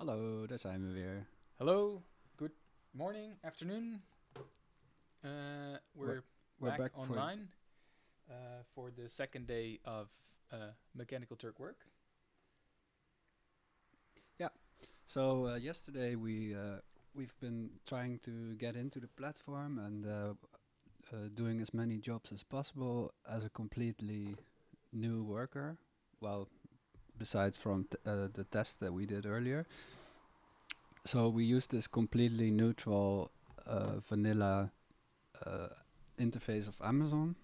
Hallo, daar zijn we weer. Hello, good morning, afternoon. We're, We're we're back back online for the second day of Mechanical Turk work. yeah. So yesterday we've been trying to get into the platform and doing as many jobs as possible as a completely new worker. Well, besides from the test that we did earlier. So we used this completely neutral vanilla uh, interface of Amazon.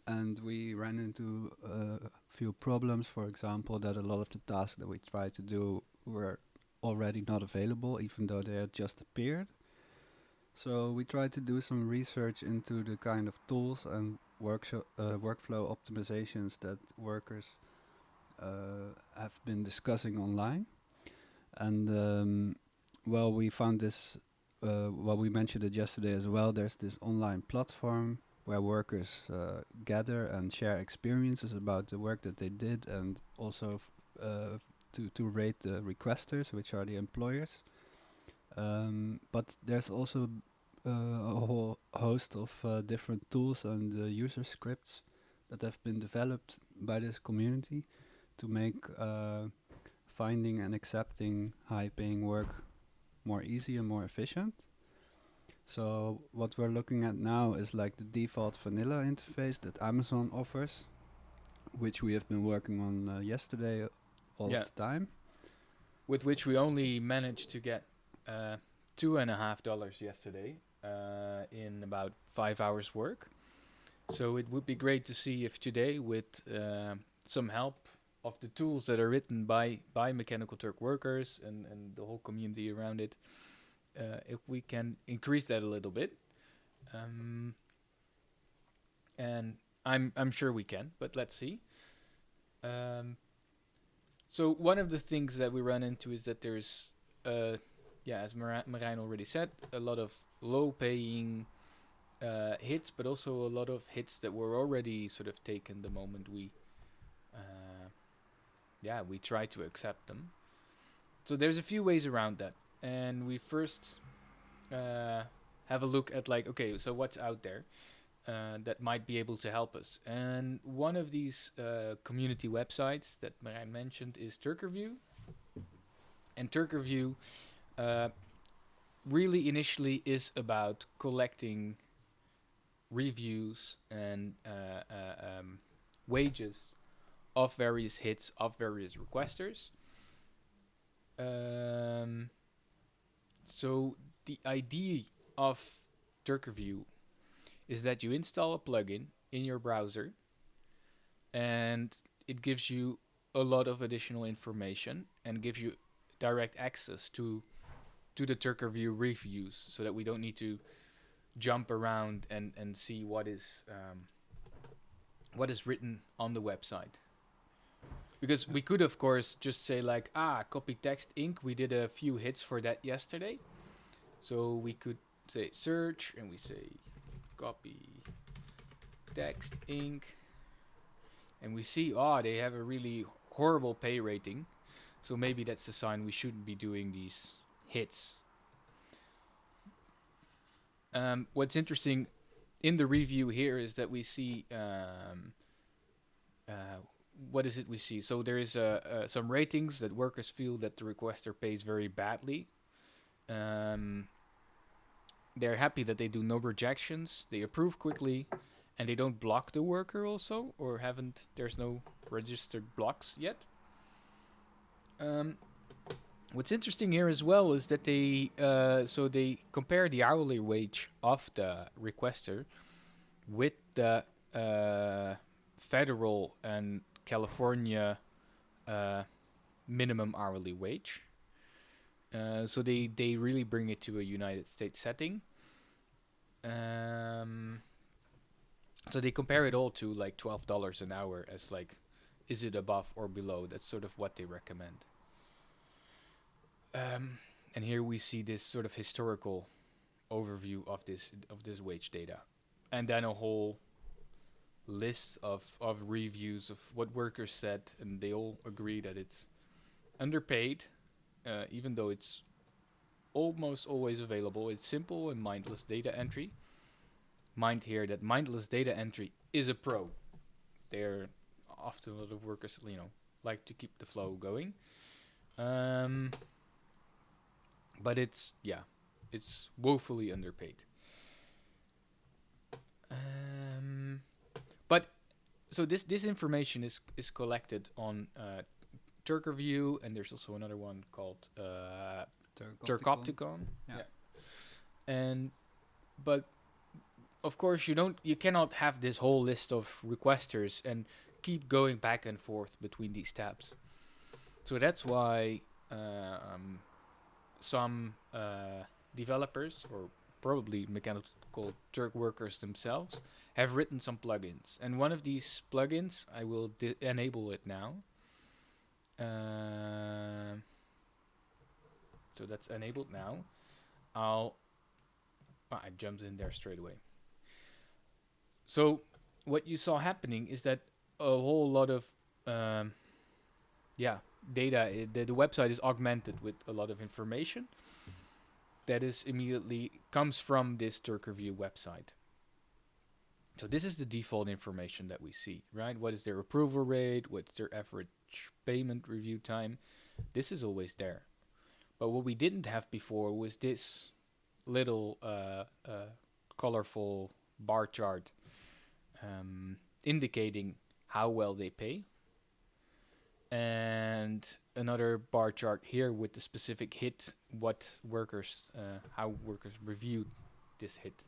And we ran into a few problems. For example, that a lot of the tasks that we tried to do were already not available, even though they had just appeared. So we tried to do some research into the kind of tools and workflow optimizations that workers have been discussing online. And well, we found this. Well, we mentioned it yesterday as well. There's this online platform where workers gather and share experiences about the work that they did, and also to rate the requesters, which are the employers. But there's also a whole host of different tools and user scripts that have been developed by this community to make finding and accepting high-paying work more easy and more efficient. So what we're looking at now is like the default vanilla interface that Amazon offers, which we have been working on yesterday all of Yeah, the time. with which we only managed to get $2.50 yesterday in about 5 hours work. So it would be great to see if today, with some help of the tools that are written by Mechanical Turk workers and the whole community around it, if we can increase that a little bit. Um, and I'm sure we can, but let's see. Um, so one of the things that we run into is that there's, yeah, as Marijn already said, a lot of low-paying hits, but also a lot of hits that were already sort of taken the moment we try to accept them. So there's a few ways around that, and we first have a look at like, okay, so what's out there that might be able to help us. And one of these community websites that I mentioned is Turkerview. And Turkerview uh, really initially is about collecting reviews and wages of various hits of various requesters. Um, so the idea of Turkerview is that you install a plugin in your browser and it gives you a lot of additional information and gives you direct access to the Turkerview reviews so that we don't need to jump around and see what is written on the website. Because we could, of course, just say like, copy text ink. We did a few hits for that yesterday. So we could say search and we say copy text ink. And we see, they have a really horrible pay rating. So maybe that's a sign we shouldn't be doing these hits. What's interesting in the review here is that we see what is it we see? So there is some ratings that workers feel that the requester pays very badly. Um, they're happy that they do no rejections, they approve quickly, and they don't block the worker also, or haven't. There's no registered blocks yet. Um, what's interesting here as well is that they compare the hourly wage of the requester with the federal and California uh, minimum hourly wage. So they really bring it to a United States setting. Um, so they compare it all to like $12 an hour as like, is it above or below? That's sort of what they recommend. And here we see this sort of historical overview of this wage data, and then a whole list of reviews of what workers said, and they all agree that it's underpaid, even though it's almost always available. It's simple and mindless data entry. Mind here that mindless data entry is a pro. They're often a lot of workers, like to keep the flow going. Um, but it's woefully underpaid. But so this information is collected on Turkerview, and there's also another one called Turcopticon. Turkopticon. Yeah. And but of course you cannot have this whole list of requesters and keep going back and forth between these tabs. So that's why some developers, or probably mechanical Turk workers themselves, have written some plugins. And one of these plugins, I will enable it now. So that's enabled now. I jumped in there straight away. So what you saw happening is that a whole lot of data. The website is augmented with a lot of information that is immediately comes from this Turkerview website. So this is the default information that we see, right? What is their approval rate? What's their average payment review time? This is always there. But what we didn't have before was this little colorful bar chart indicating how well they pay, and another bar chart here with the specific hit, how workers reviewed this hit.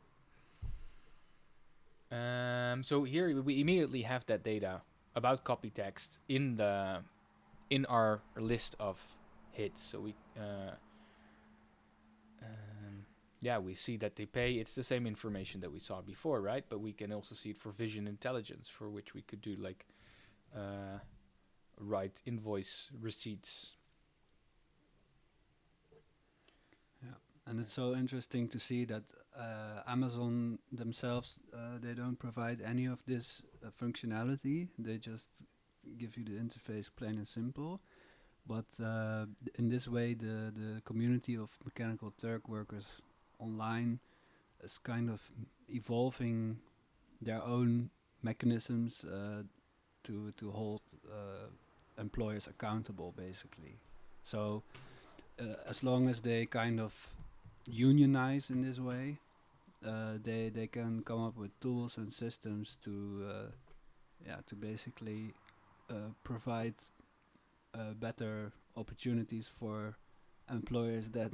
So here we immediately have that data about copy text in our list of hits. So we see that they pay. It's the same information that we saw before, right? But we can also see it for vision intelligence, for which we could do like write invoice receipts. Yeah, and it's so interesting to see that Amazon themselves, they don't provide any of this functionality. They just give you the interface plain and simple. But in this way, the community of Mechanical Turk workers online is kind of evolving their own mechanisms to hold employers accountable, basically. So as long as they kind of unionize in this way, they can come up with tools and systems to basically provide better opportunities for employers that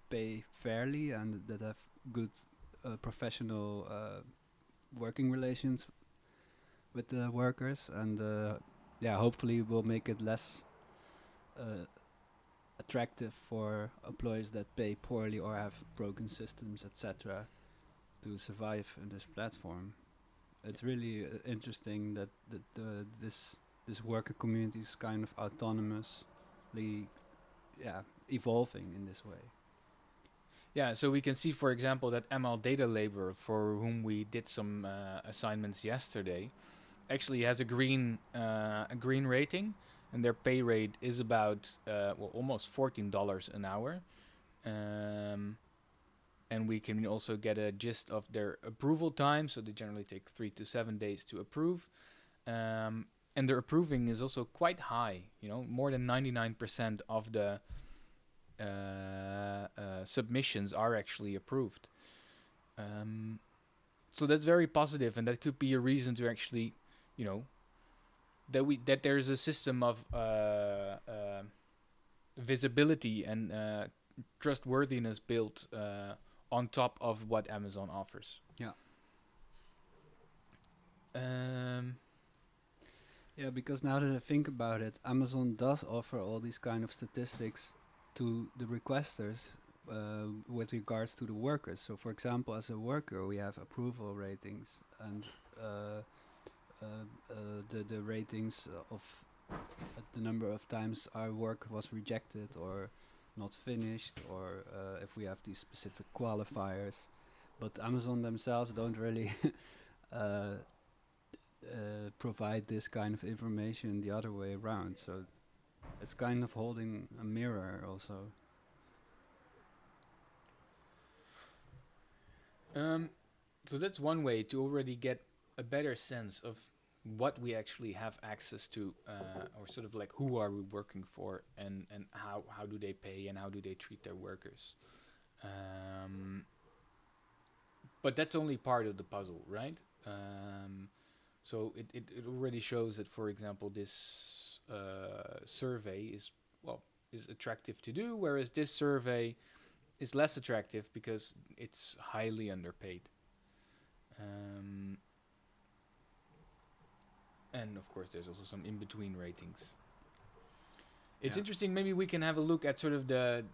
pay fairly and that have good professional working relations with the workers, and hopefully will make it less attractive for employers that pay poorly or have broken systems, etc., to survive in this platform. It's really interesting that this worker community is kind of autonomously evolving in this way. Yeah, so we can see, for example, that ML Data Labor, for whom we did some assignments yesterday, actually has a green rating, and their pay rate is about almost $14 an hour. And we can also get a gist of their approval time. So they generally take 3 to 7 days to approve. And their approving is also quite high. More than 99% of the submissions are actually approved. So that's very positive, and that could be a reason to actually, that there's a system of visibility and trustworthiness built on top of what Amazon offers. Yeah. Yeah, because now that I think about it, Amazon does offer all these kind of statistics to the requesters with regards to the workers. So, for example, as a worker, we have approval ratings and the ratings of the number of times our work was rejected or not finished, or if we have these specific qualifiers. But Amazon themselves don't really provide this kind of information the other way around. So it's kind of holding a mirror also. So that's one way to already get a better sense of what we actually have access to, or sort of like who are we working for, and how do they pay and how do they treat their workers. Um, but that's only part of the puzzle, right? So it already shows that, for example, this survey is attractive to do, whereas this survey is less attractive because it's highly underpaid. Um, and of course, there's also some in between ratings. It's Yeah. interesting. Maybe we can have a look at sort of the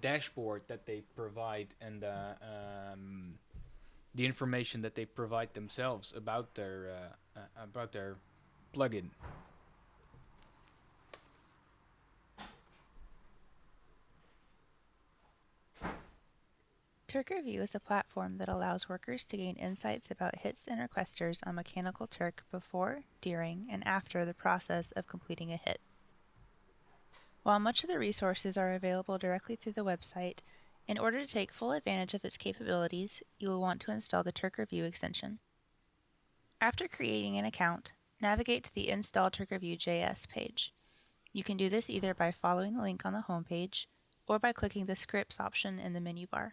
dashboard that they provide and the information that they provide themselves about their plugin. Turk Review is a platform that allows workers to gain insights about hits and requesters on Mechanical Turk before, during, and after the process of completing a hit. While much of the resources are available directly through the website, in order to take full advantage of its capabilities, you will want to install the Turk Review extension. After creating an account, navigate to the Install Turk Review JS page. You can do this either by following the link on the homepage or by clicking the Scripts option in the menu bar.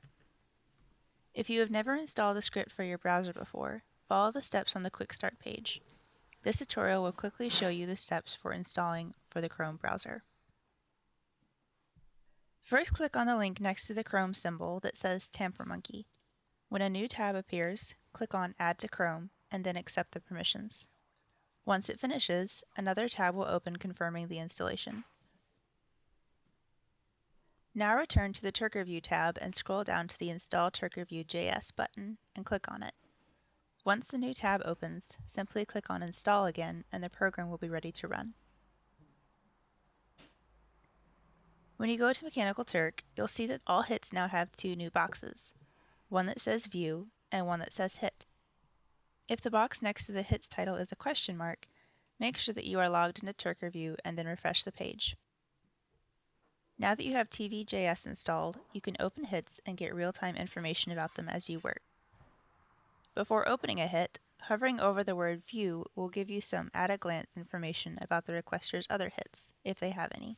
If you have never installed a script for your browser before, follow the steps on the Quick Start page. This tutorial will quickly show you the steps for installing for the Chrome browser. First, click on the link next to the Chrome symbol that says Tamper Monkey. When a new tab appears, click on Add to Chrome and then accept the permissions. Once it finishes, another tab will open confirming the installation. Now return to the Turk Review tab and scroll down to the Install Turk Review JS button and click on it. Once the new tab opens, simply click on Install again and the program will be ready to run. When you go to Mechanical Turk, you'll see that all hits now have two new boxes, one that says View and one that says Hit. If the box next to the hits title is a question mark, make sure that you are logged into Turk Review and then refresh the page. Now that you have TV.js installed, you can open hits and get real-time information about them as you work. Before opening a hit, hovering over the word View will give you some at-a-glance information about the requester's other hits, if they have any.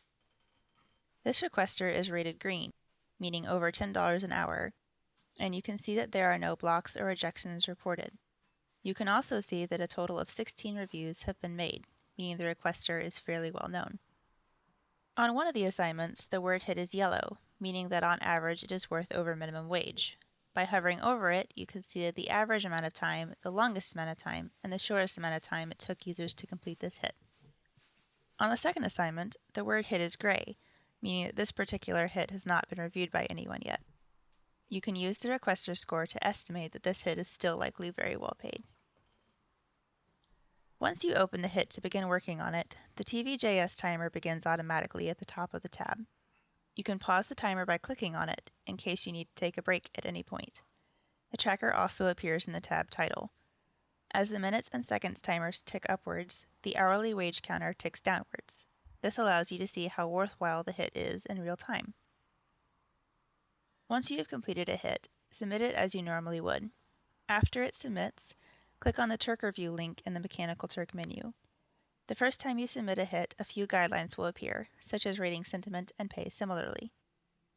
This requester is rated green, meaning over $10 an hour, and you can see that there are no blocks or rejections reported. You can also see that a total of 16 reviews have been made, meaning the requester is fairly well known. On one of the assignments, the word hit is yellow, meaning that on average it is worth over minimum wage. By hovering over it, you can see that the average amount of time, the longest amount of time, and the shortest amount of time it took users to complete this hit. On the second assignment, the word hit is gray, meaning that this particular hit has not been reviewed by anyone yet. You can use the requester score to estimate that this hit is still likely very well paid. Once you open the hit to begin working on it, the TV.js timer begins automatically at the top of the tab. You can pause the timer by clicking on it in case you need to take a break at any point. The tracker also appears in the tab title. As the minutes and seconds timers tick upwards, the hourly wage counter ticks downwards. This allows you to see how worthwhile the hit is in real time. Once you have completed a hit, submit it as you normally would. After it submits, click on the Turk Review link in the Mechanical Turk menu. The first time you submit a hit, a few guidelines will appear, such as rating sentiment and pay similarly.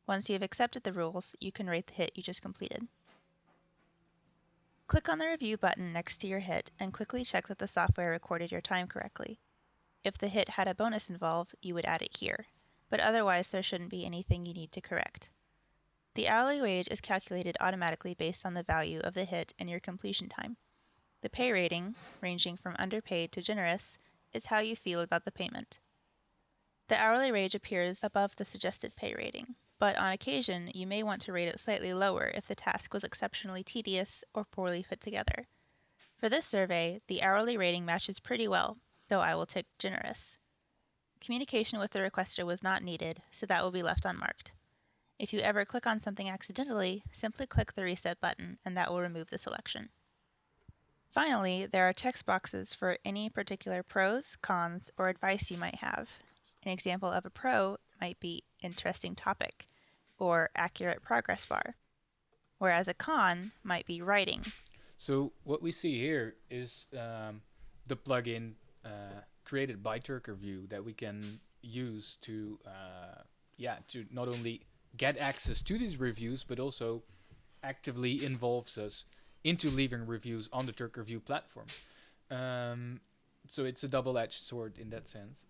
Once you have accepted the rules, you can rate the hit you just completed. Click on the Review button next to your hit and quickly check that the software recorded your time correctly. If the hit had a bonus involved, you would add it here, but otherwise there shouldn't be anything you need to correct. The hourly wage is calculated automatically based on the value of the hit and your completion time. The pay rating, ranging from underpaid to generous, is how you feel about the payment. The hourly wage appears above the suggested pay rating, but on occasion you may want to rate it slightly lower if the task was exceptionally tedious or poorly put together. For this survey, the hourly rating matches pretty well, so I will tick generous. Communication with the requester was not needed, so that will be left unmarked. If you ever click on something accidentally, simply click the reset button and that will remove the selection. Finally, there are text boxes for any particular pros, cons, or advice you might have. An example of a pro might be interesting topic or accurate progress bar, whereas a con might be writing. So what we see here is the plugin created by TurkerView that we can use to to not only get access to these reviews, but also actively involves us into leaving reviews on the TurkerView platform. So it's a double-edged sword in that sense.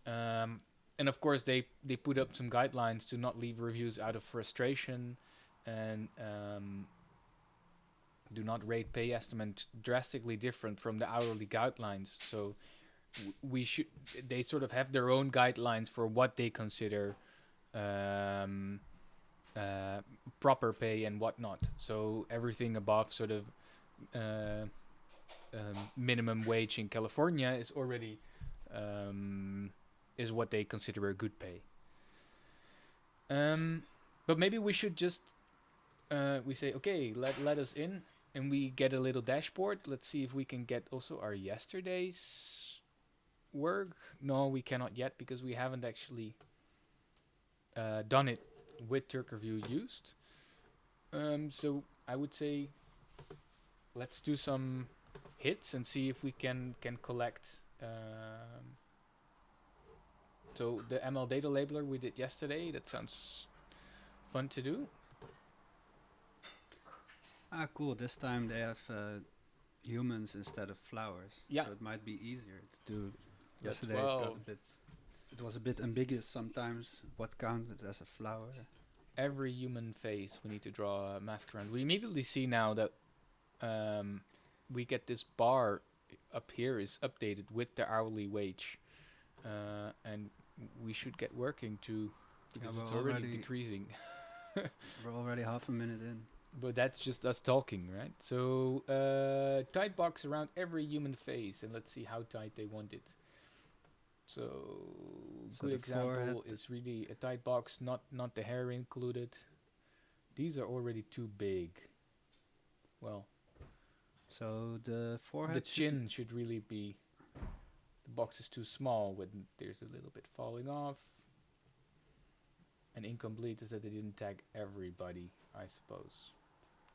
And of course, they put up some guidelines to not leave reviews out of frustration, and do not rate pay estimate drastically different from the hourly guidelines. So we should, they sort of have their own guidelines for what they consider proper pay and whatnot. So everything above sort of minimum wage in California is already is what they consider a good pay. But maybe we should just we say, okay, let us in, and we get a little dashboard. Let's see if we can get also our yesterday's work. No, we cannot yet because we haven't actually done it with TurkerView used. So I would say let's do some hits and see if we can collect. So the ML data labeler we did yesterday, that sounds fun to do. Ah, cool. This time they have humans instead of flowers. Yeah. So it might be easier to do. Yeah, Yesterday it was a bit ambiguous sometimes what counted as a flower. Every human face we need to draw a mask around. We immediately see now that we get this bar up here is updated with the hourly wage, and we should get working too, because it's already decreasing. We're already half a minute in. But that's just us talking, right? So tight box around every human face, and let's see how tight they want it. So good example is really a tight box, not the hair included. These are already too big. Well, so the forehead, the chin should really be. The box is too small when there's a little bit falling off. And incomplete is that they didn't tag everybody, I suppose.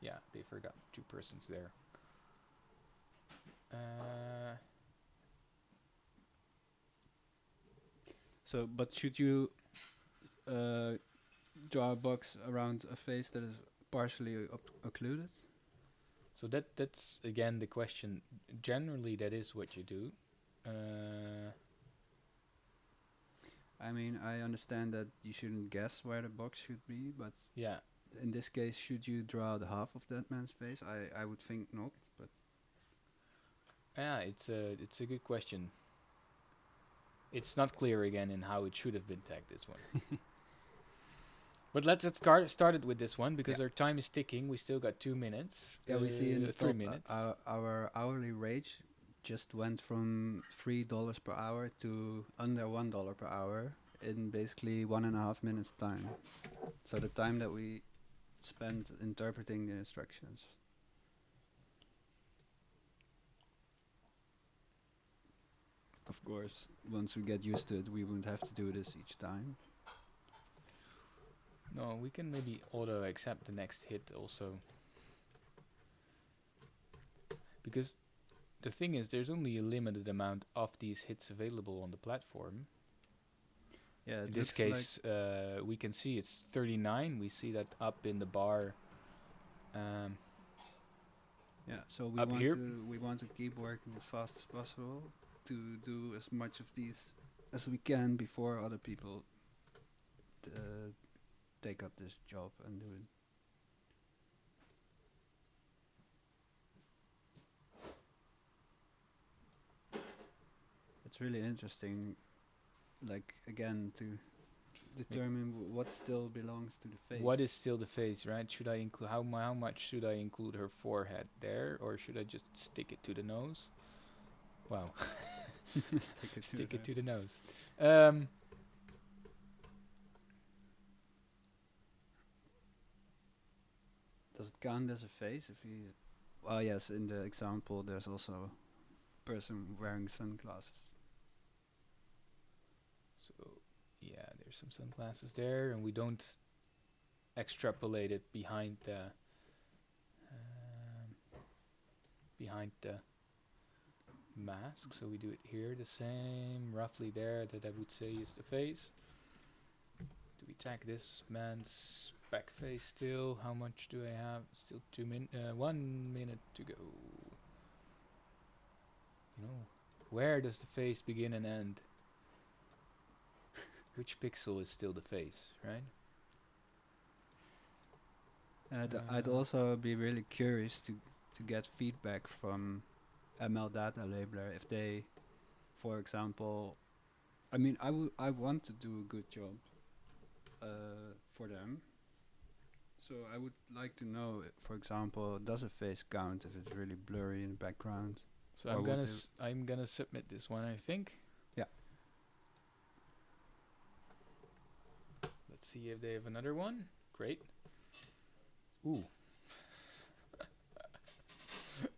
Yeah, they forgot 2 persons there. So, but should you draw a box around a face that is partially occluded? So that's again the question. Generally, that is what you do. I mean, I understand that you shouldn't guess where the box should be, but yeah, in this case, should you draw the half of that man's face? I would think not, but yeah, it's a good question. It's not clear again in how it should have been tagged, this one. But let's start it with this one, because our time is ticking. We still got 2 minutes. Yeah, we see in the 3 top, minutes. Our hourly wage just went from $3 per hour to under $1 per hour in basically 1.5 minutes time. So the time that we spent interpreting the instructions. Of course, once we get used to it, we won't have to do this each time. No, we can maybe auto accept the next hit also. Because the thing is, there's only a limited amount of these hits available on the platform. Yeah, in this case, we can see it's 39. We see that up in the bar. Yeah, so we want to keep working as fast as possible to do as much of these as we can before other people take up this job and do it. It's really interesting, like, again, to determine what still belongs to the face. What is still the face, right? Should I include how much should I include her forehead there, or should I just stick it to the nose? Wow. Stick it to the nose. Does it count as a face if he? Well, yes. In the example, there's also a person wearing sunglasses. So yeah, there's some sunglasses there, and we don't extrapolate it behind the mask, so we do it here the same, roughly there, that I would say is the face. Do we tag this man's back face still? How much do I have? Still 1 minute to go. You know, where does the face begin and end? Which pixel is still the face, right? I'd also be really curious to get feedback from ML data labeler if they, for example, I mean, I want to do a good job for them. So I would like to know, for example, does a face count if it's really blurry in the background? So Or I'm gonna submit this one, I think. Yeah. Let's see if they have another one. Great. Ooh,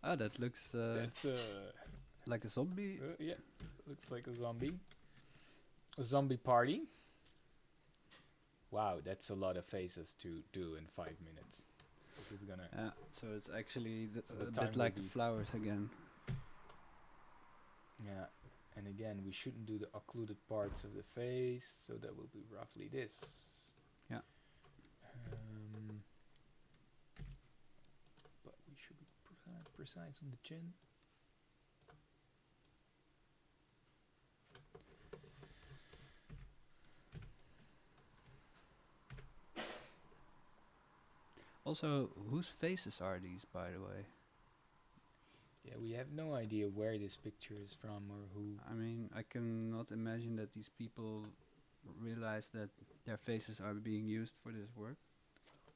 that looks that's like a zombie. yeah, looks like a zombie. A zombie party. Wow, that's a lot of faces to do in 5 minutes. This is gonna. So it's actually So the a time bit will like the be- flowers again. Yeah, and again, we shouldn't do the occluded parts of the face, so that will be roughly this. Yeah. But we should be precise on the chin. Also, whose faces are these, by the way? Yeah, we have no idea where this picture is from or who. I mean, I cannot imagine that these people realize that their faces are being used for this work.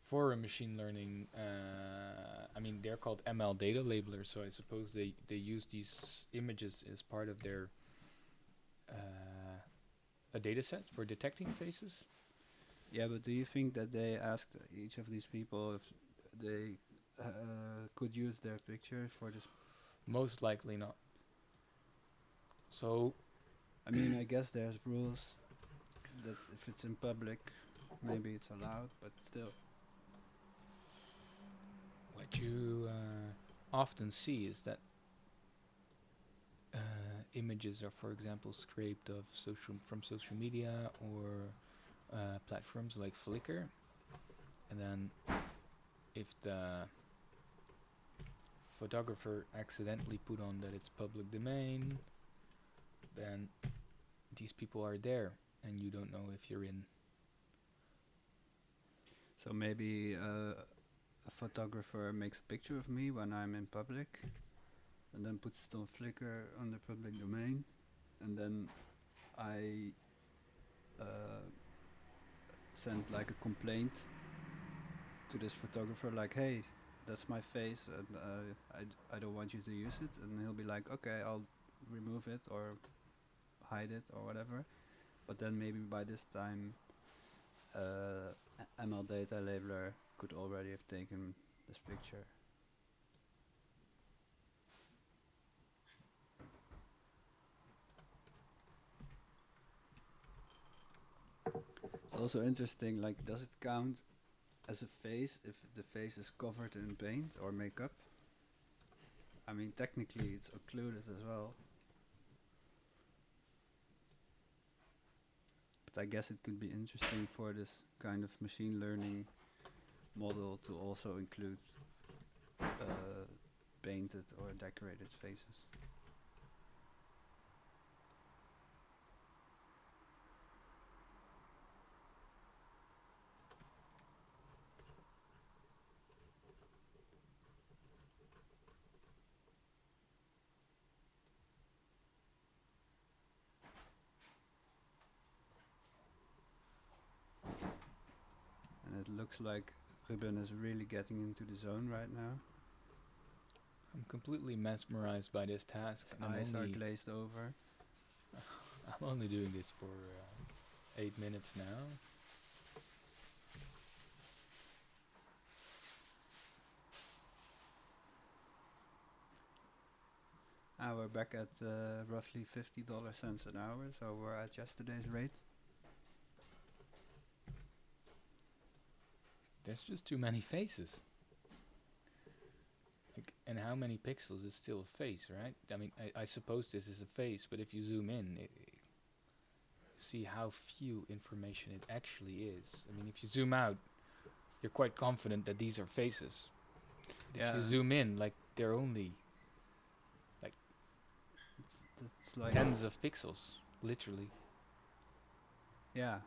For a machine learning, I mean, they're called ML data labelers, so I suppose they use these images as part of their a data set for detecting faces. Yeah, but do you think that they asked each of these people if they could use their picture for this? Most likely not. So, I mean, I guess there's rules that if it's in public, maybe it's allowed, but still. what you often see is that images are, for example, scraped from social media or platforms like Flickr, and then if the photographer accidentally put on that it's public domain, then these people are there, and you don't know if you're in. So maybe a photographer makes a picture of me when I'm in public, and then puts it on Flickr on the public domain, and then I send like a complaint to this photographer, like, hey, that's my face, and I don't want you to use it, and he'll be like, okay, I'll remove it or hide it or whatever. But then maybe by this time, ML data labeler could already have taken this picture. It's also interesting, like, does it count as a face if the face is covered in paint or makeup? I mean, technically it's occluded as well. But I guess it could be interesting for this kind of machine learning model to also include painted or decorated faces. And it looks like Ruben is really getting into the zone right now. I'm completely mesmerized by this task. His and eyes are glazed over. I'm only doing this for 8 minutes now. We're back at roughly $50 an hour, so we're at yesterday's rate. There's just too many faces. Like, and how many pixels is still a face, right? I mean, I suppose this is a face, but if you zoom in, see how few information it actually is. I mean, if you zoom out, you're quite confident that these are faces. If you zoom in, like, they're only it's like tens of pixels, literally. yeah.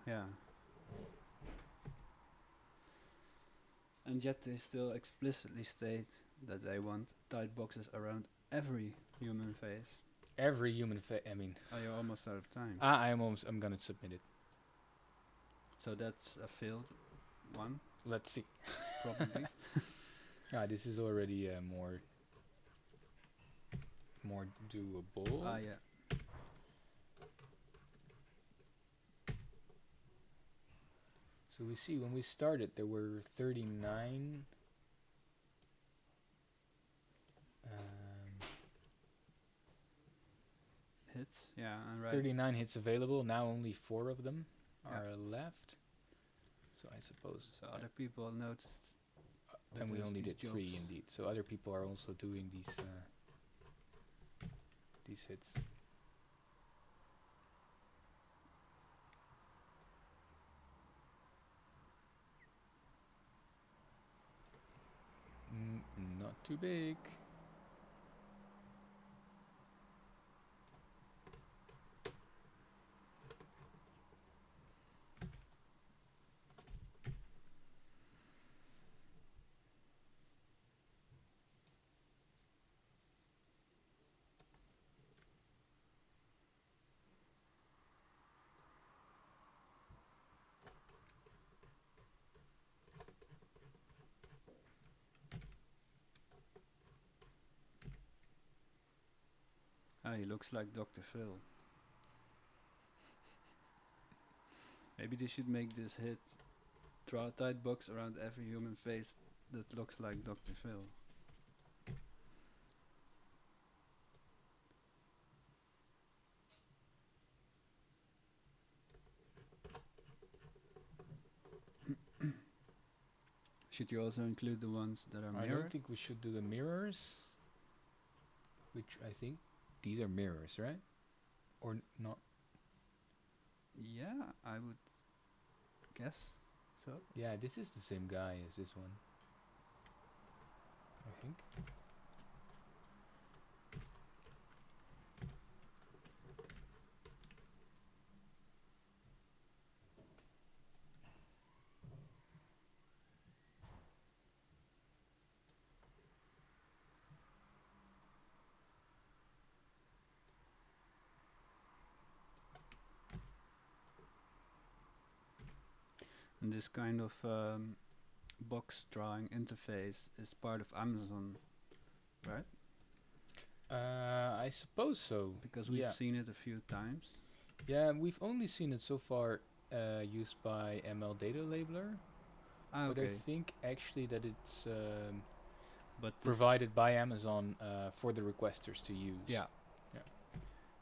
And yet they still explicitly state that they want tight boxes around every human face. Every human face. I mean, Oh, you're almost out of time. I'm gonna submit it. So that's a failed one, Let's see. probably. This is already more doable. Yeah. So we see when we started there were 39 Hits, yeah, and right. 39 hits available. Now only 4 of them are left. So I suppose. So other people noticed. And we there's only these did 3 indeed. So other people are also doing these hits. Not too big. He looks like Dr. Phil. Maybe they should make this hit. Draw a tight box around every human face that looks like Dr. Phil. Should you also include the ones that are I mirrored? don't think we should do the mirrors. Which I think these are mirrors, right? Or not? Yeah, I would guess so. Yeah, this is the same guy as this one. I think. And this kind of box drawing interface is part of Amazon, right? I suppose so. Because we've seen it a few times. Yeah, we've only seen it so far used by ML Data Labeler. But I think actually that it's provided by Amazon for the requesters to use. Yeah.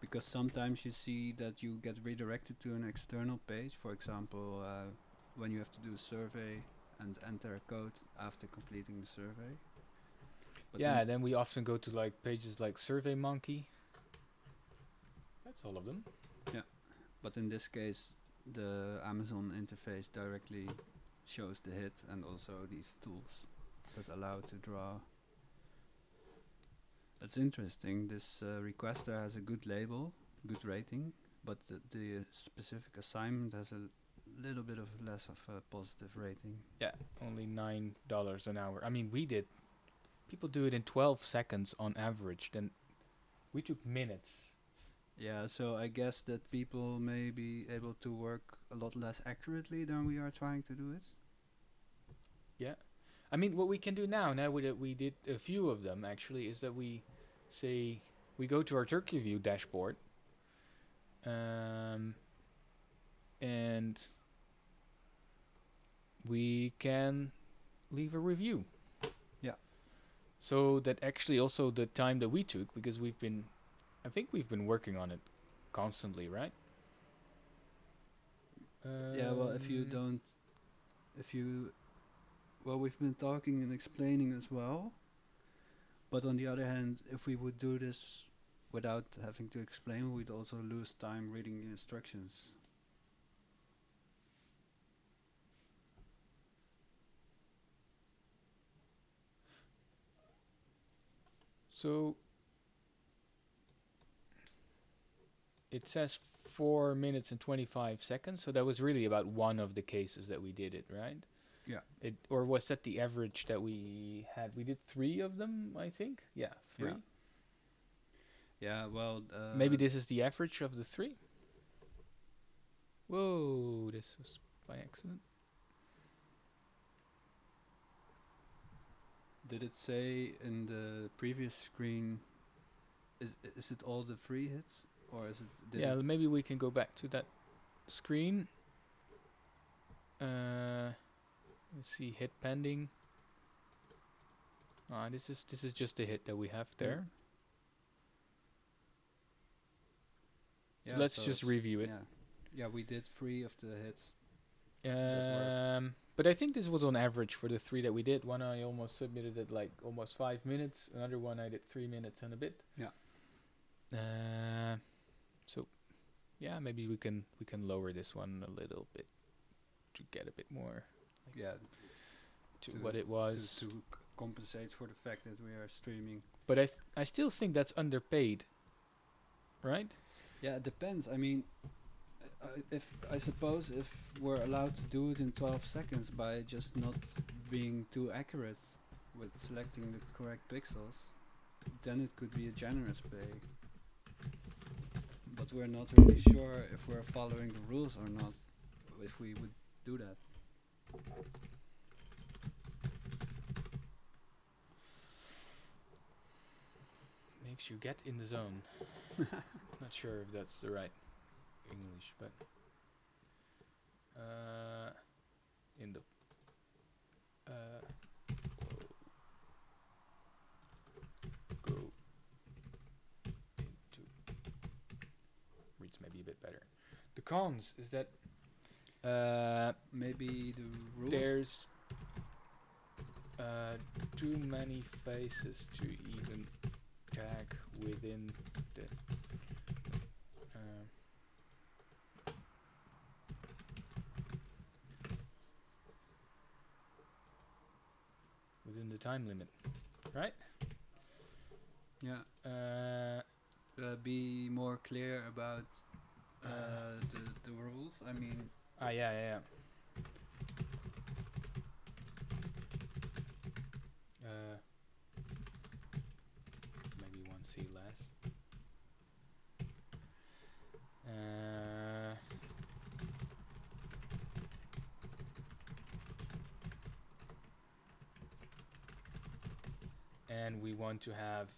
Because sometimes you see that you get redirected to an external page, for example, when you have to do a survey and enter a code after completing the survey. But then we often go to like pages like SurveyMonkey. That's all of them. Yeah, but in this case, the Amazon interface directly shows the hit and also these tools that allow to draw. That's interesting. This requester has a good label, good rating, but the specific assignment has a little bit of less of a positive rating. Yeah, only $9 an hour. I mean, people do it in 12 seconds on average. Then we took minutes. Yeah, so I guess that people may be able to work a lot less accurately than we are trying to do it. Yeah. I mean, what we can do now we did a few of them actually, is that we say we go to our Turkey View dashboard, and we can leave a review. Yeah. So that actually also the time that we took, because I think we've been working on it constantly, right? Yeah, well, if you Well, we've been talking and explaining as well. But on the other hand, if we would do this without having to explain, we'd also lose time reading the instructions. So it says 4 minutes and 25 seconds. So that was really about one of the cases that we did it, right? Yeah. Or was that the average that we had? We did 3 of them, I think. Yeah, 3. Yeah. Yeah, well... Maybe this is the average of the 3? Whoa, this was by accident. Did it say in the previous screen, is it all the free hits? Or is it... Yeah, maybe we can go back to that screen. Let's see, hit pending. This is just the hit that we have there. So let's just review it. Yeah, we did 3 of the hits. But I think this was on average for the 3 that we did. One I almost submitted at like almost 5 minutes. Another one I did 3 minutes and a bit. Yeah. So yeah, maybe we can lower this one a little bit to get a bit more. To what it was. To compensate for the fact that we are streaming. But I still think that's underpaid, right? Yeah, it depends. I mean, I suppose if we're allowed to do it in 12 seconds by just not being too accurate with selecting the correct pixels, then it could be a generous pay. But we're not really sure if we're following the rules or not, if we would do that. Makes you get in the zone. Not sure if that's the right English, but in the go into reads maybe a bit better. The cons is that maybe the rules. There's too many faces to even tag within the time limit, right? Yeah. Be more clear about the rules. I mean. Yeah. Maybe 1C less. And we want to have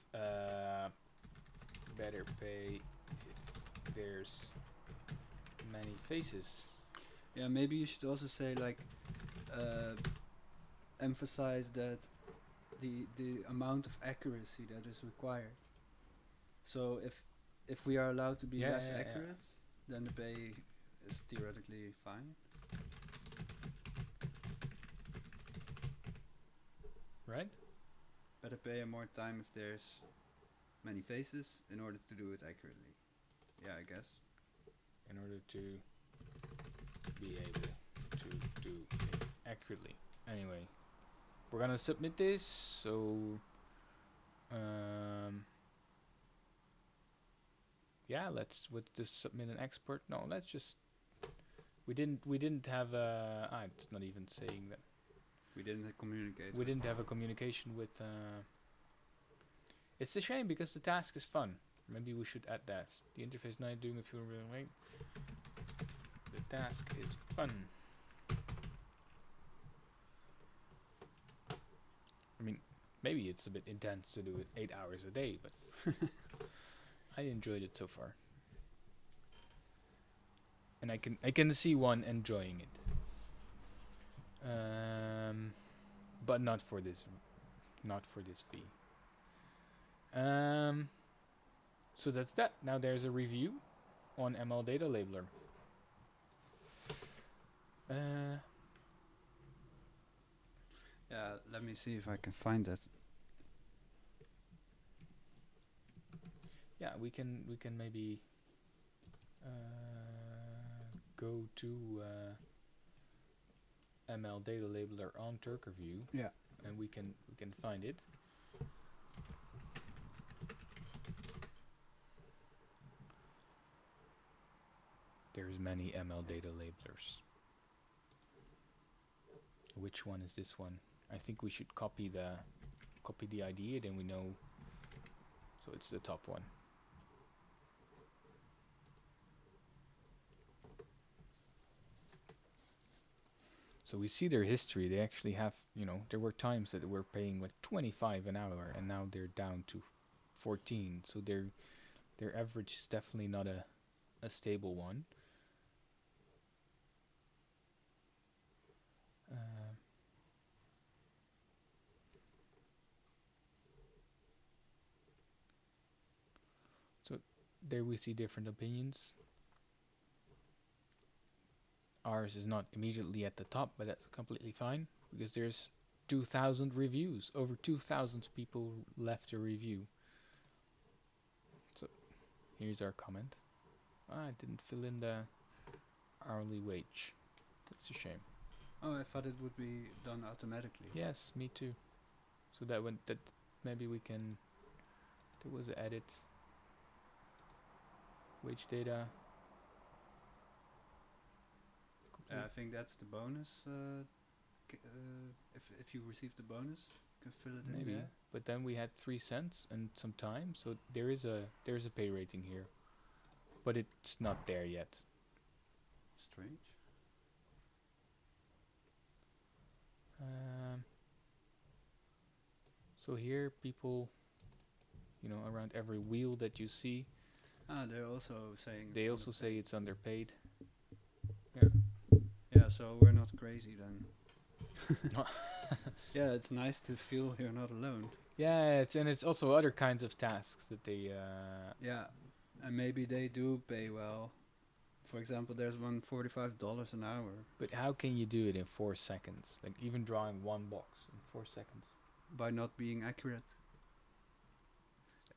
better pay if there's many faces. Yeah, maybe you should also say like emphasize that the amount of accuracy that is required. So if we are allowed to be less accurate, then the pay is theoretically fine. Right? Better pay and more time if there's many faces in order to do it accurately. Yeah, I guess. In order to be able to do it accurately. Anyway, we're gonna submit this, so yeah, let's just submit an export. No, let's just we didn't have it's not even saying that. We didn't communicate. We didn't have a communication with it's a shame because the task is fun. Maybe we should add that. The interface not doing a few right. The task is fun. I mean, maybe it's a bit intense to do it 8 hours a day, but I enjoyed it so far. And I can see one enjoying it. But not for this fee. So that's that. Now there's a review on ML Data Labeler. Yeah, let me see if I can find it. Yeah, we can maybe go to ML data labeler on Turkerview, Yeah. and we can find it. There's many ML data labelers. Which one is this one? I think we should copy the ID, then we know. So it's the top one. So we see their history. They actually have, there were times that they were paying like 25 an hour, and now they're down to 14. So their average is definitely not a stable one. So there we see different opinions. Ours is not immediately at the top, but that's completely fine because there's 2,000 reviews. Over 2,000 people left a review. So here's our comment. I didn't fill in the hourly wage. That's a shame. Oh, I thought it would be done automatically. Yes, me too. So that maybe we can. There was an edit. Wage data. I think that's the bonus. If you receive the bonus, you can fill it in Maybe, there. but then we had 3 cents and some time, so there is a pay rating here, but it's not there yet. Strange. So here people, around every wheel that you see, They're also saying. they also say it's underpaid. Yeah, so we're not crazy then. Yeah, it's nice to feel you're not alone. Yeah, it's also other kinds of tasks that they. Yeah, and maybe they do pay well. For example, there's one $45 an hour. But how can you do it in 4 seconds? Like even drawing one box in 4 seconds. By not being accurate.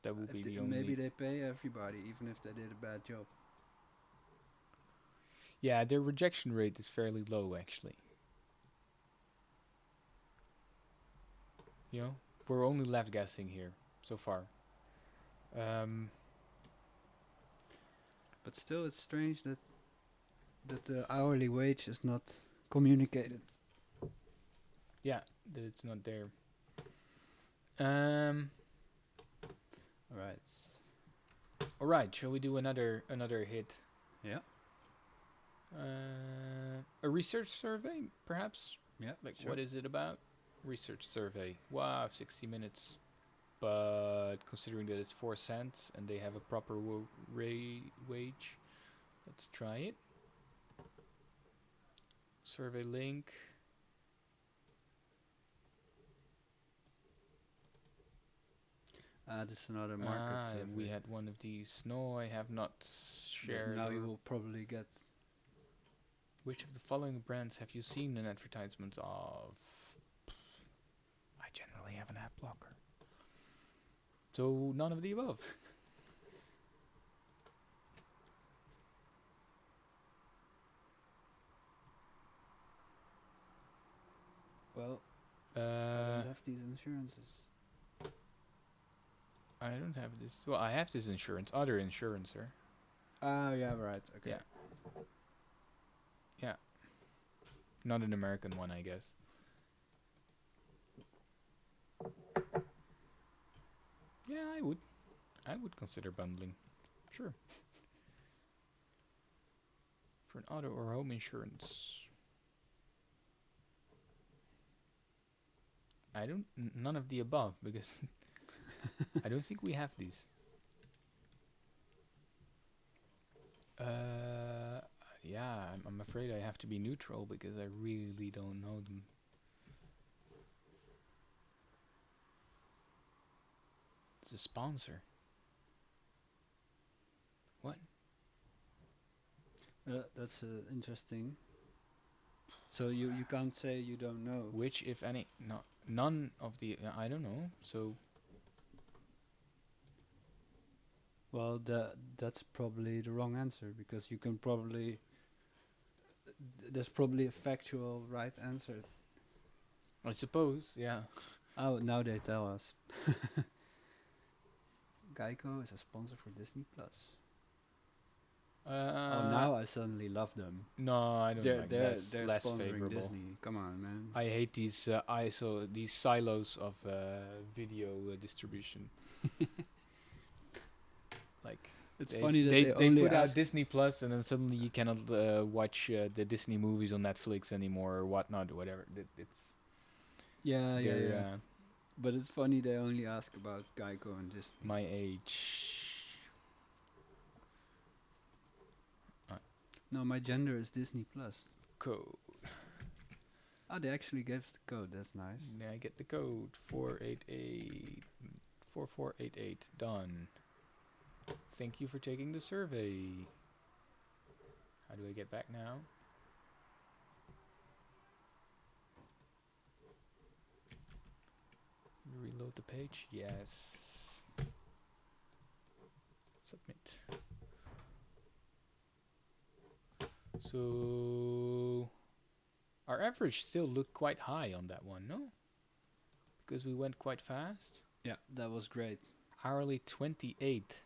That would be the only. Maybe they pay everybody, even if they did a bad job. Yeah, their rejection rate is fairly low, actually. We're only left guessing here so far. But still, it's strange that the hourly wage is not communicated. Yeah, that it's not there. All right. Shall we do another hit? Yeah. A research survey, perhaps. Yeah. Like, sure. what is it about? Research survey. Wow, 60 minutes. But considering that it's 4 cents and they have a proper wage, let's try it. Survey link. This is another market survey. We had one of these. No, I have not shared. Now you will probably get. Which of the following brands have you seen an advertisement of? I generally have an ad blocker. So none of the above. Well, I don't have these insurances. I don't have this. Well, I have this insurance. Other insurancer. Oh, yeah, right. Okay. Yeah. Not an American one, I guess. Yeah, I would. I would consider bundling. Sure. For an auto or home insurance. I don't. None of the above, because I don't think we have these. Yeah, I'm afraid I have to be neutral because I really don't know them. It's a sponsor. What? That's interesting. So you can't say you don't know. Which, if any, none of the, I don't know. So Well, that's probably the wrong answer, because you can probably there's probably a factual right answer. I suppose, yeah. Oh, now they tell us. Geico is a sponsor for Disney Plus. Oh, now I suddenly love them. No, I don't like that. They're Less sponsoring favorable. Disney. Come on, man. I hate these these silos of video distribution. Like It's funny that they they only put out ask. Disney Plus, and then suddenly you cannot watch the Disney movies on Netflix anymore or whatnot, whatever. It's Yeah. they're But it's funny they only ask about Geico and Disney. my age. No, my gender is Disney Plus. Code. Ah, they actually gave us the code. That's nice. May I get the code? 488 4488. Done. Thank you for taking the survey. How do I get back now? Reload the page? Yes. Submit. So our average still looked quite high on that one, no? Because we went quite fast. Yeah, that was great. Hourly 28.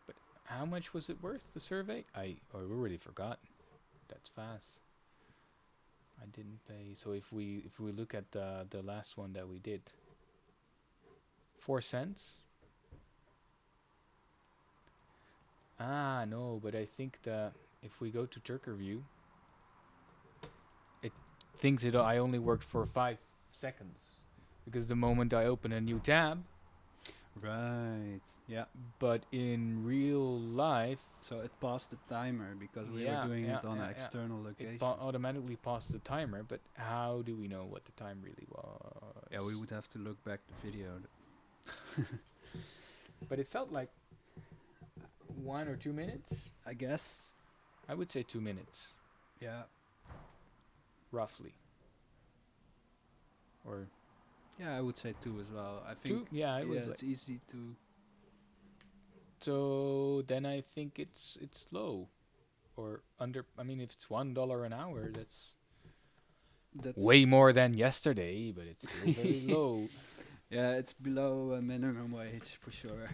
But how much was it worth, the survey? I already forgot. That's fast. I didn't pay. So if we look at the last one that we did, 4 cents. Ah, no, but I think that if we go to Turkerview, it thinks I only worked for 5 seconds, because the moment I open a new tab. Right. Yeah. But in real life, So it passed the timer because we were doing it on an external location. it automatically passes the timer. But how do we know what the time really was? Yeah, we would have to look back the video. But it felt like 1 or 2 minutes. I guess. I would say 2 minutes, Yeah. roughly. Or Yeah, I would say 2 as well. I think. 2? Yeah, it was. It's easy to. So then I think it's low, or under. I mean, if it's $1 an hour, that's way more than yesterday, but it's still very low. Yeah, it's below minimum wage for sure.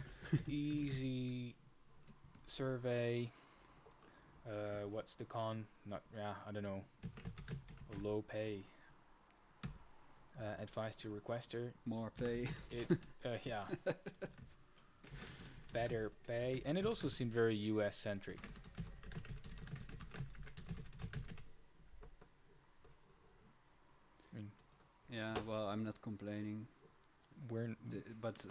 Easy survey. What's the con? I don't know. Low pay. Advice to requester. More pay. Yeah. Better pay, and it also seemed very US centric. I mean, Yeah, well, I'm not complaining. we're But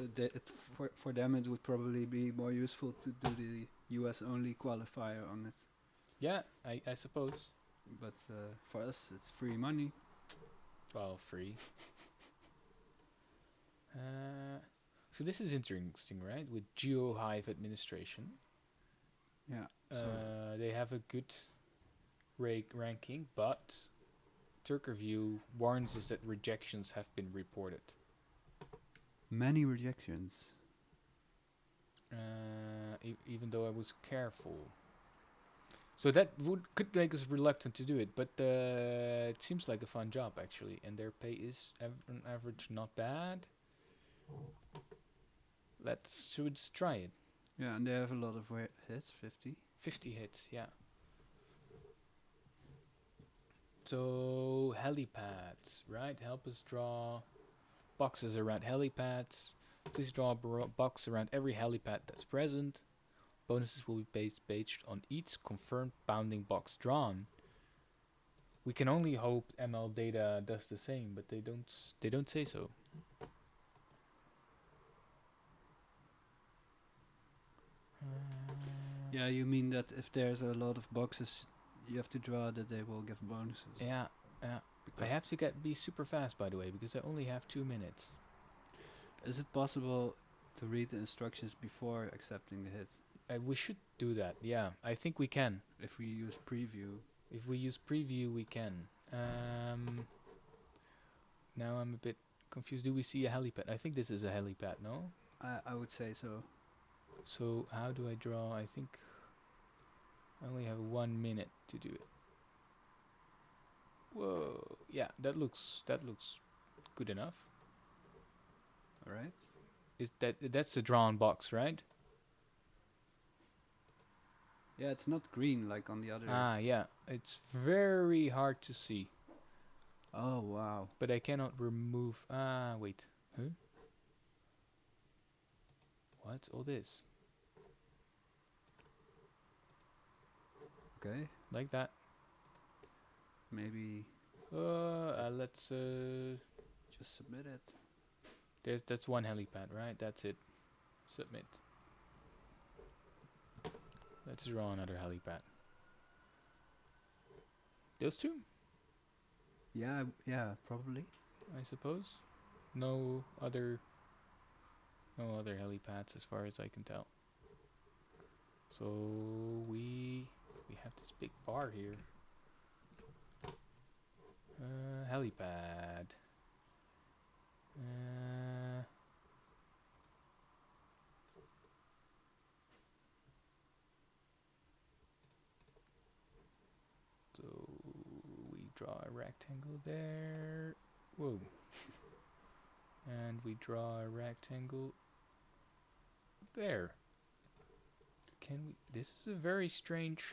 for them it would probably be more useful to do the US only qualifier on it. yeah, I suppose. But for us, it's free money. Well, free. So this is interesting, right? With GeoHive administration, Yeah. So they have a good ranking, but Turkerview warns us that rejections have been reported. many rejections. Even though I was careful. So that could make us reluctant to do it, but it seems like a fun job actually, and their pay is on average not bad. Should we just try it? Yeah, and they have a lot of hits, 50. 50 hits, yeah. So helipads, right? Help us draw boxes around helipads. Please draw a box around every helipad that's present. Bonuses will be based on each confirmed bounding box drawn. We can only hope ML data does the same, but they don't say so. Yeah, you mean that if there's a lot of boxes you have to draw, that they will give bonuses. Yeah. I have to be super fast, by the way, because I only have 2 minutes. Is it possible to read the instructions before accepting the hit? We should do that. Yeah, I think we can. If we use preview. If we use preview, we can. Now I'm a bit confused. Do we see a helipad? I think this is a helipad, no? I would say so. So how do I draw? I think I only have 1 minute to do it. Whoa, yeah, that looks good enough. All right. Is that's a drawn box, right? Yeah, it's not green like on the other. Ah, yeah, it's very hard to see, Oh wow. but I cannot remove. Ah, wait, huh? What's all this? Okay. Like that. Maybe Let's just submit it. that's one helipad, right? That's it. Submit. Let's draw another helipad. Those two, Yeah, probably. I suppose. No other helipads as far as I can tell. So we have this big bar here. Helipad. So we draw a rectangle there. Whoa. And we draw a rectangle there. Can we? This is a very strange.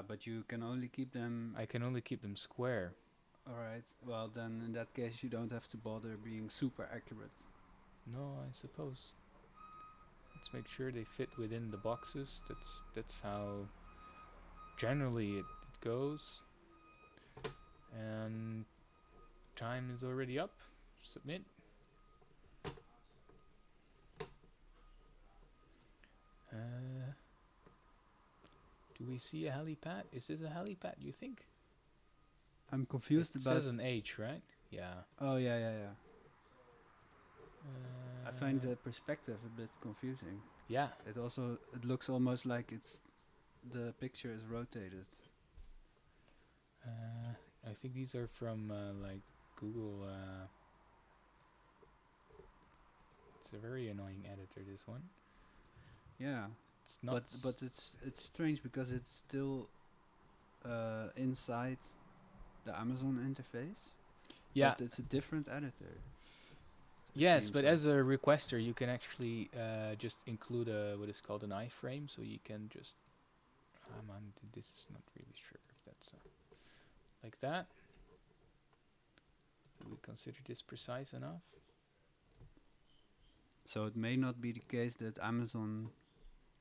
But you can only keep them. I can only keep them square. All right. Well, then in that case, you don't have to bother being super accurate. No, I suppose. Let's make sure they fit within the boxes. That's how generally it goes. And time is already up. Submit. Do we see a helipad? Is this a helipad, you think? I'm confused It about. says an H, right? Yeah. Oh yeah. I find the perspective a bit confusing. Yeah. It looks almost like the picture is rotated. I think these are from like Google. It's a very annoying editor, this one. Yeah. It's not. But it's strange because it's still inside the Amazon interface. Yeah. But it's a different editor. Yes, but as a requester, you can actually just include what is called an iframe, so you can just. This is not really sure if that's like that. Do we consider this precise enough? So it may not be the case that Amazon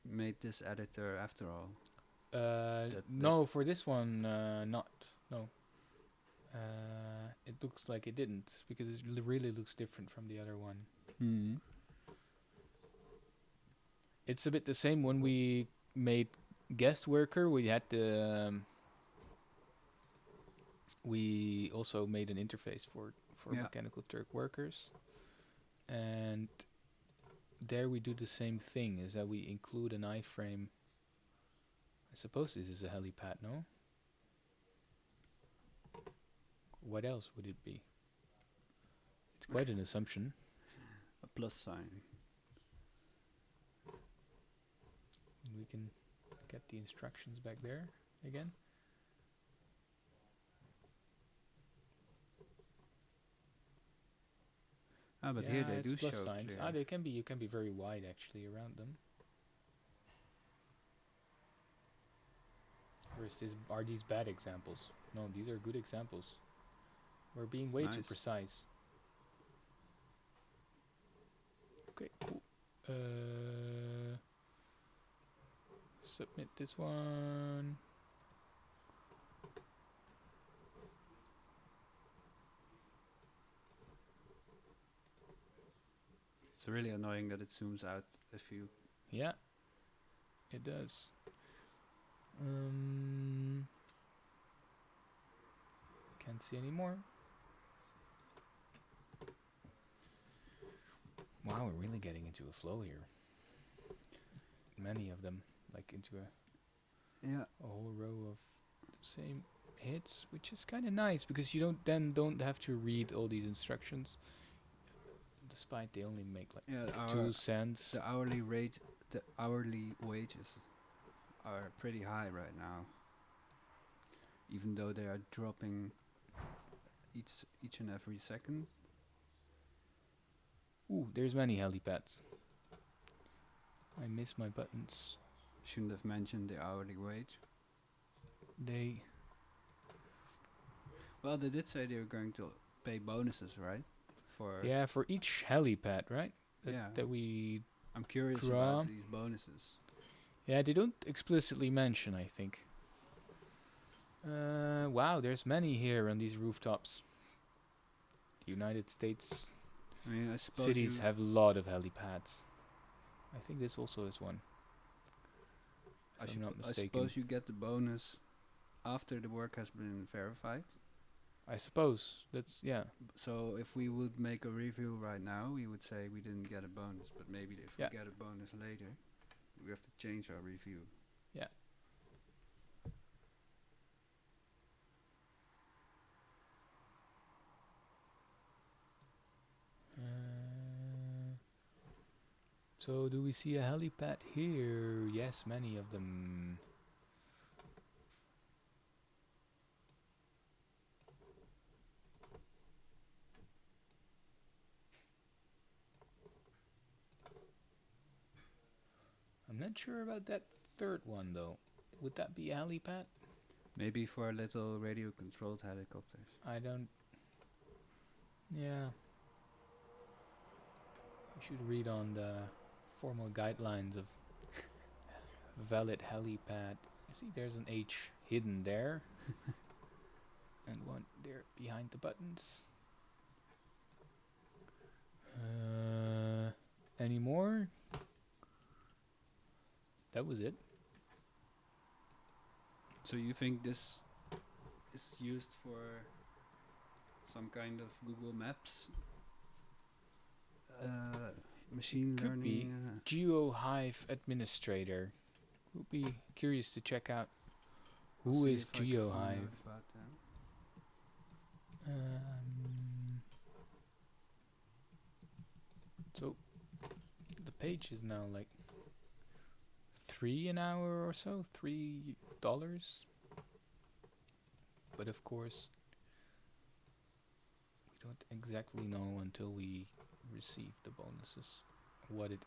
made this editor after all. No, for this one, not. No. It looks like it didn't, because it really looks different from the other one. Hmm. It's a bit the same when we made guestworker. We had the we also made an interface for Mechanical Turk workers, and there we do the same thing, is that we include an iframe. I suppose this is a helipad, no? What else would it be? It's quite an assumption. A plus sign. We can get the instructions back there again. But here they do plus show signs. clear. They can be. You can be very wide actually around them. Or are these bad examples? No, these are good examples. We're being way too precise. Okay, cool. Submit this one. It's really annoying that it zooms out if you. Yeah, it does. Can't see any more. Wow, we're really getting into a flow here. Many of them, like into a Yeah. a whole row of the same hits, which is kind of nice because you don't have to read all these instructions. Despite they only make like Yeah. 2 cents. The hourly wages are pretty high right now, even though they are dropping each and every second. Ooh, there's many helipads. I miss my buttons. Shouldn't have mentioned the hourly wage. They Well, they did say they were going to pay bonuses, right? for each helipad, right? Yeah. That we I'm curious draw. about these bonuses. Yeah, they don't explicitly mention, I think. Wow, there's many here on these rooftops. The United States I mean, I suppose cities you, have a lot of helipads. I think this also is one. If I'm not I mistaken. suppose you get the bonus after the work has been verified. I suppose that's So if we would make a review right now, we would say we didn't get a bonus, but maybe if Yeah. we get a bonus later, we have to change our review. Yeah. So do we see a helipad here? Yes, many of them. I'm not sure about that third one though. Would that be a helipad? Maybe for little radio-controlled helicopters. I don't. Yeah. You should read on the formal guidelines of valid helipad. You see, there's an H hidden there, and one there behind the buttons. Any more? That was it. So you think this is used for some kind of Google Maps machine Could learning? be. GeoHive administrator. Would be curious to check out I'll who see is if I can find out GeoHive. about them. So the page is now like $3 an hour or so, $3. But of course, we don't exactly know until we receive the bonuses what it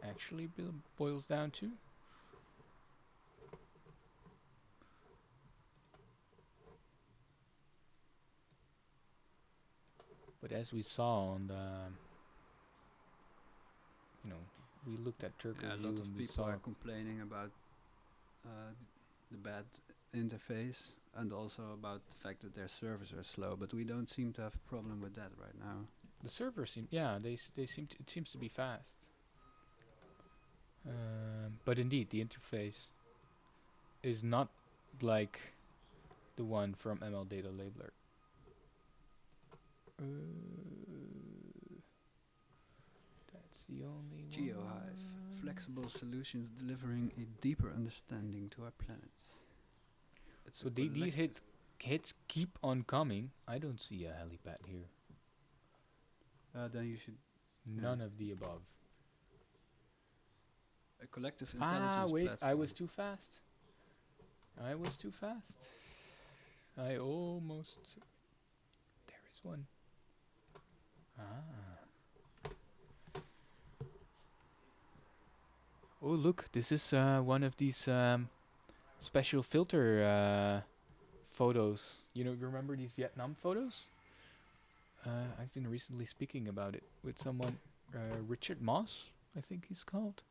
actually boils down to. But as we saw on the, we looked at Turkey Yeah, a lot of and we people saw are complaining about the bad interface and also about the fact that their servers are slow, but we don't seem to have a problem with that right now. the server it seems to be fast. But indeed, the interface is not like the one from ML Data Labeler. That's the only GeoHive, flexible solutions delivering a deeper understanding to our planets. It's So a these collective hits keep on coming. I don't see a helipad here. then you should None of the above. a collective intelligence Wait, platform. I was too fast. I almost. There is one. Oh, look, this is one of these special filter photos. You remember these Vietnam photos? I've been recently speaking about it with someone, Richard Moss, I think he's called.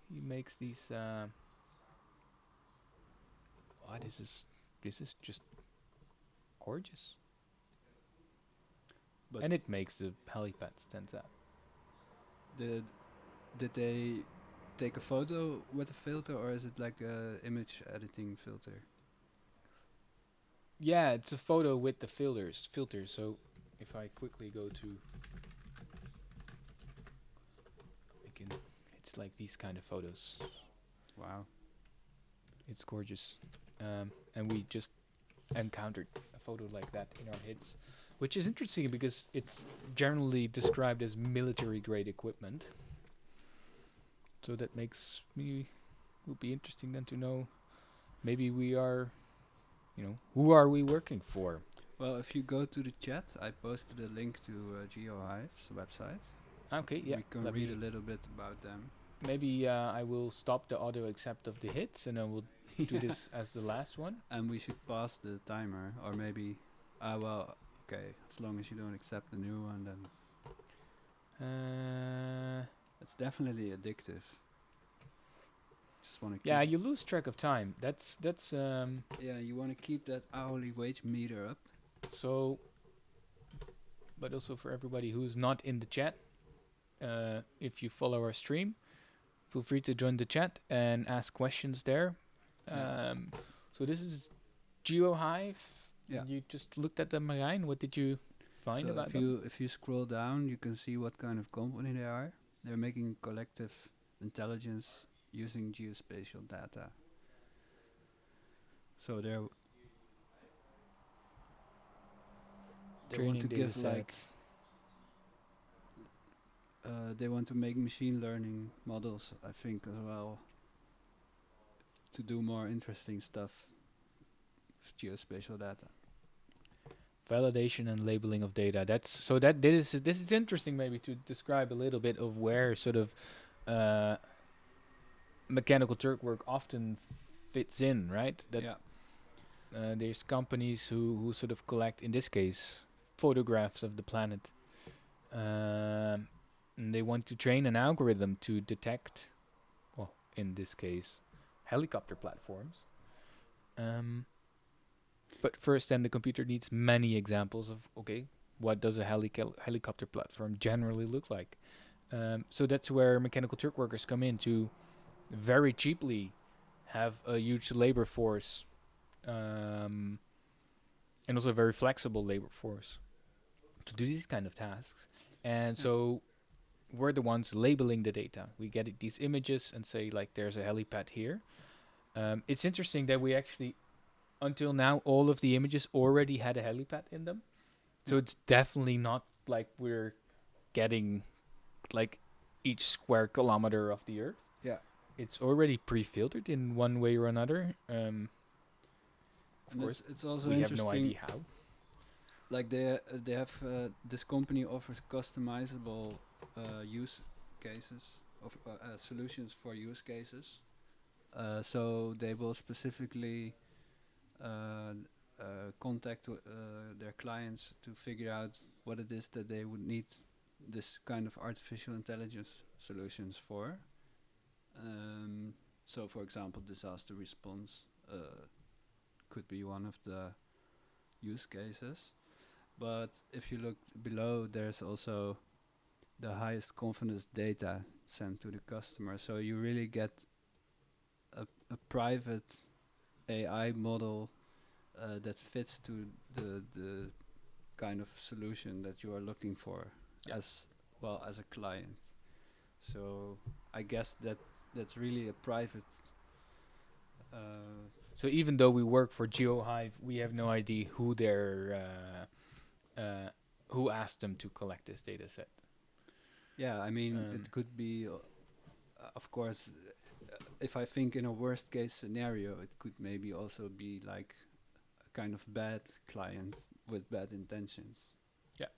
He makes these. This is just gorgeous. But And it makes the helipad stand out. did they take a photo with a filter, or is it like a image editing filter? Yeah, it's a photo with the filters. So if I quickly go to, it's like these kind of photos. Wow. It's gorgeous. And we just encountered a photo like that in our hits, which is interesting because it's generally described as military grade equipment. So that makes me would be interesting then to know maybe we are, who are we working for? Well, if you go to the chat, I posted a link to GeoHive's website. Okay, yeah. We can read a little bit about them. Maybe I will stop the auto accept of the hits and I will do this as the last one. And we should pass the timer, or maybe, well, okay, as long as you don't accept the new one, then it's definitely addictive. Just want to yeah, you lose track of time. That's yeah, you want to keep that hourly wage meter up. So, but also for everybody who's not in the chat, if you follow our stream, feel free to join the chat and ask questions there. So this is GeoHive. Yeah. You just looked at them, Marijn. What did you find about them? If you scroll down, you can see what kind of company they are. They're making collective intelligence using geospatial data. So they want to give they want to make machine learning models, I think, as well, to do more interesting stuff with geospatial data. Validation and labeling of data. This is interesting. Maybe to describe a little bit of where sort of Mechanical Turk work often fits in, right? There's companies who sort of collect, in this case, photographs of the planet. And they want to train an algorithm to detect, well, in this case, helicopter platforms. But first, then the computer needs many examples of, okay, what does a helicopter platform generally look like? So that's where Mechanical Turk workers come in to very cheaply have a huge labor force, and also a very flexible labor force to do these kind of tasks. And so we're the ones labeling the data. We get these images and say, like, there's a helipad here. It's interesting that we actually, until now, all of the images already had a helipad in them. So it's definitely not like we're getting like each square kilometer of the Earth. Yeah. It's already pre-filtered in one way or another. Of course, it's also we have interesting. no idea how. Like they have this company offers customizable use cases of solutions for use cases. So they will specifically contact their clients to figure out what it is that they would need this kind of artificial intelligence solutions for. So, for example, disaster response could be one of the use cases. But if you look below, there's also the highest confidence data sent to the customer. So you really get a private AI model that fits to the kind of solution that you are looking for as well as a client. So I guess that's really a private. So even though we work for GeoHive, we have no idea who who asked them to collect this data set. Yeah, I mean, it could be, of course, if I think in a worst case scenario, it could maybe also be like a kind of bad client with bad intentions. Yeah.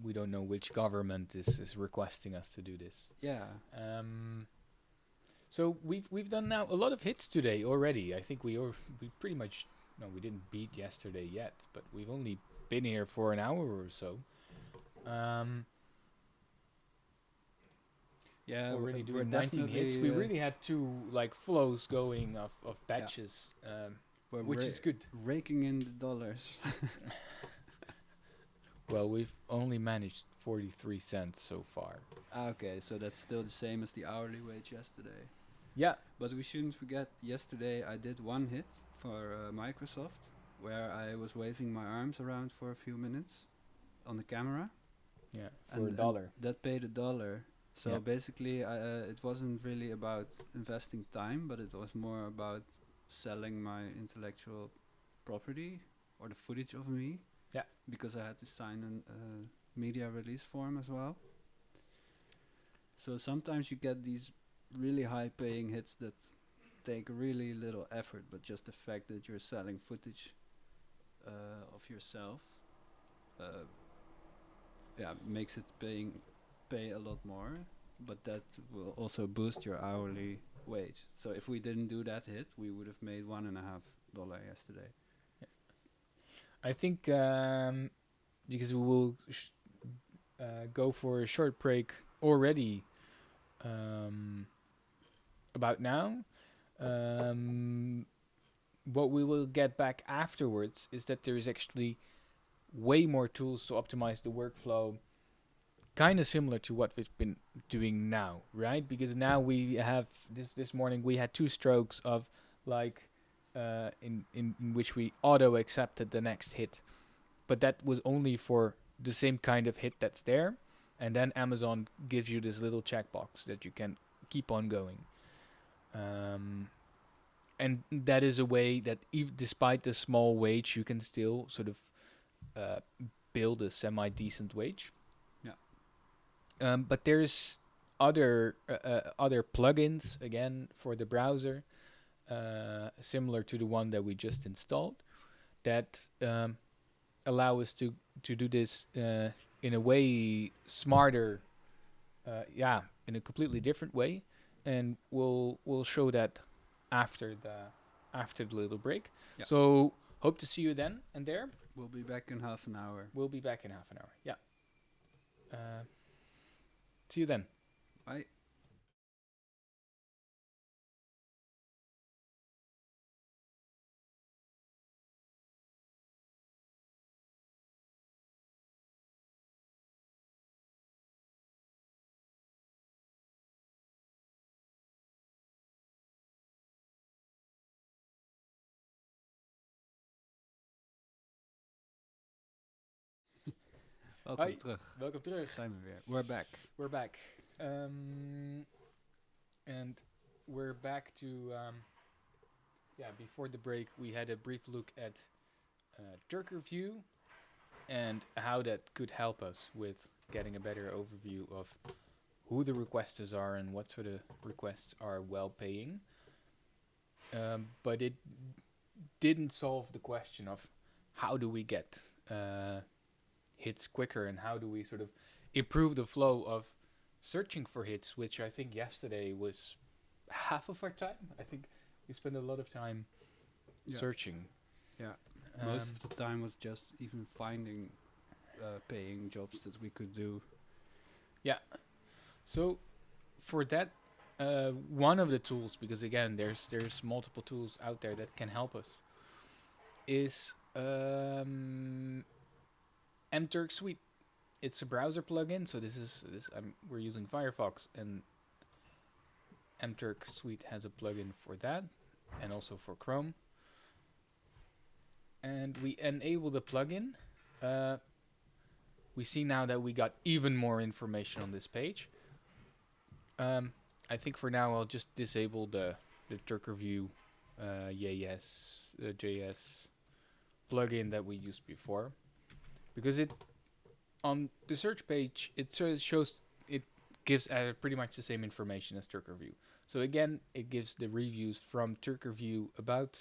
We don't know which government is requesting us to do this. Yeah. So we've done now a lot of hits today already. I think we pretty much, no, we didn't beat yesterday yet, but we've only been here for an hour or so. Yeah, already doing 19 hits. We really had two like flows going of batches, which is good. Raking in the dollars. Well, we've only managed 43 cents so far. Okay, so that's still the same as the hourly wage yesterday. Yeah. But we shouldn't forget, yesterday I did one hit for Microsoft, where I was waving my arms around for a few minutes on the camera. Yeah, for $1. That paid $1. So Yeah. basically, it wasn't really about investing time, but it was more about selling my intellectual property or the footage of me. Yeah. Because I had to sign a media release form as well. So sometimes you get these really high-paying hits that take really little effort, but just the fact that you're selling footage of yourself, uh, yeah, makes it pay a lot more. But that will also boost your hourly wage. So if we didn't do that hit, we would have made $1.50 yesterday. I think because we will go for a short break already about now. Um, what we will get back afterwards is that there is actually way more tools to optimize the workflow, kind of similar to what we've been doing now, right? Because now we have this morning we had 2 strokes of like in which we auto accepted the next hit, but that was only for the same kind of hit that's there, and then Amazon gives you this little checkbox that you can keep on going. And that is a way that despite the small wage, you can still sort of uh, build a semi-decent wage. Yeah. But there's other plugins again for the browser, similar to the one that we just installed, that allow us to do this in a way smarter, in a completely different way, and we'll show that after the little break. Yeah. So hope to see you then and there. We'll be back in half an hour. We'll be back in half an hour. Yeah. See you then. Bye. Welkom Hi. terug. Welkom terug. Zijn we weer. We're back. We're back. And we're back to, before the break, we had a brief look at Turkerview and how that could help us with getting a better overview of who the requesters are and what sort of requests are well paying. But it didn't solve the question of how do we get hits quicker and how do we sort of improve the flow of searching for hits, which I think yesterday was half of our time. I think we spent a lot of time searching. Yeah. Most of the time was just even finding paying jobs that we could do. Yeah. So for that, one of the tools, because again, there's multiple tools out there that can help us, is mTurk Suite. It's a browser plugin, so we're using Firefox, and mTurk Suite has a plugin for that, and also for Chrome. And we enable the plugin. We see now that we got even more information on this page. I think for now I'll just disable the Turkerview JS plugin that we used before, because it on the search page it gives pretty much the same information as Turkerview. So again, it gives the reviews from Turkerview about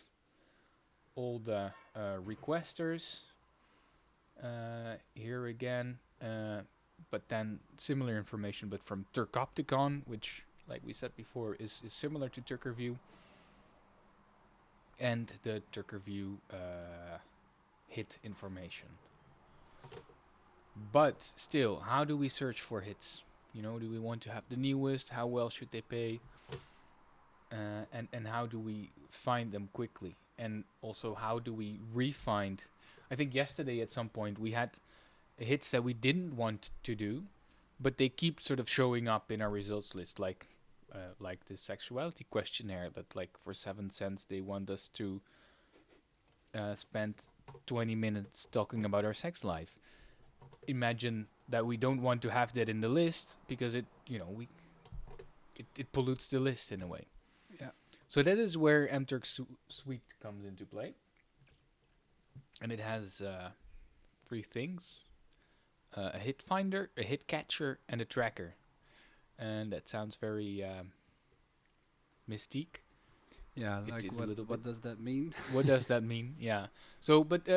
all the requesters. Here again, but then similar information, but from Turkopticon, which, like we said before, is similar to Turkerview, and the Turkerview hit information. But still, how do we search for hits? Do we want to have the newest? How well should they pay? And how do we find them quickly? And also, how do we re-find? I think yesterday at some point we had hits that we didn't want to do, but they keep sort of showing up in our results list, like the sexuality questionnaire that, like, for 7 cents they want us to spend 20 minutes talking about our sex life. imagine that we don't want to have that in the list because it pollutes the list in a way. Yeah. So that is where mturk Suite comes into play, and it has 3 things: a hit finder, a hit catcher, and a tracker. And that sounds very mystique. Yeah, It like is a little what bit. does that mean? What does that mean? Yeah. So, but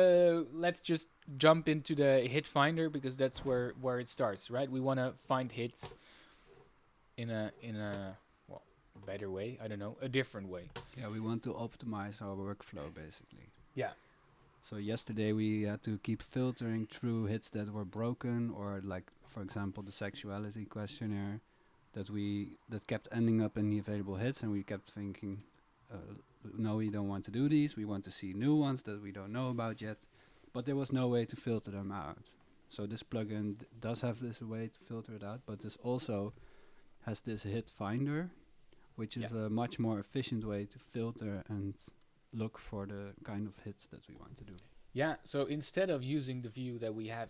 let's just jump into the hit finder because that's where it starts, right? We want to find hits in a well, better way. I don't know, a different way. Yeah, we want to optimize our workflow basically. Yeah. So yesterday we had to keep filtering through hits that were broken, or like for example the sexuality questionnaire that kept ending up in the available hits, and we kept thinking, no, we don't want to do these. We want to see new ones that we don't know about yet, but there was no way to filter them out. So this plugin does have this way to filter it out, but this also has this hit finder, which is a much more efficient way to filter and look for the kind of hits that we want to do. Yeah. So instead of using the view that we have,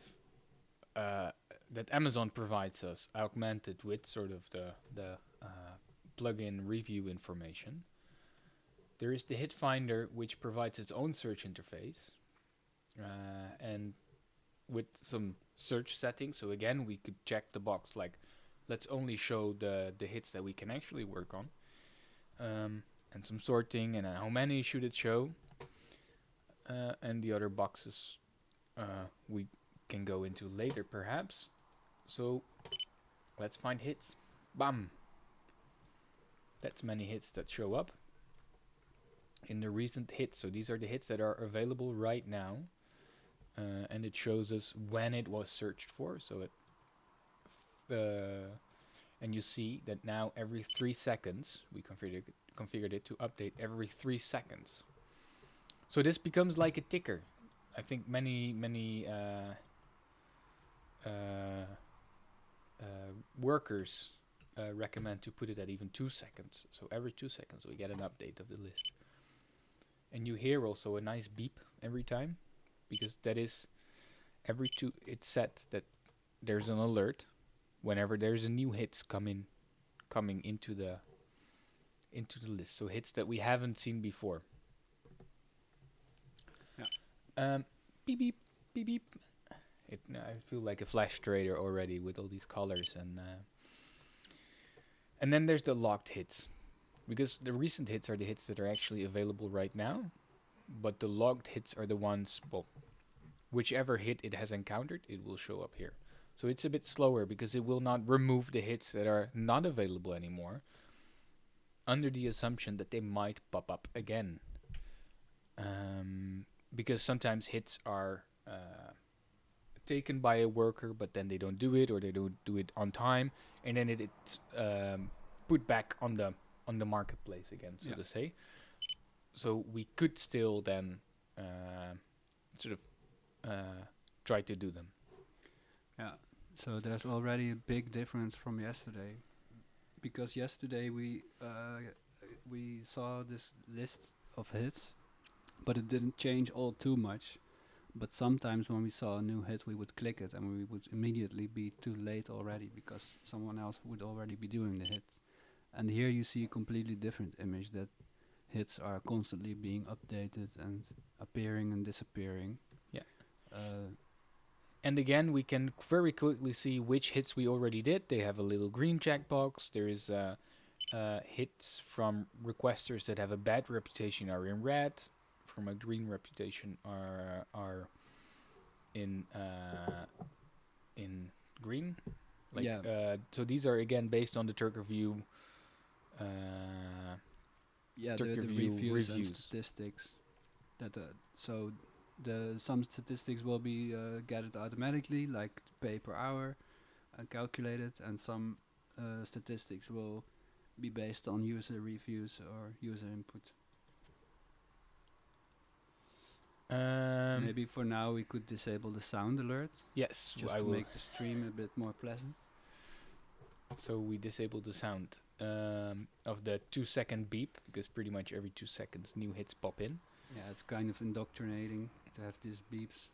that Amazon provides us, augmented with sort of the plugin review information, there is the hit finder, which provides its own search interface, and with some search settings. So again, we could check the box like, let's only show the hits that we can actually work on, and some sorting and how many should it show, and the other boxes we can go into later perhaps. So let's find hits. Bam! That's many hits that show up in the recent hits. So these are the hits that are available right now, and it shows us when it was searched for. So it and you see that now every 3 seconds we configured it to update every 3 seconds. So this becomes like a ticker. I think many workers recommend to put it at even 2 seconds. So every 2 seconds we get an update of the list. And you hear also a nice beep every time, because that is every 2. It's set that there's an alert whenever there's a new hits coming into the list. So hits that we haven't seen before. Yeah. Beep beep beep beep. I feel like a Flash trader already with all these colors, and then there's the logged hits, because the recent hits are the hits that are actually available right now, but the logged hits are the ones, well, whichever hit it has encountered, it will show up here. So it's a bit slower because it will not remove the hits that are not available anymore, under the assumption that they might pop up again. Because sometimes hits are taken by a worker, but then they don't do it, or they don't do it on time, and then it's put back on the marketplace again, so to say. So we could still then sort of try to do them. Yeah. So there's already a big difference from yesterday, because yesterday we saw this list of hits, but it didn't change all too much. But sometimes when we saw a new hit, we would click it and we would immediately be too late already, because someone else would already be doing the hit. And here you see a completely different image, that hits are constantly being updated and appearing and disappearing. Yeah. And again, we can very quickly see which hits we already did. They have a little green checkbox. There is hits from requesters that have a bad reputation are in red, from a green reputation are in green. So these are again based on the Turk review. The reviews and statistics. So some statistics will be gathered automatically, like pay per hour, calculated, and some statistics will be based on user reviews or user input. Maybe for now we could disable the sound alert. Yes, just to make the stream a bit more pleasant. So we disable the sound of the 2-second beep, because pretty much every 2 seconds new hits pop in. Yeah, it's kind of indoctrinating to have these beeps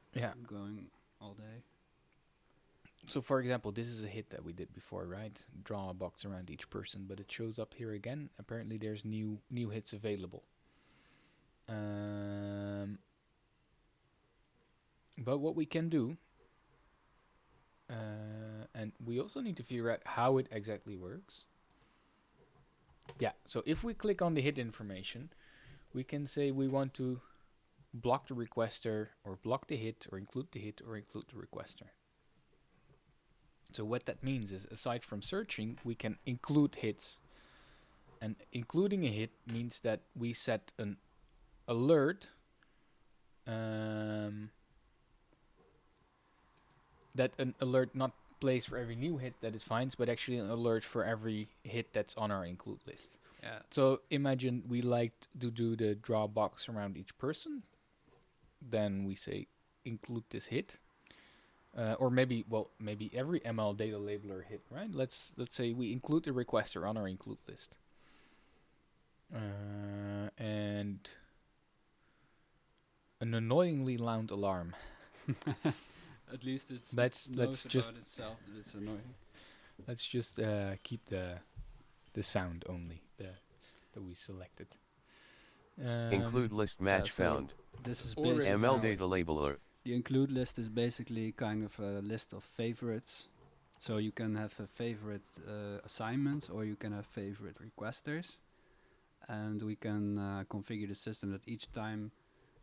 going all day. So for example, this is a hit that we did before, right? Draw a box around each person, but it shows up here again. Apparently there's new hits available. But what we can do, and we also need to figure out how it exactly works. Yeah, so if we click on the hit information, we can say we want to block the requester, or block the hit, or include the hit, or include the requester. So what that means is, aside from searching, we can include hits. And including a hit means that we set an alert that an alert not plays for every new hit that it finds, but actually an alert for every hit that's on our include list. Yeah. So imagine we like to do the draw box around each person. Then we say include this hit. Or maybe every ML data labeler hit, right? Let's say we include the requester on our include list. And an annoyingly loud alarm. At least it's Let's just about itself that it's annoying. Let's just keep the sound only that we selected. Include list match so found. This is Already basically ML data labeler. the include list is basically kind of a list of favorites. So you can have a favorite assignments, or you can have favorite requesters, and we can configure the system that each time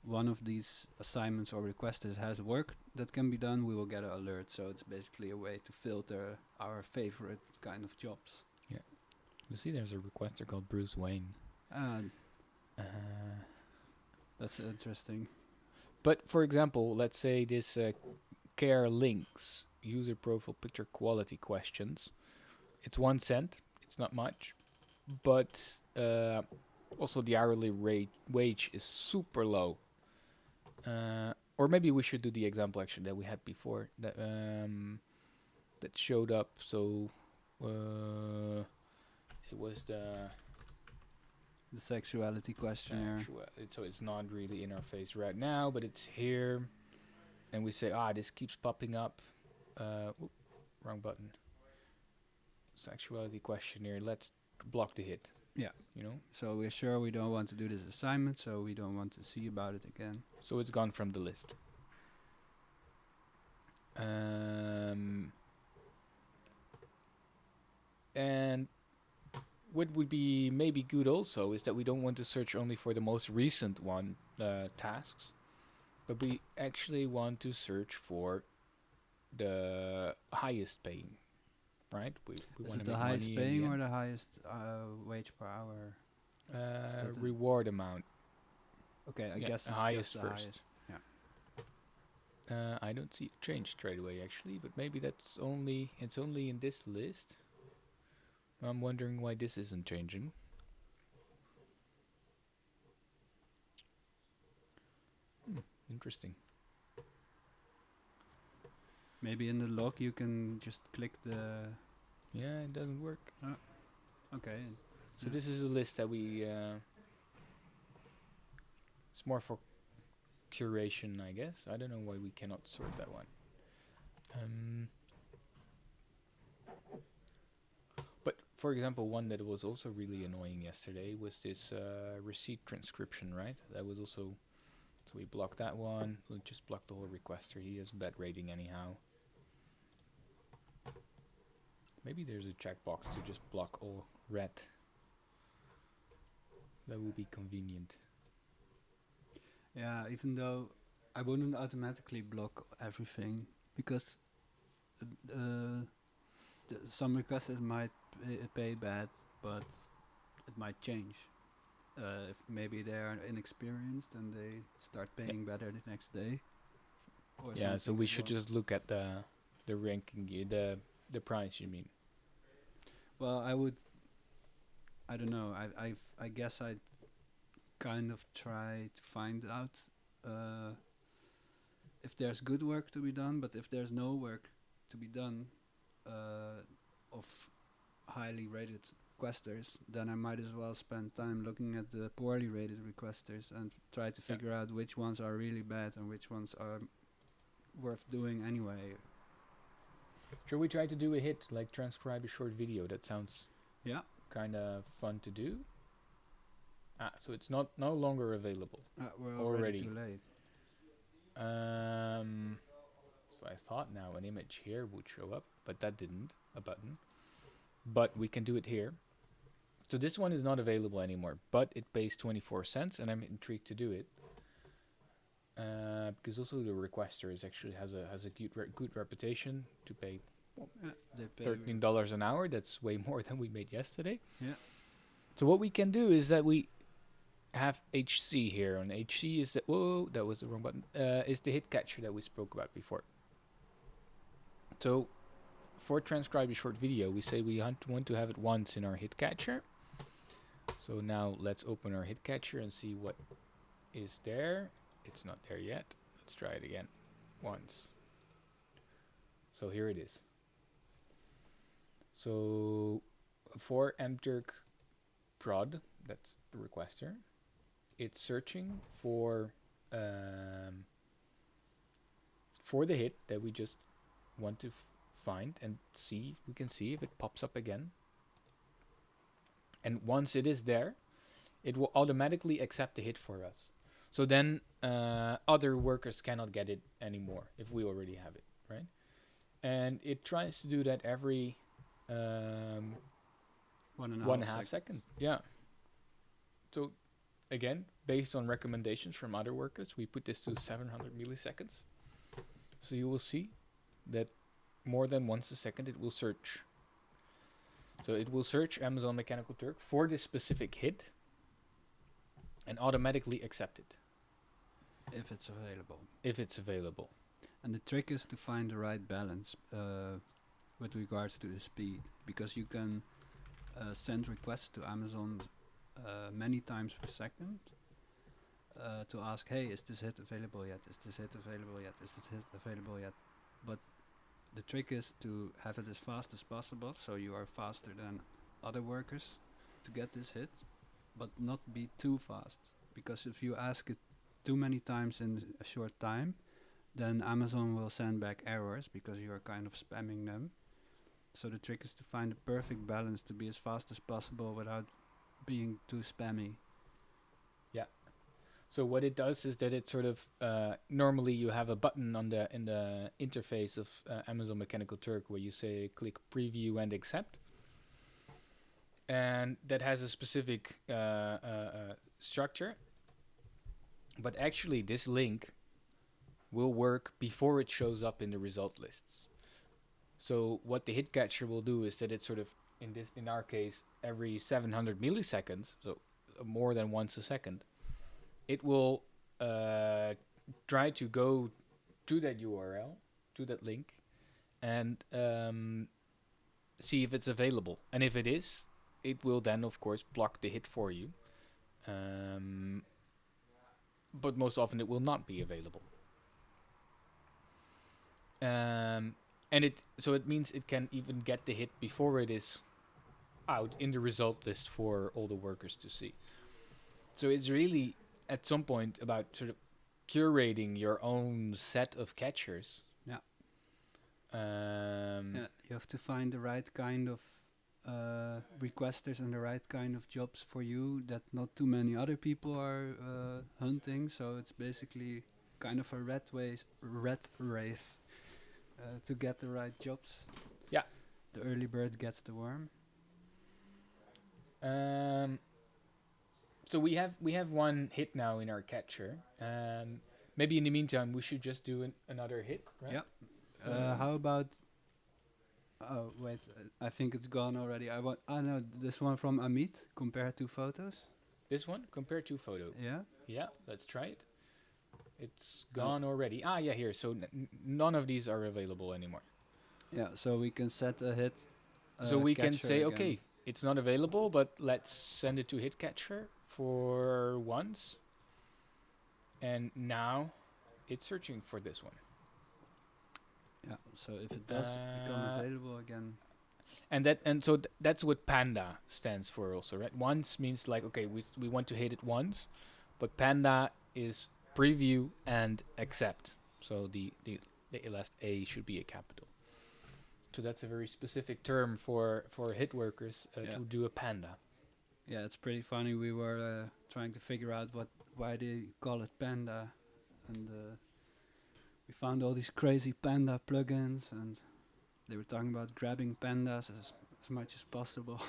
one of these assignments or requesters has work that can be done, we will get an alert. So it's basically a way to filter our favorite kind of jobs. You see, there's a requester called Bruce Wayne. That's interesting. But for example, let's say this care links user profile picture quality questions. It's 1 cent. It's not much, but also the hourly wage is super low. Or maybe we should do the example actually that we had before that showed up. So it was the sexuality questionnaire. So it's not really in our face right now, but it's here, and we say, this keeps popping up. Wrong button. Sexuality questionnaire. Let's block the hit. Yeah. You know. So we're sure we don't want to do this assignment, so we don't want to see about it again. So it's gone from the list. And what would be maybe good also is that we don't want to search only for the most recent tasks, but we actually want to search for the highest paying, right? We Is want it to the make highest money paying in or the the highest wage per hour? end. Reward amount. Okay, I Yeah, guess it's highest just the first. highest. Yeah. I don't see it change straight away actually, but maybe it's only in this list. I'm wondering why this isn't changing. Interesting. Maybe in the log you can just click the. Yeah, it doesn't work. Okay. So this is a list that we. It's more for curation, I guess. I don't know why we cannot sort that one. But for example, one that was also really annoying yesterday was this receipt transcription, right? That was also. So we blocked that one. We'll just block the whole requester. He has bad rating anyhow. Maybe there's a checkbox to just block all red. That would be convenient. Yeah, even though I wouldn't automatically block everything, because some requesters might pay bad, but it might change. If maybe they are inexperienced and they start paying better the next day. Or Yeah, so something we as should well. just look at the ranking, the price. You mean? Well, I don't know. I guess I'd kind of try to find out if there's good work to be done, but if there's no work to be done of highly rated requesters, then I might as well spend time looking at the poorly rated requesters and try to figure out which ones are really bad and which ones are worth doing anyway. Shall we try to do a hit, like transcribe a short video? That sounds Yeah. kind of fun to do. So it's no longer available. We're Already. already too late. So I thought now an image here would show up, but that didn't, a button. But we can do it here. So this one is not available anymore, but it pays 24 cents, and I'm intrigued to do it. Because also the requester actually has a good reputation to pay They pay $13 an hour. That's way more than we made yesterday. Yeah. So what we can do is that we have HC here, and HC is the that was the wrong button. Is the hit catcher that we spoke about before. So for transcribe a short video, we say we want to have it once in our hit catcher. So now let's open our hit catcher and see what is there. It's not there yet. Let's try it again. Once. So here it is. So for mturk prod, that's the requester, it's searching for the hit that we just want to find and see. We can see if it pops up again. And once it is there, it will automatically accept the hit for us. So then other workers cannot get it anymore if we already have it, right? And it tries to do that every 1.5 seconds. Yeah. So again, based on recommendations from other workers, we put this to 700 milliseconds. So you will see that more than once a second it will search. So it will search Amazon Mechanical Turk for this specific hit and automatically accept it. if it's available. If it's available. And the trick is to find the right balance with regards to the speed, because you can send requests to Amazon many times per second to ask, hey, is this hit available yet? Is this hit available yet? Is this hit available yet? But the trick is to have it as fast as possible, so you are faster than other workers to get this hit, but not be too fast. Because if you ask it too many times in a short time, then Amazon will send back errors because you are kind of spamming them. So the trick is to find the perfect balance to be as fast as possible without being too spammy. So what it does is that it sort of normally you have a button on the in the interface of Amazon Mechanical Turk where you say click preview and accept, and that has a specific structure. But actually, this link will work before it shows up in the result lists. So what the hit catcher will do is that it sort of in our case every 700 milliseconds, so more than once a second, it will try to go to that URL, to that link, and see if it's available. And if it is, it will then, of course, block the hit for you. But most often it will not be available. And it means it can even get the hit before it is out in the result list for all the workers to see. So it's really at some point about sort of curating your own set of catchers. Yeah. Yeah, You have to find the right kind of requesters and the right kind of jobs for you that not too many other people are hunting. So it's basically kind of a rat race to get the right jobs. Yeah. The early bird gets the worm. So we have one hit now in our catcher. Maybe in the meantime we should just do another hit, right? Yeah. How about? Oh wait, I think it's gone already. I know this one from Amit. Compare two photos. This one, compare to photo. Yeah. Yeah, let's try it. It's gone already. Yeah, here. So none of these are available anymore. Yeah. So we can set a hit. So we can catcher say, again. okay, it's not available, but let's send it to hit catcher for once. And now it's searching for this one. Yeah. So if it does become available again. And so that's what Panda stands for also, right? Once means like, okay, we want to hit it once, but Panda is preview and accept. So the last A should be a capital. So that's a very specific term for hit workers Yeah. to do a panda. Yeah, it's pretty funny. We were trying to figure out why they call it panda, and we found all these crazy panda plugins, and they were talking about grabbing pandas as much as possible.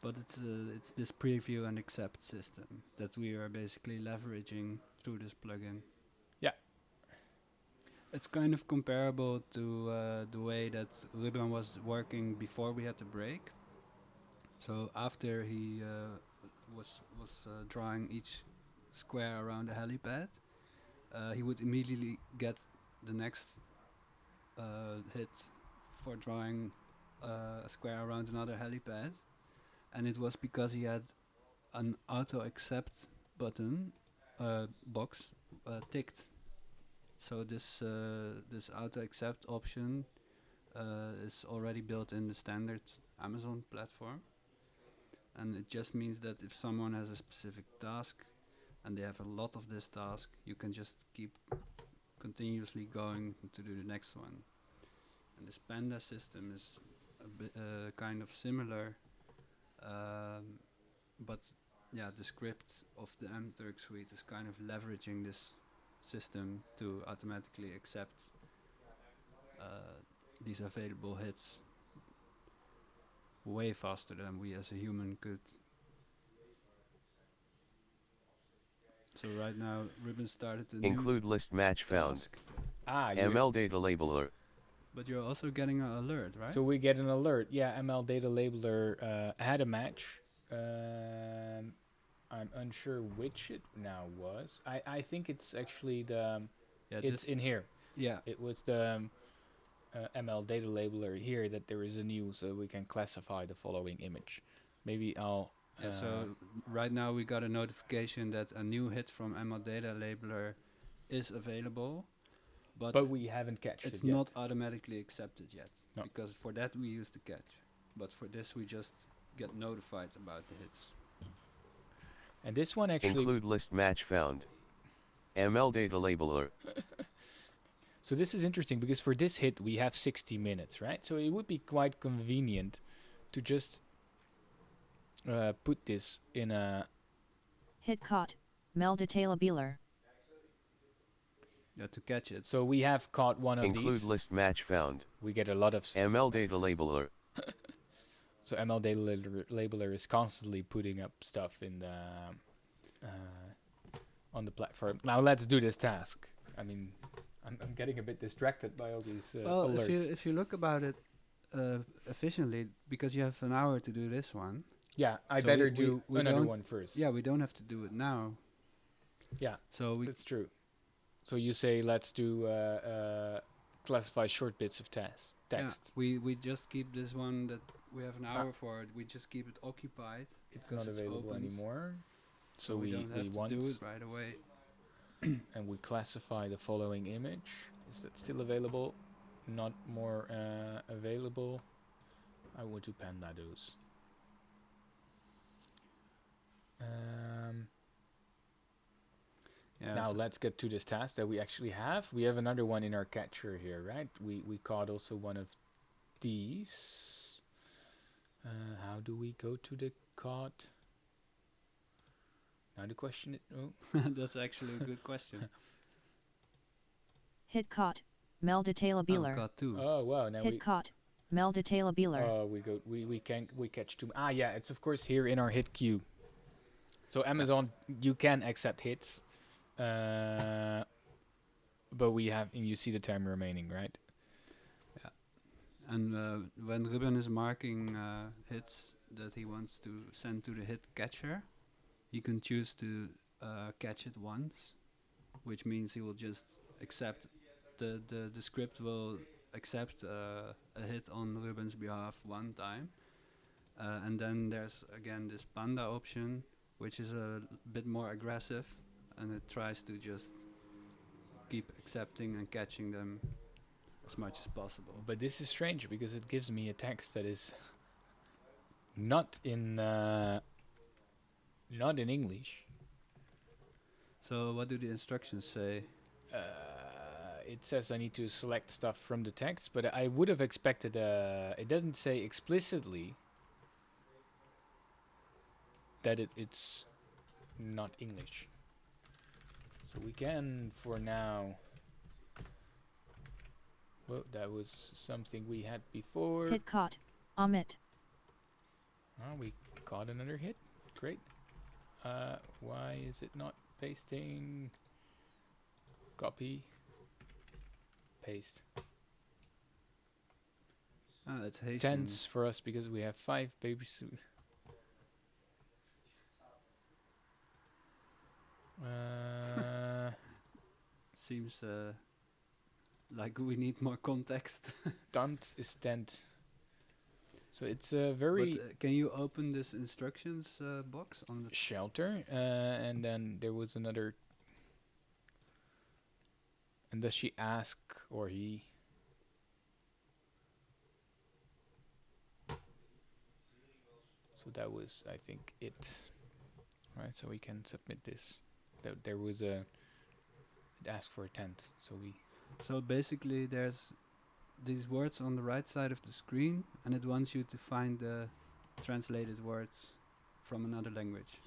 But it's this preview and accept system that we are basically leveraging through this plugin. Yeah. It's kind of comparable to the way that Ruben was working before we had the break. So after he was drawing each square around the helipad, he would immediately get the next hit for drawing a square around another helipad, and it was because he had an auto accept button box ticked. So this auto accept option is already built in the standard Amazon platform, and it just means that if someone has a specific task and they have a lot of this task, you can just keep continuously going to do the next one. And this Panda system is kind of similar, but yeah, the script of the mTurk suite is kind of leveraging this system to automatically accept these available hits way faster than we as a human could. So right now, Ruben started a Include new list match found. task, ML data labeler. but you're also getting an alert, right? So we get an alert. Yeah, ML data labeler had a match. I'm unsure which it now was. I think it's actually the yeah, it's in here. yeah, It was the ML data labeler here that there is a new, so we can classify the following image. Maybe I'll. yeah. So right now we got a notification that a new hit from ML Data Labeler is available, but we haven't catched it's it yet. not automatically accepted yet, No. because for that we use the catch, but for this we just get notified about the hits. And this one actually. Include list match found. ML data labeler. So this is interesting because for this hit we have 60 minutes, right? So it would be quite convenient to just put this in a Hit caught. Mel detailabilir. Yeah, to catch it. So we have caught one of Include these. list match found. We get a lot of. ML data labeler. So ML data labeler is constantly putting up stuff in the on the platform. Now let's do this task. I mean, I'm getting a bit distracted by all these Well, alerts. if you look about it efficiently, because you have an hour to do this one. Yeah, I so better we do another one first. Yeah, we don't have to do it now. Yeah, So we that's true. So you say let's do classify short bits of text. yeah, we just keep this one that we have an hour for it. We just keep it occupied. It's 'cause not it's available opened. anymore. So we we don't have to want do it right away. and we classify the following image. Is that still available? Not more available. I would do panda those. Yeah, Now so let's get to this task that we actually have. We have another one in our catcher here, right? We caught also one of these. How do we go to the caught? Now the question is, that's actually a good question. Hit caught. Mel Oh, detailabilir. got two. oh wow, now Hit caught. Mel detailabilir. oh we catch two. Ah yeah, it's of course here in our hit queue. So Amazon, you can accept hits, but we have, and you see the time remaining, right? And when Ruben is marking hits that he wants to send to the hit catcher, he can choose to catch it once, which means he will just accept the script will accept a hit on Ruben's behalf one time, and then there's again this panda option, which is a bit more aggressive, and it tries to just keep accepting and catching them as much as possible. But this is strange because it gives me a text that is not in English. So what do the instructions say? it says I need to select stuff from the text, but I would have expected. It doesn't say explicitly that it's not English. So we can, for now. Well, that was something we had before. Hit caught. Omit. We caught another hit. Great. Why is it not pasting? Copy. Paste. It's Haitian. Tense for us because we have 5 babies. Seems like we need more context. Tant is tent. So it's a very But can you open this instructions box on the shelter, and then there was another. And does she ask or he? So that was, I think, it. Right, so we can submit this. There was a. It asked for a tent, so we. So basically, there's these words on the right side of the screen, and it wants you to find the translated words from another language.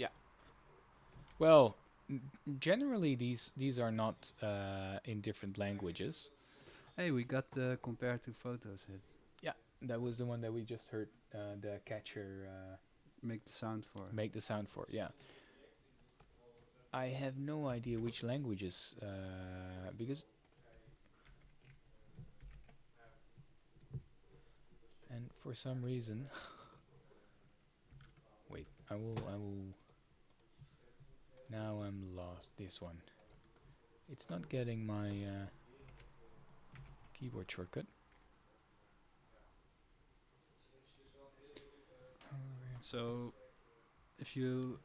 Well, generally these are not in different languages. Hey, we got the compare to photos hit. That was the one that we just heard. The catcher Make the sound for. make the sound for. Yeah. I have no idea which languages because. And for some reason, wait, I will. Now I'm lost. This one. It's not getting my keyboard shortcut. So, if you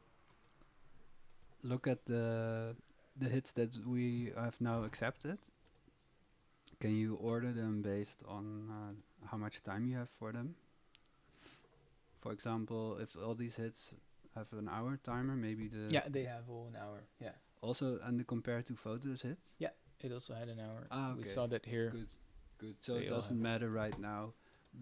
look at the hits that we have now accepted, can you order them based on how much time you have for them? For example, if all these hits have an hour timer, maybe the Yeah, they have all an hour. Yeah, also and the compare to photos hit. it also had an hour. Ah, We okay. saw that here. Good. So They it all doesn't have matter right now.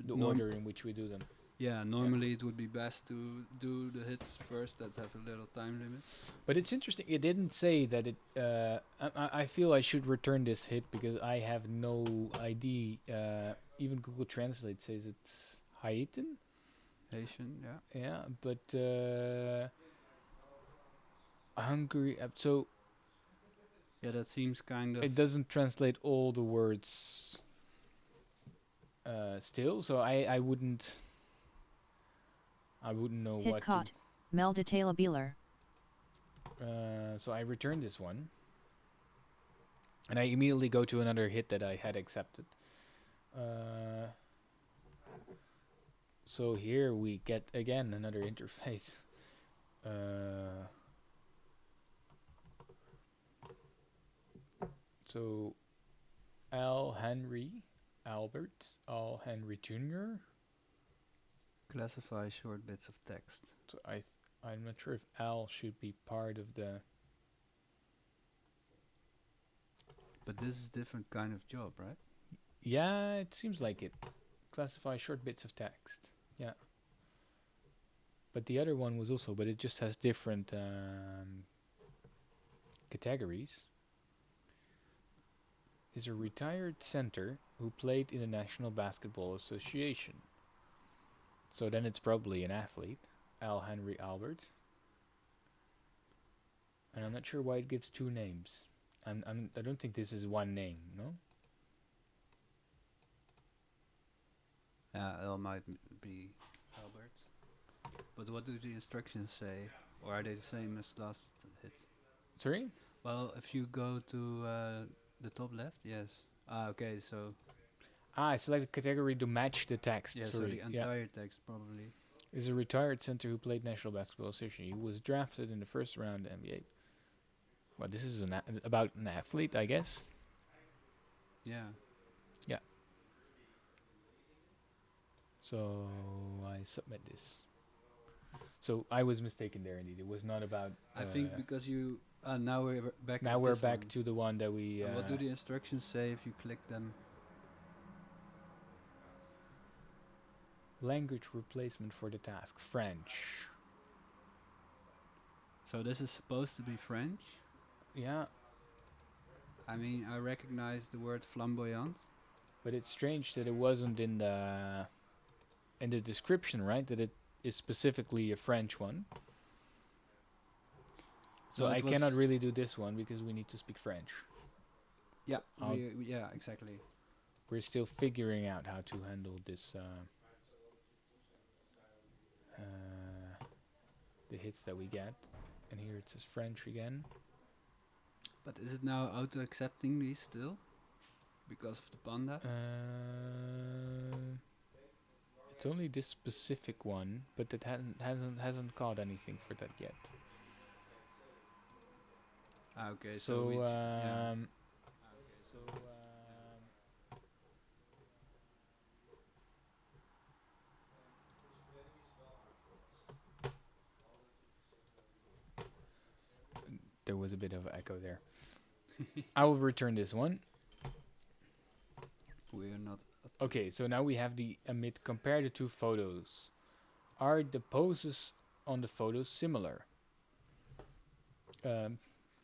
The Norm- order in which we do them. Yeah, normally it would be best to do the hits first that have a little time limit. But it's interesting. It didn't say that it. I feel I should return this hit because I have no ID. Even Google Translate says it's Haitian. Haitian, yeah. Yeah, but Hungary. So Yeah, that seems kind of. it doesn't translate all the words. Still, so I wouldn't. I wouldn't know Hit what caught. Mel Detailabeler. to. So I returned this one, and I immediately go to another hit that I had accepted. So here we get again another interface. So Al Henry Albert Al Henry Jr. Classify short bits of text. So I'm not sure if Al should be part of the. But this is different kind of job, right? Yeah, it seems like it. Classify short bits of text. Yeah. But the other one was also, but it just has different categories. Is a retired center who played in the National Basketball Association. So then it's probably an athlete, Al Henry Albert. And I'm not sure why it gives 2 names. I don't think this is one name, no? Yeah, L might be Albert. But what do the instructions say? Or are they the same as last hit? Sorry? Well, if you go to the top left, yes. Ah, okay, so I selected category to match the text. yeah, so Sorry. the entire text probably. Is a retired center who played National Basketball Association. He was drafted in the first round of the NBA. Well, this is about an athlete, I guess. Yeah. So I submit this. So I was mistaken there indeed. It was not about. I think because you Now we're back. Now at we're this back one. to the one that we. And what do the instructions say if you click them? Language replacement for the task French. So this is supposed to be French. Yeah, I mean, I recognize the word flamboyant. but it's strange that it wasn't in the description, right? That it is specifically a French one. So No, it I was cannot really do this one because we need to speak French. Yeah, So yeah, exactly. we're still figuring out how to handle this. The hits that we get, and here it says French again. But is it now auto accepting these still? Because of the panda? It's only this specific one, but it hasn't caught anything for that yet. Okay, So we there was a bit of echo there. I will return this one. we're not. Okay, so now we have the emit. Compare the two photos. Are the poses on the photos similar?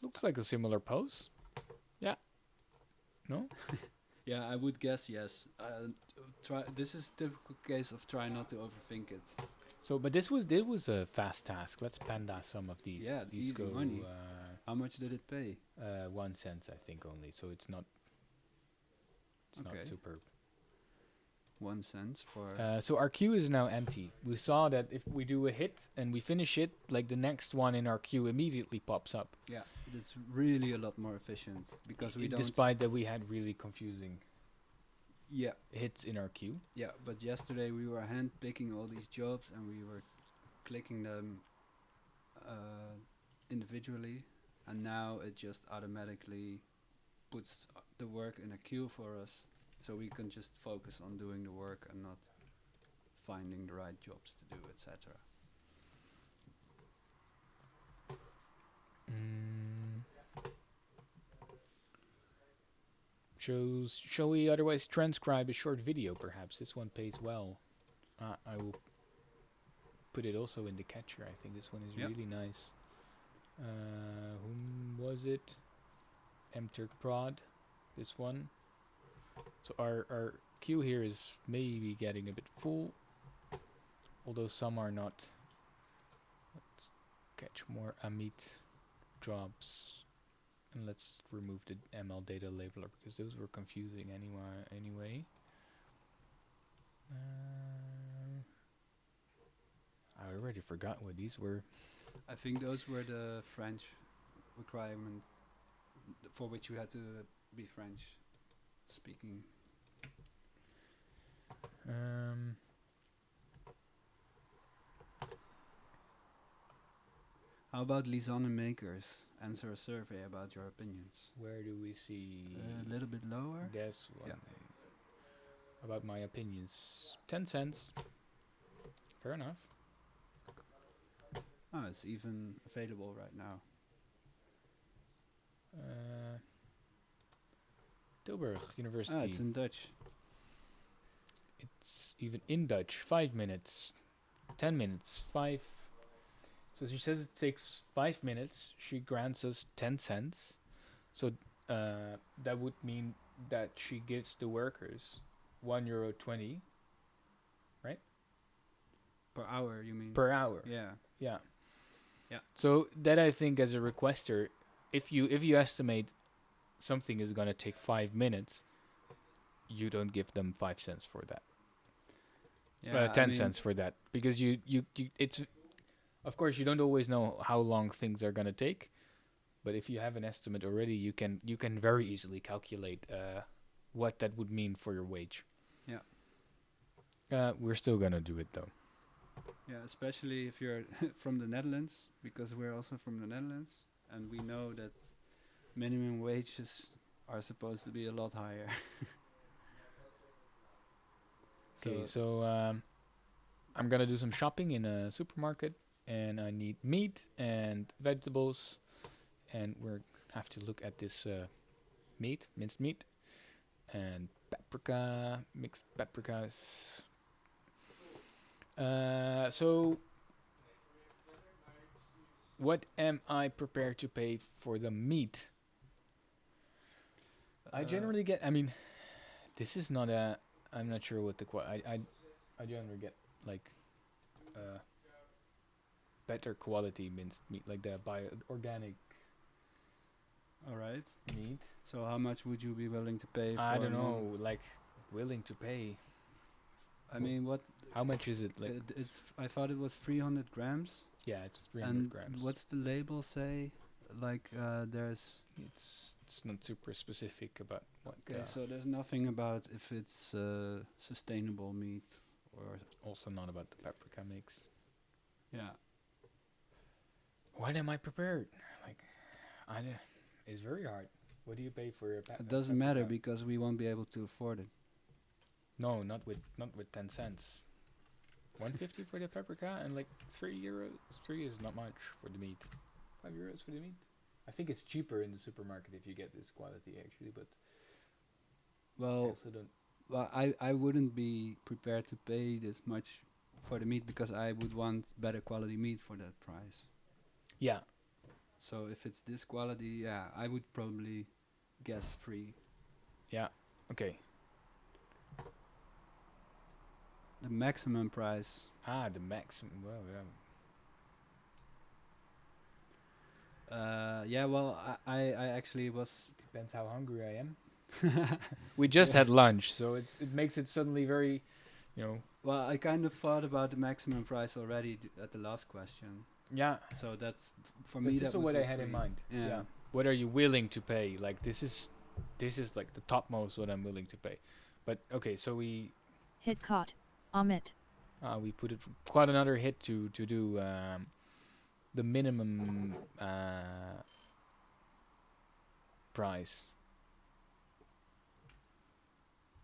Looks like a similar pose. Yeah. No? Yeah, I would guess yes. Try. This is typical case of try not to overthink it. So, but this was a fast task. Let's panda some of these. Yeah, These easy go money. How much did it pay? 1 cent, I think, only. So it's not. It's Okay. not superb. 1 cent for. So our queue is now empty. We saw that if we do a hit and we finish it, like the next one in our queue immediately pops up. Yeah, it's really a lot more efficient because we don't. Despite that we had really confusing Yeah, hits in our queue. yeah. But yesterday we were hand picking all these jobs and we were clicking them individually, and now it just automatically puts the work in a queue for us, so we can just focus on doing the work and not finding the right jobs to do, etc. Shall we otherwise transcribe a short video, perhaps? This one pays well. I will put it also in the catcher. I think this one is really nice. Whom was it? Mturk Prod. This one. So our queue here is maybe getting a bit full, although some are not. Let's catch more Amit jobs, and let's remove the ML data labeler because those were confusing anyway. I already forgot what these were. I think those were the French requirement for which you had to be French speaking. How about Lisanne Makers? Answer a survey about your opinions. Where do we see? A little bit lower. This one. Yeah. About my opinions. 10 cents. Fair enough. Oh, it's even available right now. Tilburg University. Ah, it's in Dutch. It's even in Dutch. 5 minutes. 10 minutes. 5. So she says it takes 5 minutes. She grants us 10 cents. So that would mean that she gives the workers €1.20, right? Per hour, you mean? Per hour. Yeah. Yeah. Yeah. So that I think as a requester, if you estimate something is gonna take 5 minutes, you don't give them 5 cents for that. Yeah, 10 cents for that, because you it's, of course you don't always know how long things are gonna take, but if you have an estimate already, you can very easily calculate what that would mean for your wage. Yeah. We're still gonna do it though. Yeah, especially if you're from the Netherlands, because we're also from the Netherlands, and we know that minimum wages are supposed to be a lot higher. Okay, so I'm gonna do some shopping in a supermarket, and I need meat and vegetables and we're have to look at this meat, minced meat, and paprika, mixed paprikas. So, what am I prepared to pay for the meat? I generally get. I mean, this is not a. I'm not sure what the I generally get like better quality minced meat, like the organic All right. meat. So how much would you be willing to pay for? I don't normal- know, like willing to pay. I mean, what? How much is it? Like I thought it was 300 grams. yeah, it's 300 And grams. what's the label say? Like there's. It's not super specific about what. Okay, so there's nothing about if it's sustainable meat or. Also not about the paprika mix. Yeah. What am I prepared? Like, it's very hard. What do you pay for your It doesn't matter paprika? because we won't be able to afford it. No, not with 10 cents. 150 for the paprika and like €3. 3 is not much for the meat. €5 for the meat. I think it's cheaper in the supermarket if you get this quality actually, but I Well, also don't. well, I wouldn't be prepared to pay this much for the meat because I would want better quality meat for that price. Yeah, So if it's this quality, yeah, I would probably guess 3. yeah, okay. The maximum price. The maximum. Well, yeah. Yeah, well, I actually was. Depends how hungry I am. We just had lunch, so it makes it suddenly very, you know. Well, I kind of thought about the maximum price already at the last question. Yeah, So that's for that's me. That also would what be I had in 3. mind. Yeah. Yeah. What are you willing to pay? Like this is like the topmost what I'm willing to pay. But okay, so we Hit caught. Omit. put it quite another hit to do the minimum price.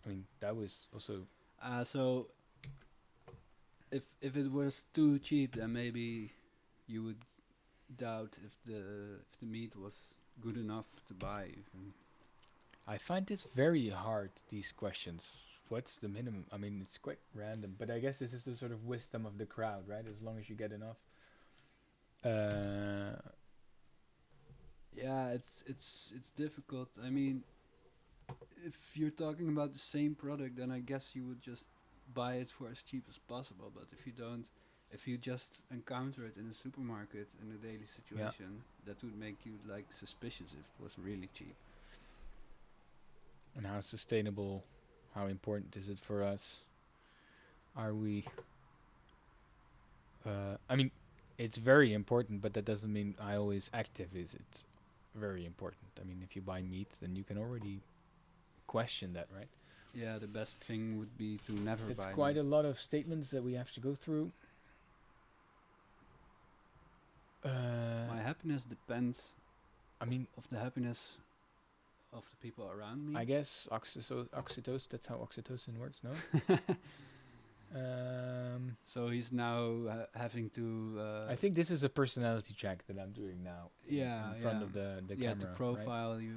I mean that was also So if it was too cheap, then maybe you would doubt if the meat was good enough to buy. Even. I find this very hard, these questions. What's the minimum? I mean, it's quite random, but I guess this is the sort of wisdom of the crowd, right? As long as you get enough. Yeah, it's difficult. I mean, if you're talking about the same product, then I guess you would just buy it for as cheap as possible. But if you don't, if you just encounter it in a supermarket in a daily situation, that would make you like suspicious if it was really cheap. And how sustainable, how important is it for us? Are we... I mean, it's very important, but that doesn't mean I always active is it very important. I mean, if you buy meat, then you can already question that, right? Yeah, the best thing would be to never It's buy quite meat. a lot of statements that we have to go through. My happiness depends I mean, of the happiness of the people around me. I guess oxytocin, that's how oxytocin works, no? So he's now having to. I think this is a personality check that I'm doing now. Yeah, in front yeah. of the Yeah, camera. to profile you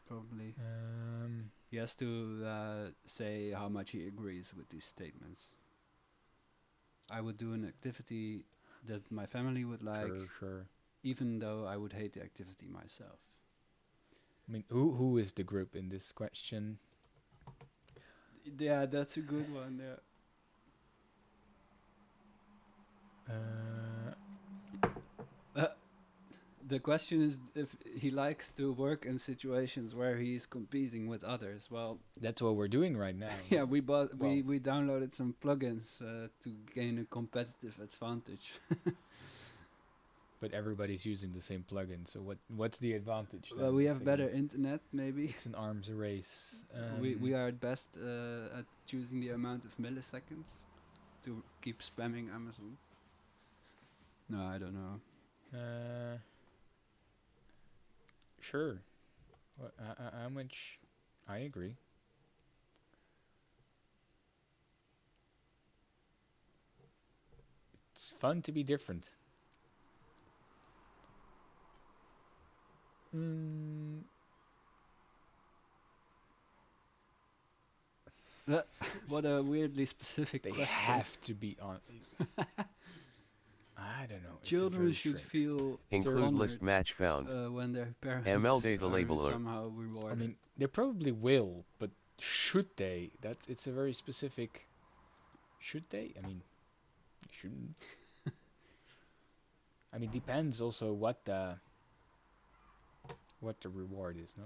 probably. Right? He has to say how much he agrees with these statements. I would do an activity that my family would like, Sure. even though I would hate the activity myself. I mean, who is the group in this question? Yeah, that's a good one. Yeah. The question is if he likes to work in situations where he's competing with others. Well, That's what we're doing right now. yeah, we Well- we downloaded some plugins to gain a competitive advantage. But everybody's using the same plugin, so what's the advantage? Well, then? we It's have like better internet, maybe. It's an arms race. We are at best at choosing the amount of milliseconds to keep spamming Amazon. No, I don't know. Sure. How much? I agree. It's fun to be different. Mm, What a weirdly specific they question. have to be on. I don't know. It's a Children very should strange. feel Include list honored match found. when their parents ML data are labeler. somehow I rewarded. mean, they probably will, but should they? It's a very specific. Should they? I mean, shouldn't. I mean, depends also what the reward is. No,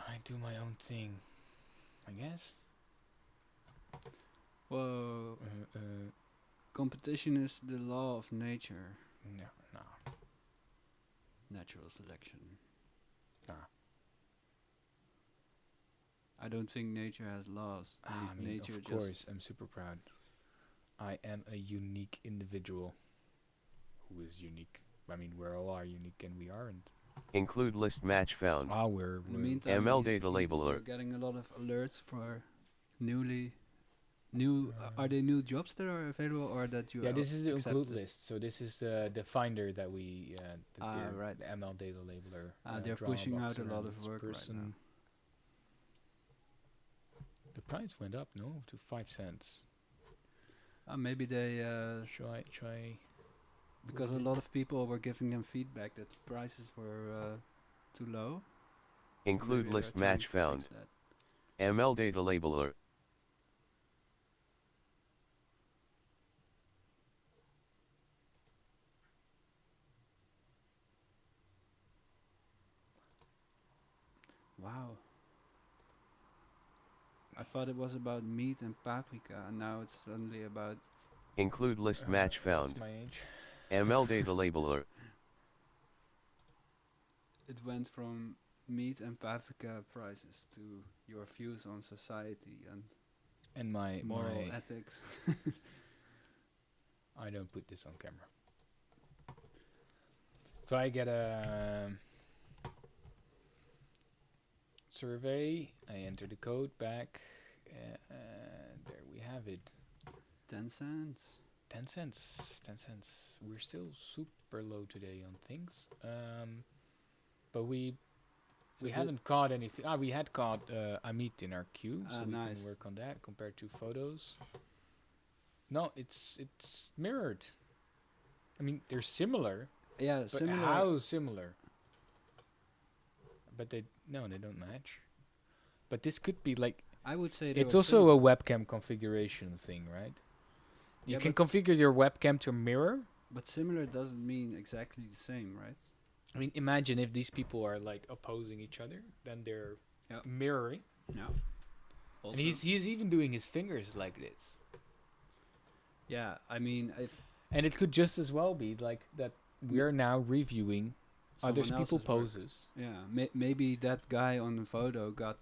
I do my own thing, I guess. Whoa. Competition is the law of nature. No. Natural selection. Nah. I don't think nature has laws. I mean, Nature of just course, I'm super proud. I am a unique individual who is unique. I mean, we all are unique, and we aren't. Include list match found. We're In the meantime, ML data you're labeler. getting a lot of alerts for are they new jobs that are available or that you Yeah, this is the include accepted? list. So this is the finder that we right. the ML data labeler. They're drama pushing box out a lot of around work right person. now. The price went up, no, to 5 cents. Maybe they Try. because a lot of people were giving them feedback that the prices were too low. Include Maybe list they're trying match to fix found. that. ML data labeler. Wow. I thought it was about meat and paprika, and now it's suddenly about. Include list match found. That's my age. ML data labeler. It went from meat and paprika prices to your views on society and And moral ethics. I don't put this on camera. So I get a survey. I enter the code back. There we have it. 10 cents. 10 cents. 10 cents. We're still super low today on things. But we So haven't caught anything. We had caught Amit in our queue, so we nice. can work on that compared to photos. No, it's mirrored. I mean, they're similar, Yeah, but similar. how similar? But they don't match. But this could be like I would say they it's were also a webcam configuration thing, right? You Yeah, can configure your webcam to mirror. but similar doesn't mean exactly the same, right? I mean, imagine if these people are like opposing each other, then they're Yeah. mirroring. Yeah. And he's even doing his fingers like this. Yeah, I mean, if And it could just as well be like that we are now reviewing other someone people's else's work. poses. Yeah, maybe that guy on the photo got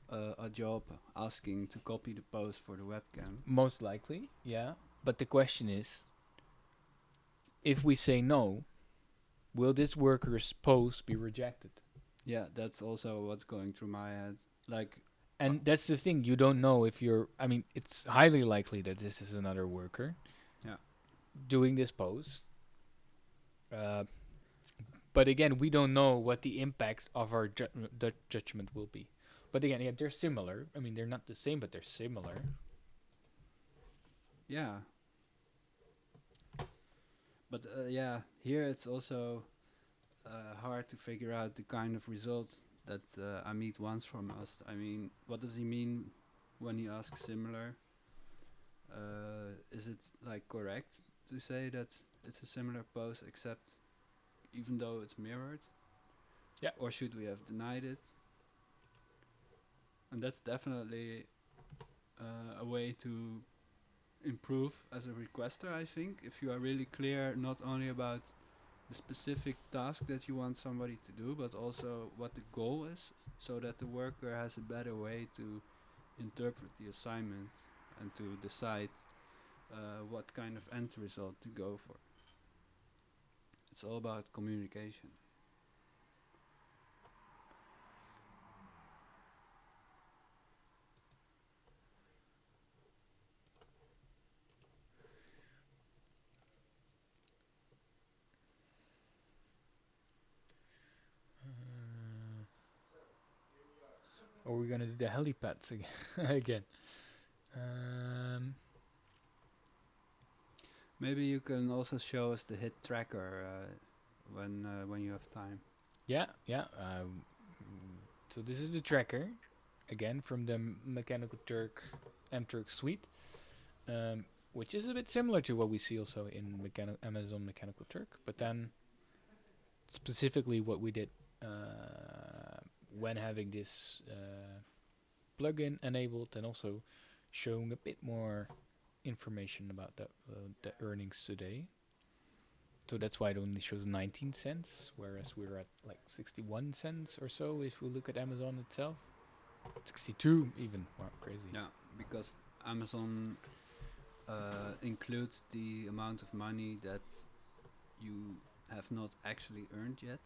a job asking to copy the pose for the webcam. Most likely, yeah. But the question is, if we say no, will this worker's pose be rejected? Yeah, that's also what's going through my head. Like, And that's the thing, you don't know if you're... I mean, it's highly likely that this is another worker doing this pose. But again, we don't know what the impact of our the judgment will be. But again, yeah, they're similar. I mean, they're not the same, but they're similar. yeah. But yeah, here it's also hard to figure out the kind of result that Amit wants from us. I mean, what does he mean when he asks similar? Is it like correct to say that it's a similar pose except even though it's mirrored? Yeah. Or should we have denied it? And that's definitely a way to improve as a requester, I think, if you are really clear not only about the specific task that you want somebody to do, but also what the goal is, so that the worker has a better way to interpret the assignment and to decide what kind of end result to go for. It's all about communication. Or we're gonna do the helipads again. Um, Maybe you can also show us the hit tracker when you have time. yeah, yeah. So this is the tracker, again from the Mechanical Turk M-Turk suite, which is a bit similar to what we see also in Amazon Mechanical Turk, but then specifically what we did when having this plugin enabled, and also showing a bit more information about the earnings today. So that's why it only shows 19 cents, whereas we're at like 61 cents or so if we look at Amazon itself. 62 even. Wow, crazy. Yeah, because Amazon includes the amount of money that you have not actually earned yet.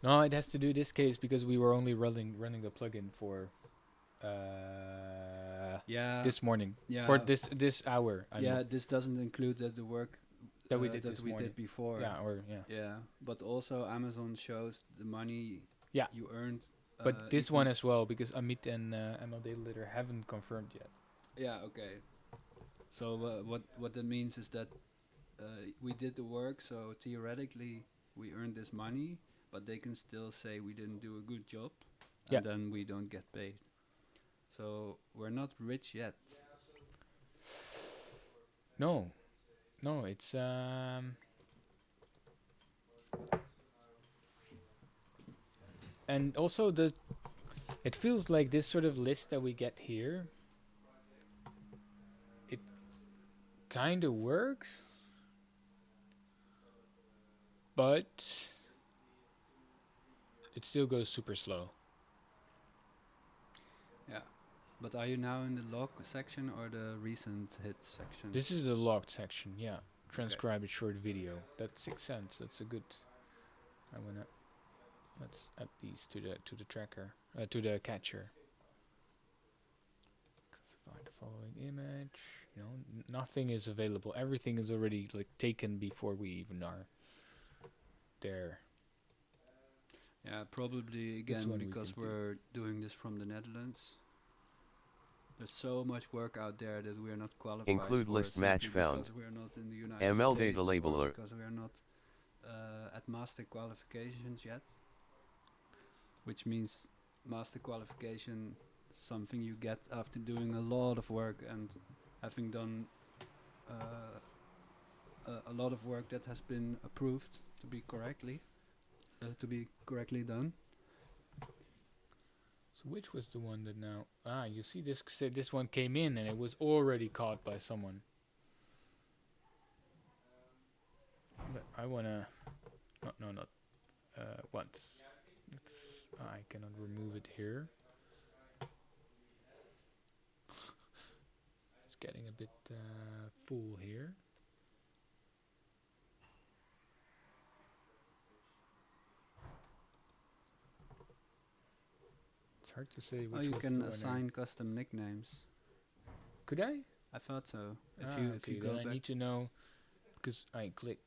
No, it has to do this case because we were only running the plugin for Yeah. this morning. Yeah. For this hour. Yeah, this doesn't include the work that we did that this we morning. did before. Yeah, or yeah. Yeah, but also Amazon shows the money Yeah. you earned. But this one as well, because Amit and ML Data Leader haven't confirmed yet. Yeah, okay. So what that means is that we did the work, so theoretically we earned this money, but they can still say we didn't do a good job, Yeah. and then we don't get paid. So we're not rich yet. No, it's and also it feels like this sort of list that we get here, it kind of works, but it still goes super slow. Yeah. But are you now in the log section or the recent hit section? This is the logged section, yeah. Transcribe a short video. That's 6 cents. That's a good. Let's add these to the tracker, to the catcher. Find the following image. You know, nothing is available. Everything is already like taken before we even are there. Yeah, probably again because we're doing this from the Netherlands. There's so much work out there that we are not qualified. Include list match found. Because we are not in the United ML States. data labeler. Because we are not at master qualifications yet. Which means master qualification, something you get after doing a lot of work and having done a lot of work that has been approved to be correctly done. So which was the one that now? You see this said this one came in and it was already caught by someone. But I wanna, not once. I cannot remove it here. It's getting a bit full here. It's hard to say which. You can assign custom nicknames. Could I? I thought so. If you go back, I need to know because I click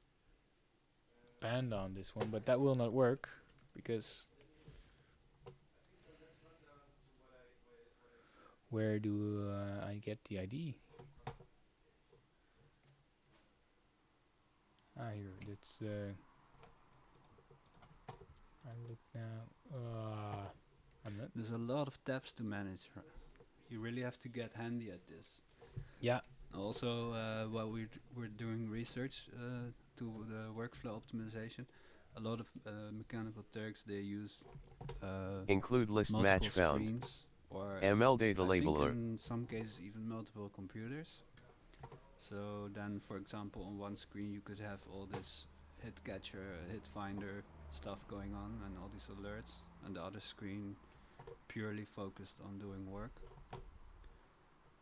banned on this one, but that will not work because where do I get the ID? Here. That's I look now. I'm not. There's a lot of tabs to manage. You really have to get handy at this. Yeah. Also, while we're doing research to the workflow optimization, a lot of Mechanical Turks, they use include list match found. Or ML data I labeler. think in some cases even multiple computers. So then, for example, on one screen you could have all this hit catcher, hit finder stuff going on and all these alerts, and the other screen purely focused on doing work.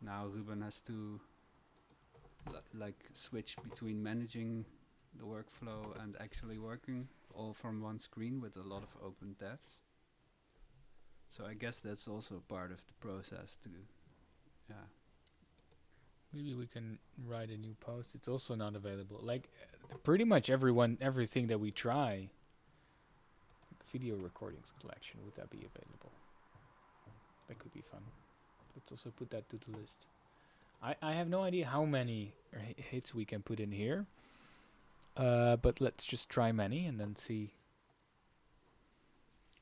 Now Ruben has to switch between managing the workflow and actually working, all from one screen with a lot of open tabs. So I guess that's also part of the process to, yeah. Maybe we can write a new post. It's also not available. Like pretty much everything that we try. Video recordings collection, would that be available? That could be fun. Let's also put that to the list. I have no idea how many hits we can put in here. But let's just try many and then see.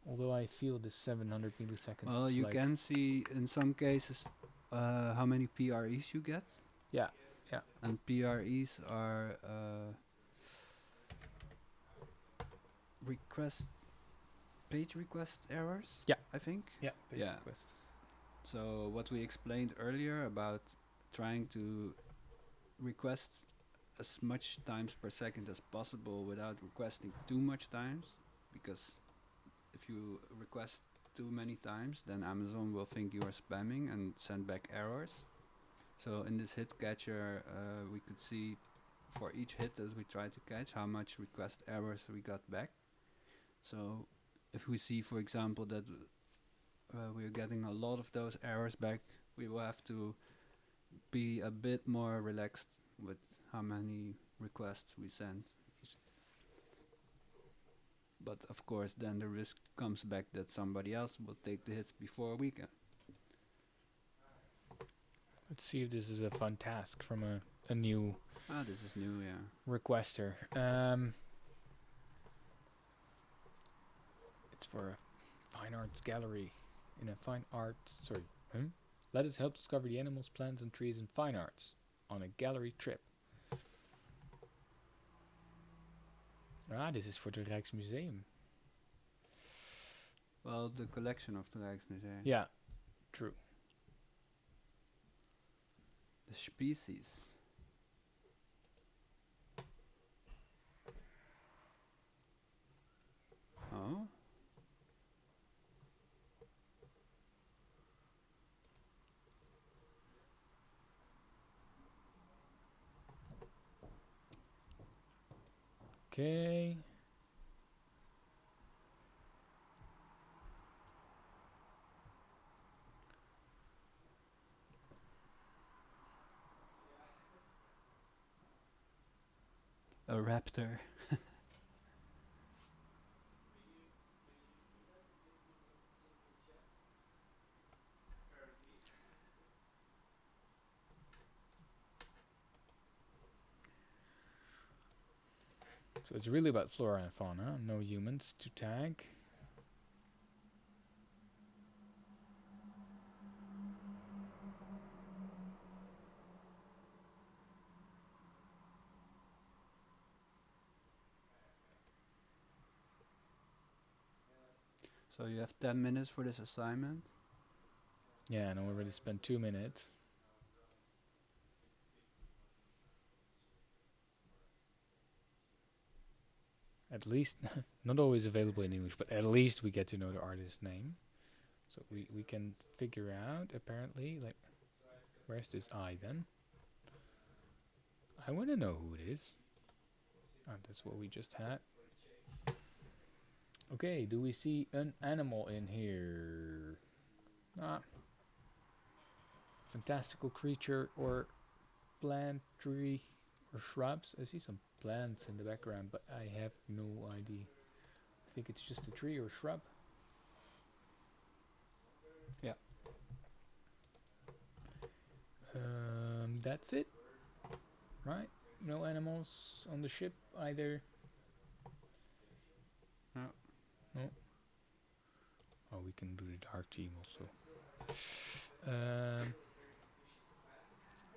Although I feel this 700 milliseconds. Well, is you like can see in some cases how many PREs you get. Yeah. And PREs are page request errors. Yeah. I think. Yeah. Page Yeah. request. So what we explained earlier about trying to request as much times per second as possible without requesting too much times, because if you request too many times, then Amazon will think you are spamming and send back errors. So in this hit catcher, we could see for each hit that we try to catch how much request errors we got back. So if we see, for example, that we're getting a lot of those errors back, we will have to be a bit more relaxed with how many requests we send. But of course, then the risk comes back that somebody else will take the hits before we can. Let's see if this is a fun task from a new This is new, yeah. requester. It's for a fine arts gallery in a fine arts. Sorry. Let us help discover the animals, plants, and trees in fine arts on a gallery trip. This is for the Rijksmuseum. Well, the collection of the Rijksmuseum. Yeah, true. The species. Oh? Okay. A raptor. So it's really about flora and fauna, no humans to tag. So you have 10 minutes for this assignment. Yeah, and I already spent 2 minutes. At least, not always available in English, but at least we get to know the artist's name. So we can figure out, apparently, like, where's this I then? I want to know who it is. That's what we just had. Okay, do we see an animal in here? Fantastical creature or plant, tree, or shrubs. I see some plants in the background, but I have no idea. I think it's just a tree or shrub. Yeah. That's it. Right? No animals on the ship either. No. No. Oh, we can do the dark team also.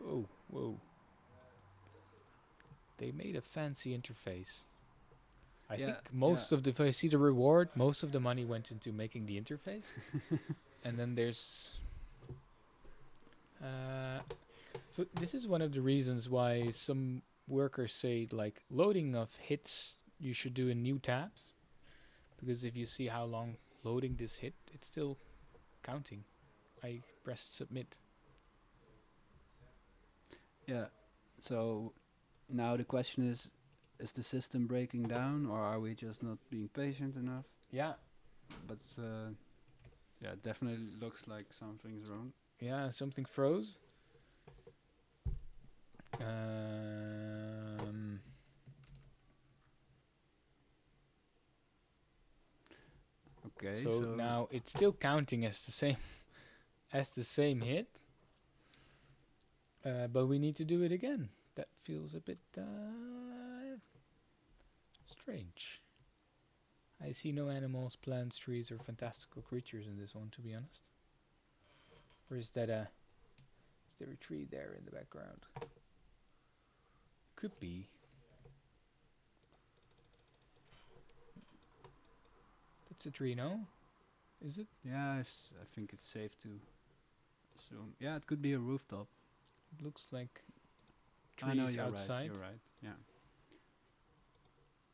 Oh, whoa. They made a fancy interface. I think most of the, if I see the reward, most of the money went into making the interface. And then there's... so this is one of the reasons why some workers say, like, loading of hits you should do in new tabs. Because if you see how long loading this hit, it's still counting. I pressed submit. Yeah. So now the question is the system breaking down, or are we just not being patient enough? Yeah. But yeah, it definitely looks like something's wrong. Yeah, something froze. Okay. So now it's still counting as the same as the same hit, but we need to do it again. That feels a bit strange. I see no animals, plants, trees, or fantastical creatures in this one, to be honest. Or is that is there a tree there in the background? Could be. That's a tree, no? Is it? Yeah, I think it's safe to assume. Yeah, it could be a rooftop. It looks like I know trees you're outside. right. You're right.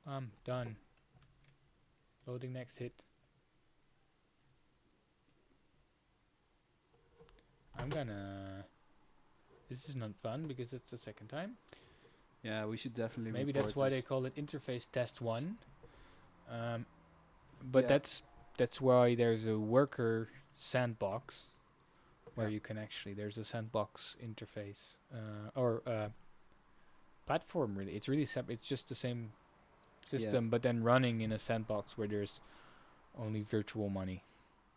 Yeah. Done. Loading next hit. I'm gonna... This is not fun because it's the second time. Yeah, we should definitely. Maybe report that's why they this. call it interface test 1. But Yeah. that's why there's a worker sandbox where Yeah. you can actually... There's a sandbox interface. Or platform, really. It's really it's just the same system, but then running in a sandbox where there's only virtual money.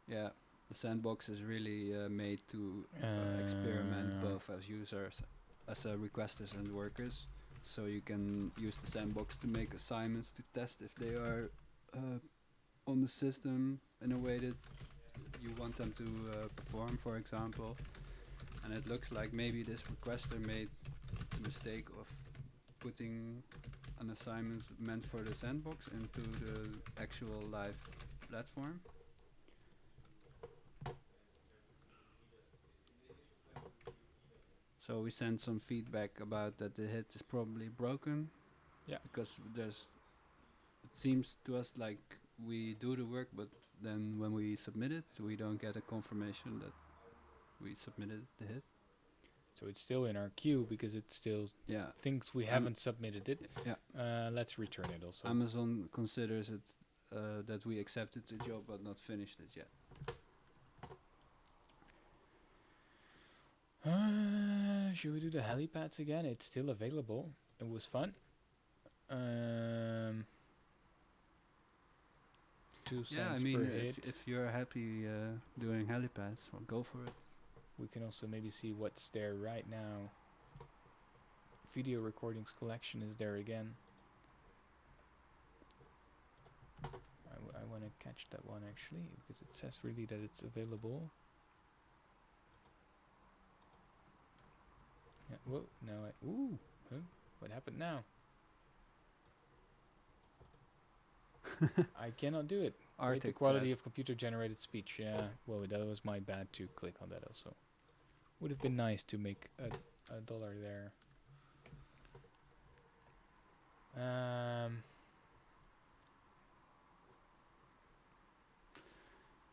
Yeah, the sandbox is really made to experiment both as users, as requesters and workers. So you can use the sandbox to make assignments to test if they are on the system in a way that you want them to perform, for example. And it looks like maybe this requester made the mistake of putting an assignment meant for the sandbox into the actual live platform. So we sent some feedback about that the hit is probably broken. Yeah. Because it seems to us like we do the work, but then when we submit it, we don't get a confirmation that we submitted the hit. So it's still in our queue because it still thinks we haven't submitted it. Yeah. Let's return it also. Amazon considers it that we accepted the job but not finished it yet. Should we do the helipads again? It's still available. It was fun. 2 cents per hit. If you're happy doing helipads, well, go for it. We can also maybe see what's there right now. Video recordings collection is there again. I want to catch that one actually, because it says really that it's available. Yeah, whoa, now what happened now? I cannot do it. Rate the quality of computer generated speech. Yeah, well, that was my bad to click on that also. Would have been nice to make a dollar there.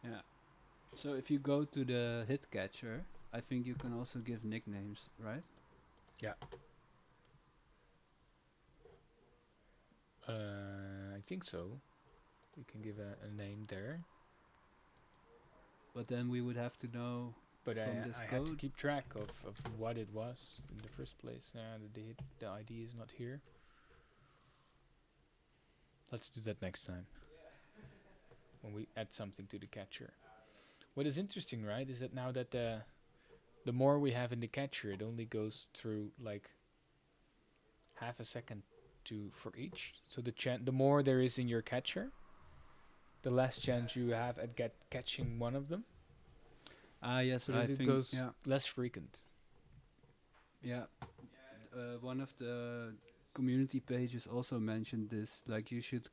Yeah. So if you go to the hit catcher, I think you can also give nicknames, right? Yeah. I think so. We can give a name there. But then we would have to know But from this I code. had to keep track of what it was in the first place. The ID is not here. Let's do that next time. When we add something to the catcher. What is interesting, right, is that now that the more we have in the catcher, it only goes through like half a second for each. So the more there is in your catcher, the less chance you have at catching one of them. Yes, So I it think goes less frequent. Yeah, one of the community pages also mentioned this. Like you should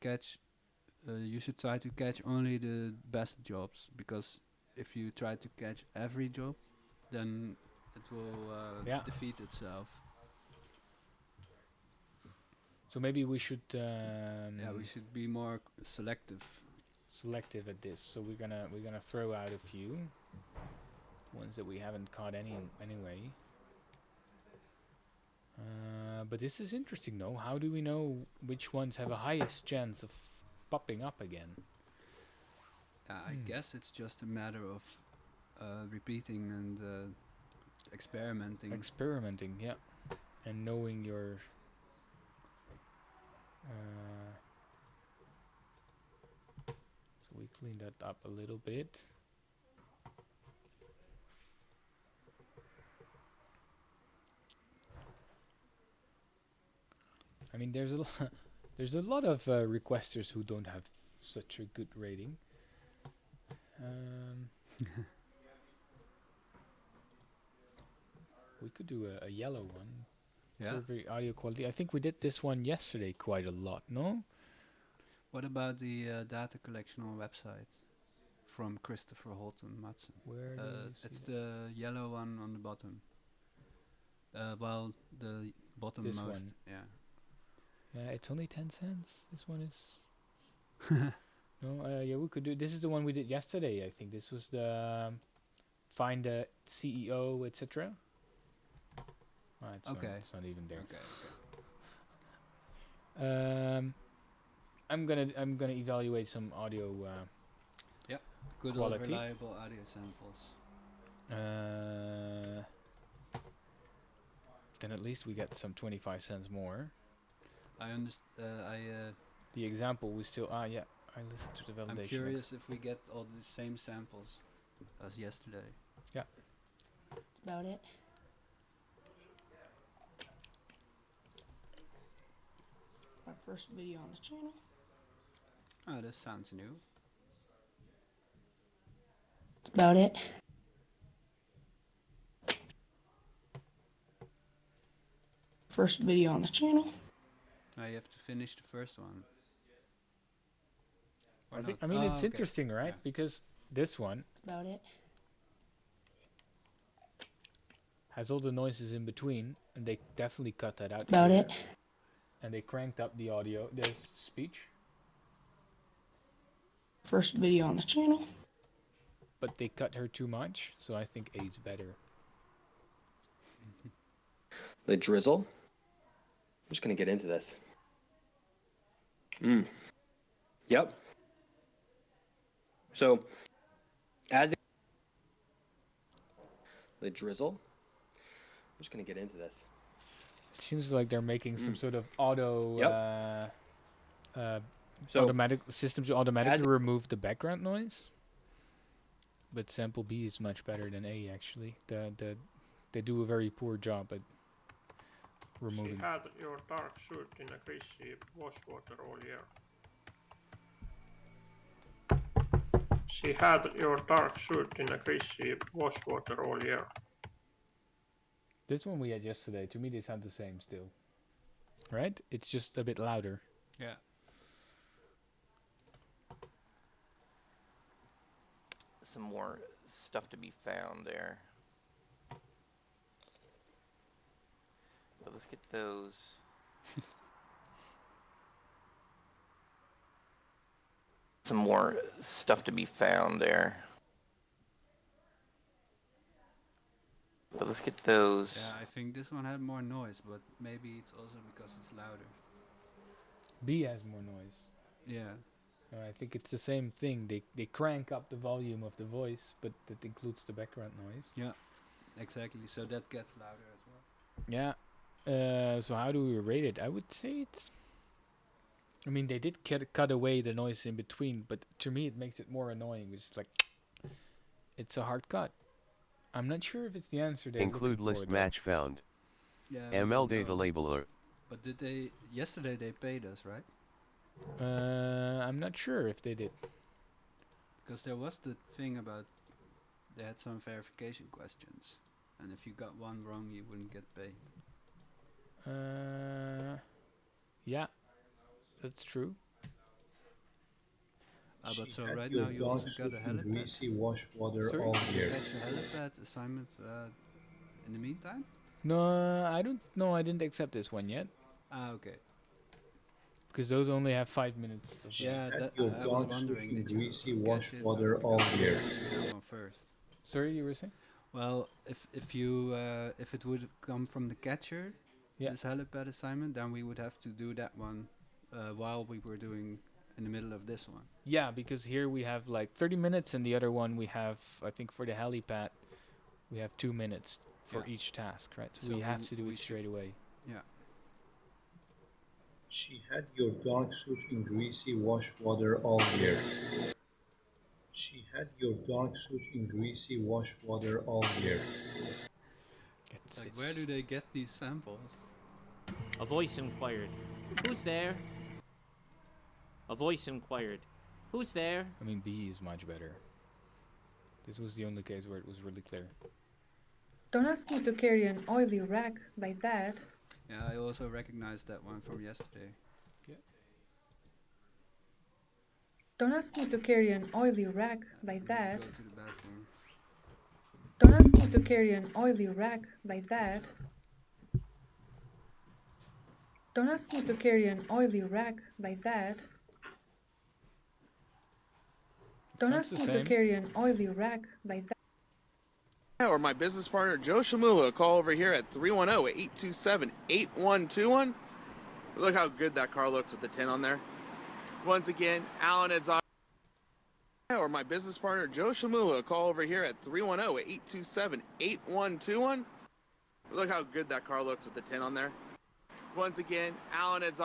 try to catch only the best jobs, because if you try to catch every job, then it will defeat itself. So maybe we should. We should be more selective. Selective at this. So we're gonna throw out a few ones that we haven't caught anyway. But this is interesting though. How do we know which ones have a highest chance of popping up again? I guess it's just a matter of repeating and experimenting. Experimenting, yeah, and knowing your. So we clean that up a little bit. mean, there's a lot of requesters who don't have such a good rating. We could do a yellow one. Yeah. Survey audio quality. I think we did this one yesterday quite a lot, no? What about the data collection on website from Christopher Holton Madsen? Where do you see It's that? the yellow one on the bottom. Well, the bottom most. one. Yeah. Yeah, it's only 10 cents. This one is... No, yeah, we could do... This is the one we did yesterday, I think. This was the... find a CEO, etc. Okay. It's not even there. Okay. I'm gonna evaluate some audio Good old quality. reliable audio samples. Then at least we get some 25 cents more. The example we still... yeah. I listened to the validation. I'm curious if we get all the same samples as yesterday. Yeah. That's about it. My first video on this channel. Oh, this sounds new. That's about it. First video on this channel. Now you have to finish the first one. Or I think. not? I mean, Oh, it's okay. interesting, right? Yeah. Because this one That's about it. has all the noises in between, and they definitely cut that out. That's about here. it. And they cranked up the audio. There's speech, First video on this channel. but they cut her too much, so I think A's better. The drizzle. I'm just gonna get into this. Yep. So, as the drizzle. I'm just gonna get into this. It seems like they're making some sort of auto So automatic systems to automatically remove the background noise. But sample B is much better than A actually. They do a very poor job at removing. She had your dark suit in a greasy wash water all year. She had your dark suit in a greasy wash water all year. This one we had yesterday, to me they sound the same still. Right? It's just a bit louder. Yeah. Some more stuff to be found there. But let's get those. Some more stuff to be found there. But let's get those. Yeah, I think this one had more noise, but maybe it's also because it's louder. B has more noise. Yeah. I think it's the same thing. They crank up the volume of the voice, but that includes the background noise. Yeah. Exactly. So that gets louder as well. Yeah. So how do we rate it? I would say it's... I mean, they did cut away the noise in between, but to me it makes it more annoying. It's like... It's a hard cut. I'm not sure if it's the answer they're Include looking list for, match found. Yeah. ML data labeler. But did they... Yesterday they paid us, right? I'm not sure if they did. Because there was the thing about... They had some verification questions. And if you got one wrong, you wouldn't get paid. Yeah, that's true. But so right now you also got a helipad. Greasy wash water Sorry? all Did you year. catch a helipad assignment in the meantime? No, I don't. No, I didn't accept this one yet Ah, okay. because those only have 5 minutes. Of Yeah, Had that, your I was dog wondering, suit in did you greasy catch wash it water or all because year. that one first? Sorry, you were saying? Well, if it would come from the catcher, this helipad assignment, then we would have to do that one while we were doing in the middle of this one. Yeah, because here we have like 30 minutes, and the other one we have, I think, for the helipad, we have 2 minutes for each task, right? So, So we have we- to do we it straight away. Yeah. She had your dark suit in greasy wash water all year. She had your dark suit in greasy wash water all year. Like, where do they get these samples? A voice inquired, Who's there? A voice inquired. Who's there? I mean, B is much better. This was the only case where it was really clear. Don't ask me to carry an oily rag like that. Yeah, I also recognized that one from yesterday. Don't ask me to carry an oily rag like that. Go to the bathroom. Don't ask me to carry an oily rag like that. Don't ask me to carry an oily rag like that. Don't ask me to carry an oily rag like that. Or my business partner Joe Shamula, call over here at 310-827-8121. Look how good that car looks with the 10 on there. Once again, Alan Ed's or my business partner Joe Shamula, call over here at 310-827-8121. Look how good that car looks with the 10 on there. Once again, Alan Ed's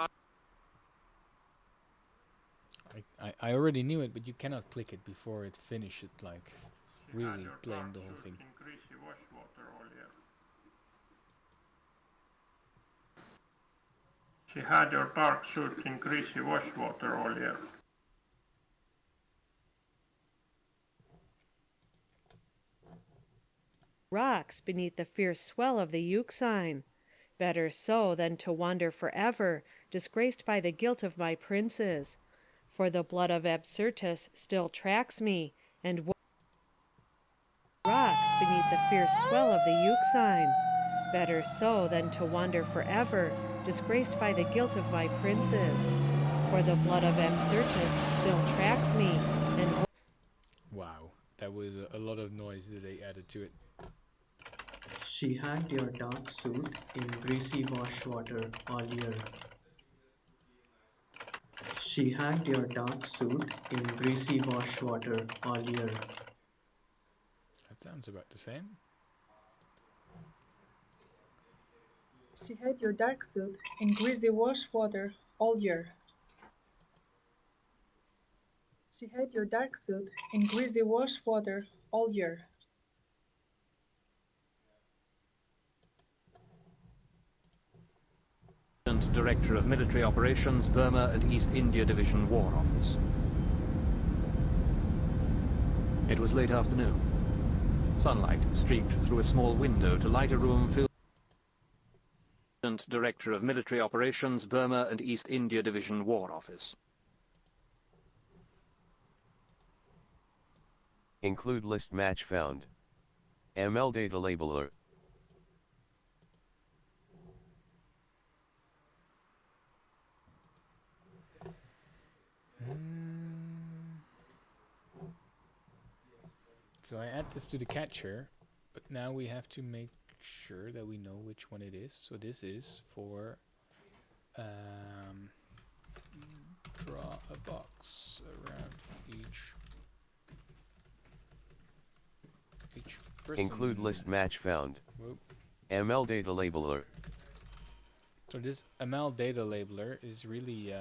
I already knew it, but you cannot click it before it finishes, like, really playing the whole thing. She had your dark suit in greasy wash water all year. Rocks beneath the fierce swell of the Euxine. Better so than to wander forever, disgraced by the guilt of my princes. For the blood of Absyrtus still tracks me, and rocks beneath the fierce swell of the Euxine. Better so than to wander forever, disgraced by the guilt of my princes. For the blood of Absyrtus still tracks me, and Wow, that was a lot of noise that they added to it. She had your dark suit in greasy wash water all year. She had your dark suit in greasy wash water all year. That sounds about the same. She had your dark suit in greasy wash water all year. She had your dark suit in greasy wash water all year. Director of Military Operations, Burma and East India Division War Office. It was late afternoon. Sunlight streaked through a small window to light a room filled. Director of Military Operations, Burma and East India Division War Office. Include list match found. ML data labeler. So I add this to the catcher, but now we have to make sure that we know which one it is. So this is for draw a box around each person. Include list match found. Whoop. ML data labeler. So this ML data labeler is really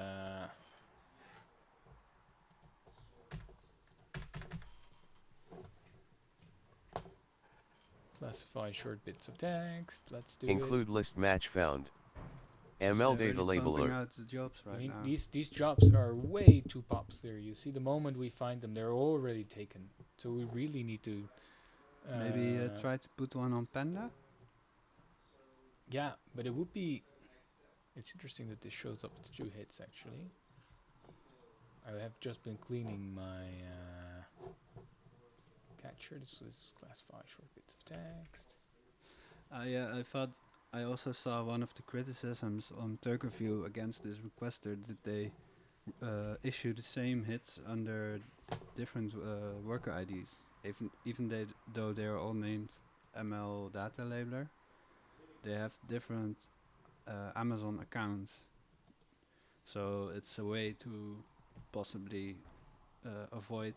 classify short bits of text. Let's do Include it. list match found. ML data really pumping labeler. out the jobs right I mean, now. these jobs are way too popular. You see, the moment we find them, they're already taken. So we really need to Maybe try to put one on Panda? Yeah, but it would be. It's interesting that this shows up with 2 hits actually. I have just been cleaning my catcher. This is classify short bits of text. I thought I also saw one of the criticisms on Turkerview against this requester that they issue the same hits under different worker IDs, even though they are all named ML data labeler. They have different Amazon accounts, so it's a way to possibly avoid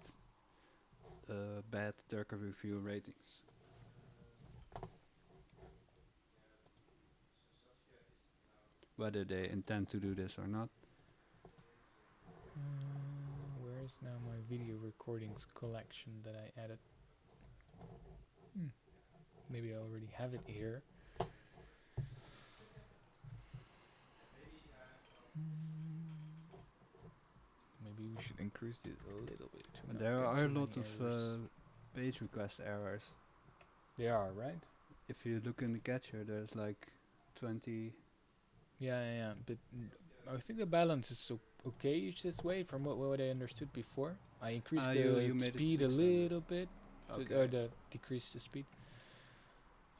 bad Turkerview ratings. Whether they intend to do this or not. Where is now my video recordings collection that I added? Maybe I already have it here. We should increase it a little bit. to not There get are a too lot many of errors. page request errors. They are, right? If you look in the catcher, there's like 20. Yeah. But I think the balance is okay-ish this way from what I understood before. I increased You the made it speed a 600. little bit, Okay. or decreased the speed.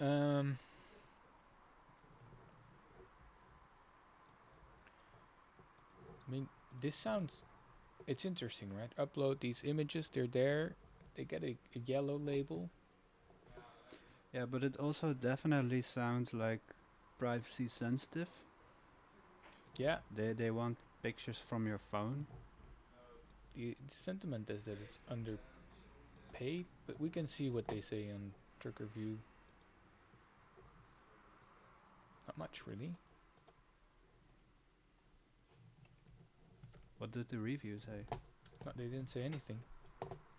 I mean, this sounds, it's interesting, right? Upload these images, they're there, they get a yellow label. Yeah, but it also definitely sounds like privacy sensitive. Yeah, They want pictures from your phone. the sentiment is that it's underpaid, but we can see what they say on Trucker View. Not much, really. What did the review say? No, they didn't say anything.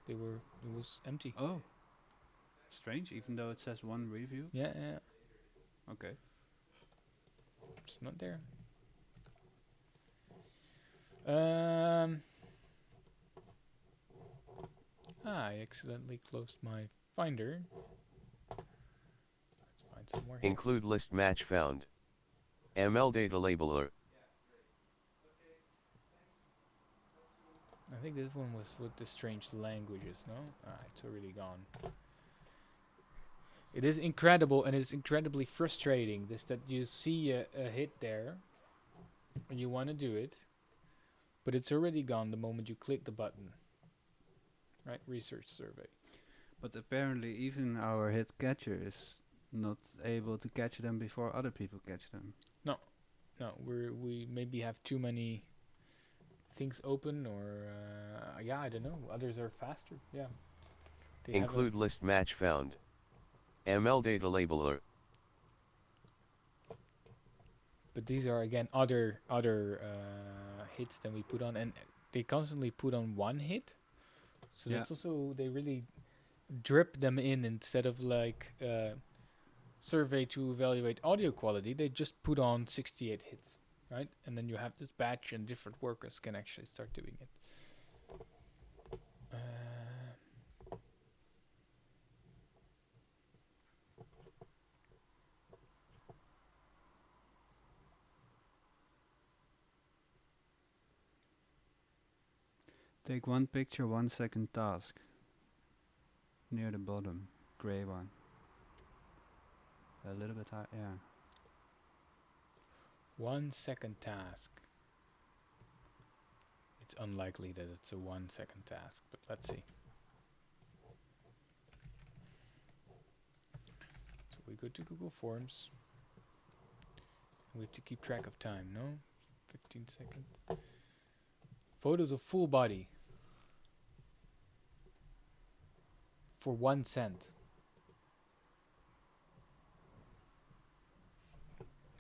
It was empty. Oh, strange. Even though it says one review. Yeah. Okay. It's not there. I accidentally closed my Finder. Let's find some more hits. Include list match found. ML data labeler. I think this one was with the strange languages, no? It's already gone. It is incredible, and it's incredibly frustrating this that you see a hit there and you want to do it, but it's already gone the moment you click the button. Right? Research survey. But apparently even our hit catcher is not able to catch them before other people catch them. No, we maybe have too many things open, or I don't know. Others are faster. Yeah. They Include list match found. ML data labeler. But these are again other hits than we put on, and they constantly put on one hit. So that's also, they really drip them in instead of like survey to evaluate audio quality. They just put on 68 hits, right? And then you have this batch, and different workers can actually start doing it. Take one picture, 1 second task. Near the bottom, gray one. A little bit high, yeah. 1 second task. It's unlikely that it's a 1 second task, but let's see. So we go to Google Forms. We have to keep track of time, no? 15 seconds. Photos of full body. For 1 cent.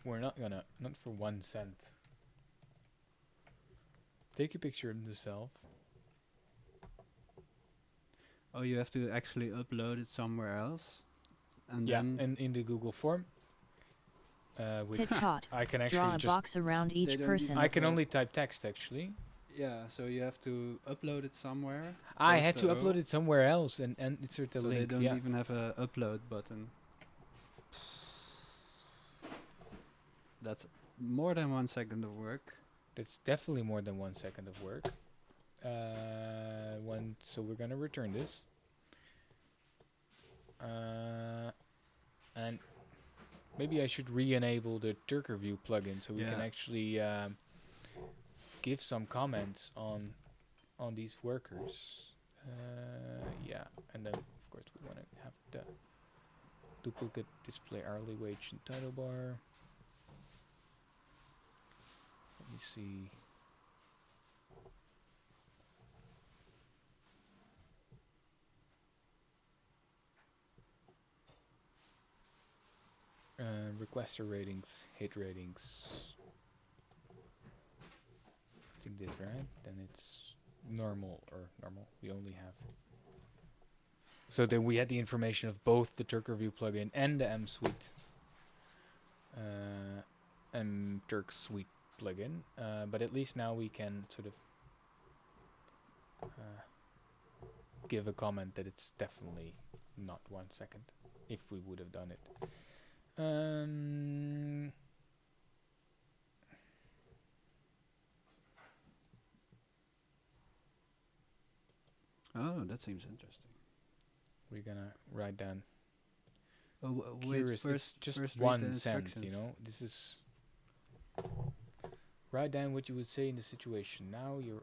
We're not for 1 cent. Take a picture of yourself. Oh, you have to actually upload it somewhere else? And Yeah, then and in the Google form. With Hit caught. I can actually Draw a just box around each person. I can only type text actually. yeah, so you have to upload it somewhere. I post had to the upload it somewhere else, and insert the so link. they don't Yeah. even have a upload button. That's more than 1 second of work. That's definitely more than 1 second of work. So we're gonna return this. And maybe I should re-enable the Turker View plugin so we can actually give some comments on these workers. Yeah, and then of course we want to have the duplicate display hourly wage and title bar. Let me see. Requester ratings, hit ratings. I think this, right? Then it's normal. We only have. So then we had the information of both the Turker View plugin and the M Suite and Turk Suite plugin. But at least now we can sort of give a comment that it's definitely not 1 second, if we would have done it. Oh, that seems interesting. We're gonna write down. Oh, wait, Curious, it's just first read the 1 cent, instructions. you know. This is. Write down what you would say in the situation. Now you're.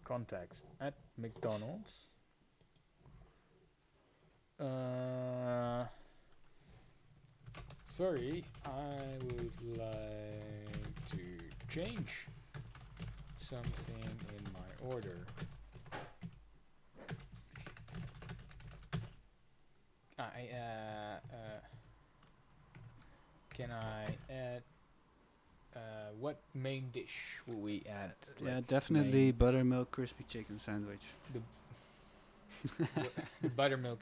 Context at McDonald's. Sorry, I would like to change something in my order. Can I add what main dish will we add? Yeah, definitely buttermilk crispy chicken sandwich. The buttermilk.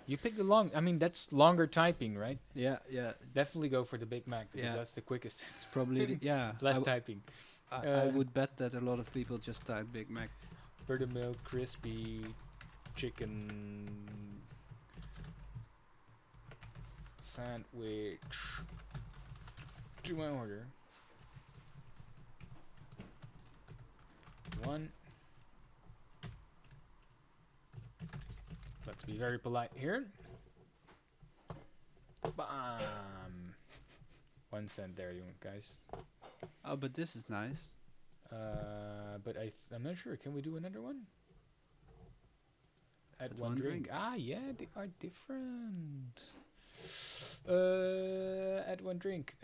You picked the long. I mean, that's longer typing, right? Yeah, yeah. Definitely go for the Big Mac because that's the quickest. It's probably less typing. I would bet that a lot of people just type Big Mac. Buttermilk crispy chicken sandwich to my order. 1. Let's be very polite here. Bam! 1 cent there, you guys. Oh, but this is nice. But I'm not sure. Can we do another one? Add one drink. Ah, yeah, they are different. Add 1 drink.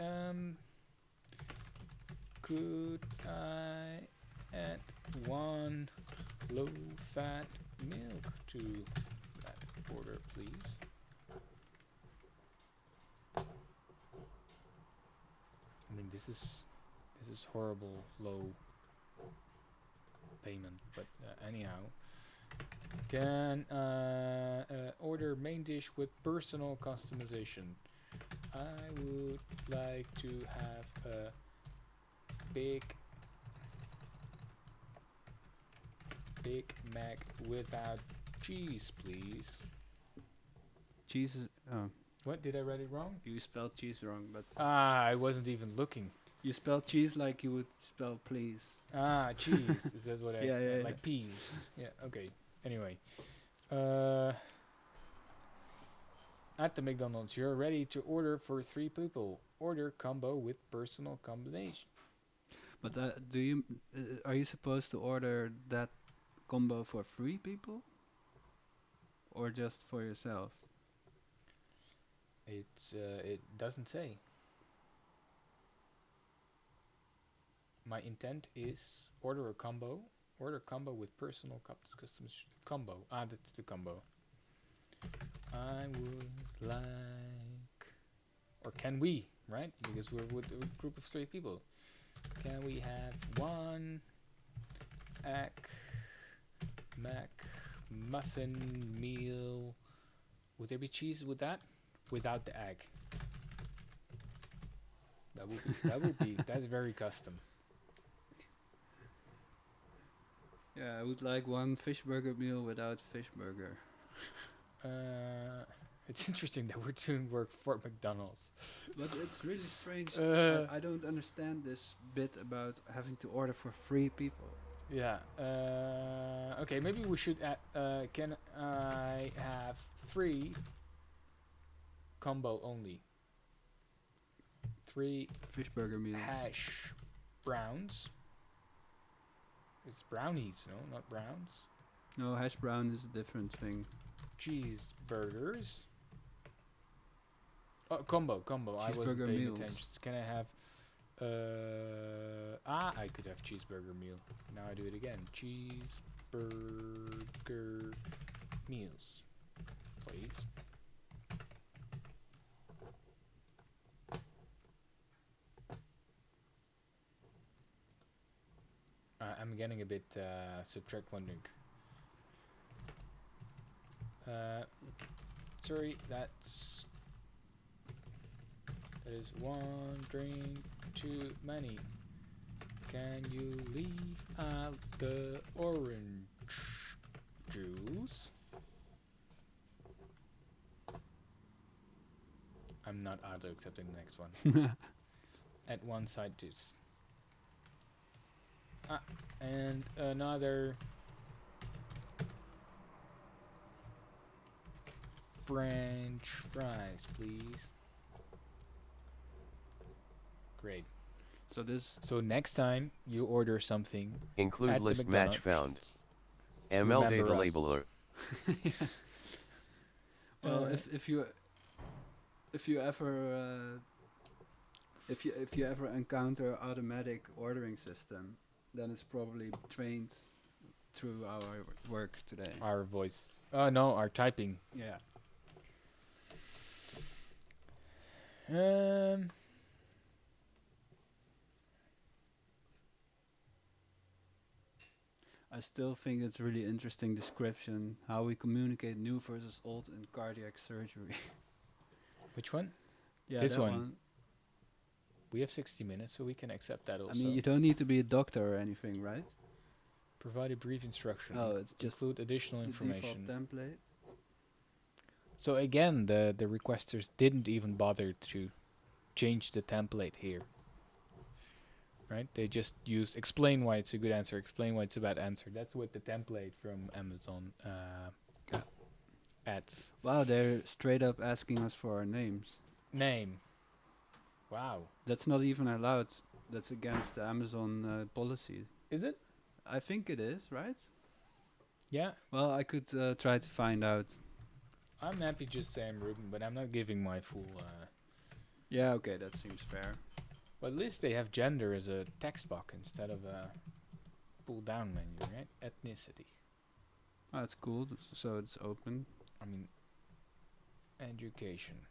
Could I add 1 low-fat milk to that order, please? I mean, this is horrible low payment, but anyhow. Can order main dish with personal customization. I would like to have a Big Mac without cheese, please. Cheese is... Oh. What? Did I read it wrong? You spelled cheese wrong, but... I wasn't even looking. You spelled cheese like you would spell please. Cheese. Is that what I... Yeah. Like peas. Yeah, okay. Anyway. At the McDonald's, you're ready to order for 3 people. Order combo with personal combination. But are you supposed to order that combo for 3 people? Or just for yourself? It doesn't say. My intent is order a combo. Order combo with personal customization. Combo. That's the combo. I would like... Or can we, right? Because we're with a group of 3 people. Can we have 1 egg mac muffin meal? Would there be cheese with that? Without the egg. That's very custom. Yeah, I would like 1 fish burger meal without fish burger. It's interesting that we're doing work for McDonald's. But it's really strange. I don't understand this bit about having to order for 3 people. Yeah. Okay, maybe we should add... can I have 3 combo only? 3 fish burger meals. Hash browns. It's brownies, no? Not browns. No, hash brown is a different thing. Cheeseburgers. Oh, combo. I wasn't Cheeseburger paying meals. attention. Can I have? I could have cheeseburger meal. Now I do it again. Cheeseburger meals, please. I'm getting a bit subtract one drink. Sorry, that is one drink too many. Can you leave out the orange juice? I'm not auto accepting the next one. At one side juice. And another French fries, please. Great. So next time you order something, include at list the match McDonald's, found. ML data remember us. labeler. Well, if you ever encounter automatic ordering system, then it's probably trained through our work today. Our voice. No, our typing. Yeah. I still think it's a really interesting description how we communicate new versus old in cardiac surgery. Which one? Yeah, this that one. We have 60 minutes, so we can accept that also. I mean, you don't need to be a doctor or anything, right? Provide a brief instruction. Oh, it's just include additional information. Default template. So again, the requesters didn't even bother to change the template here. Right? They just used explain why it's a good answer, explain why it's a bad answer. That's what the template from Amazon adds. Wow, they're straight up asking us for our names. Name. Wow. That's not even allowed. That's against the Amazon policy. Is it? I think it is, right? Yeah. Well, I could try to find out. I'm happy just say I'm Ruben, but I'm not giving my full... Yeah, okay, that seems fair. Well, at least they have gender as a text box instead of a pull-down menu, right? Ethnicity. Oh, that's cool. So it's open. I mean, education.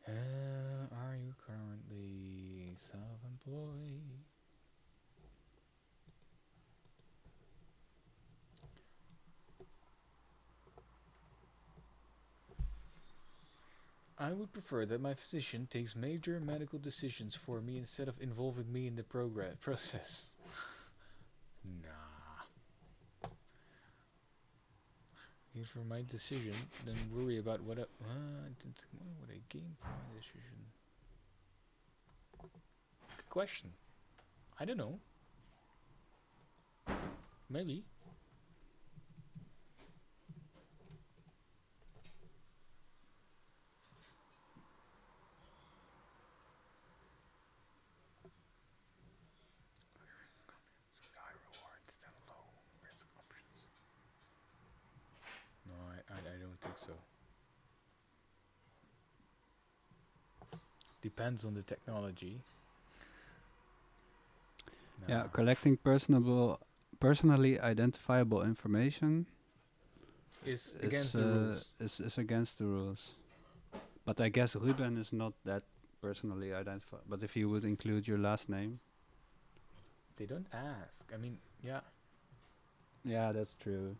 Are you currently self-employed? I would prefer that my physician takes major medical decisions for me instead of involving me in the process. Nah. If for my decision, then worry about what I gain from my decision. Good question. I don't know. Maybe. I don't think so. Depends on the technology. No. Yeah, collecting personally identifiable information is against the rules. Is against the rules. But I guess Ruben is not that personally identified. But if you would include your last name, they don't ask. I mean, yeah. Yeah, that's true.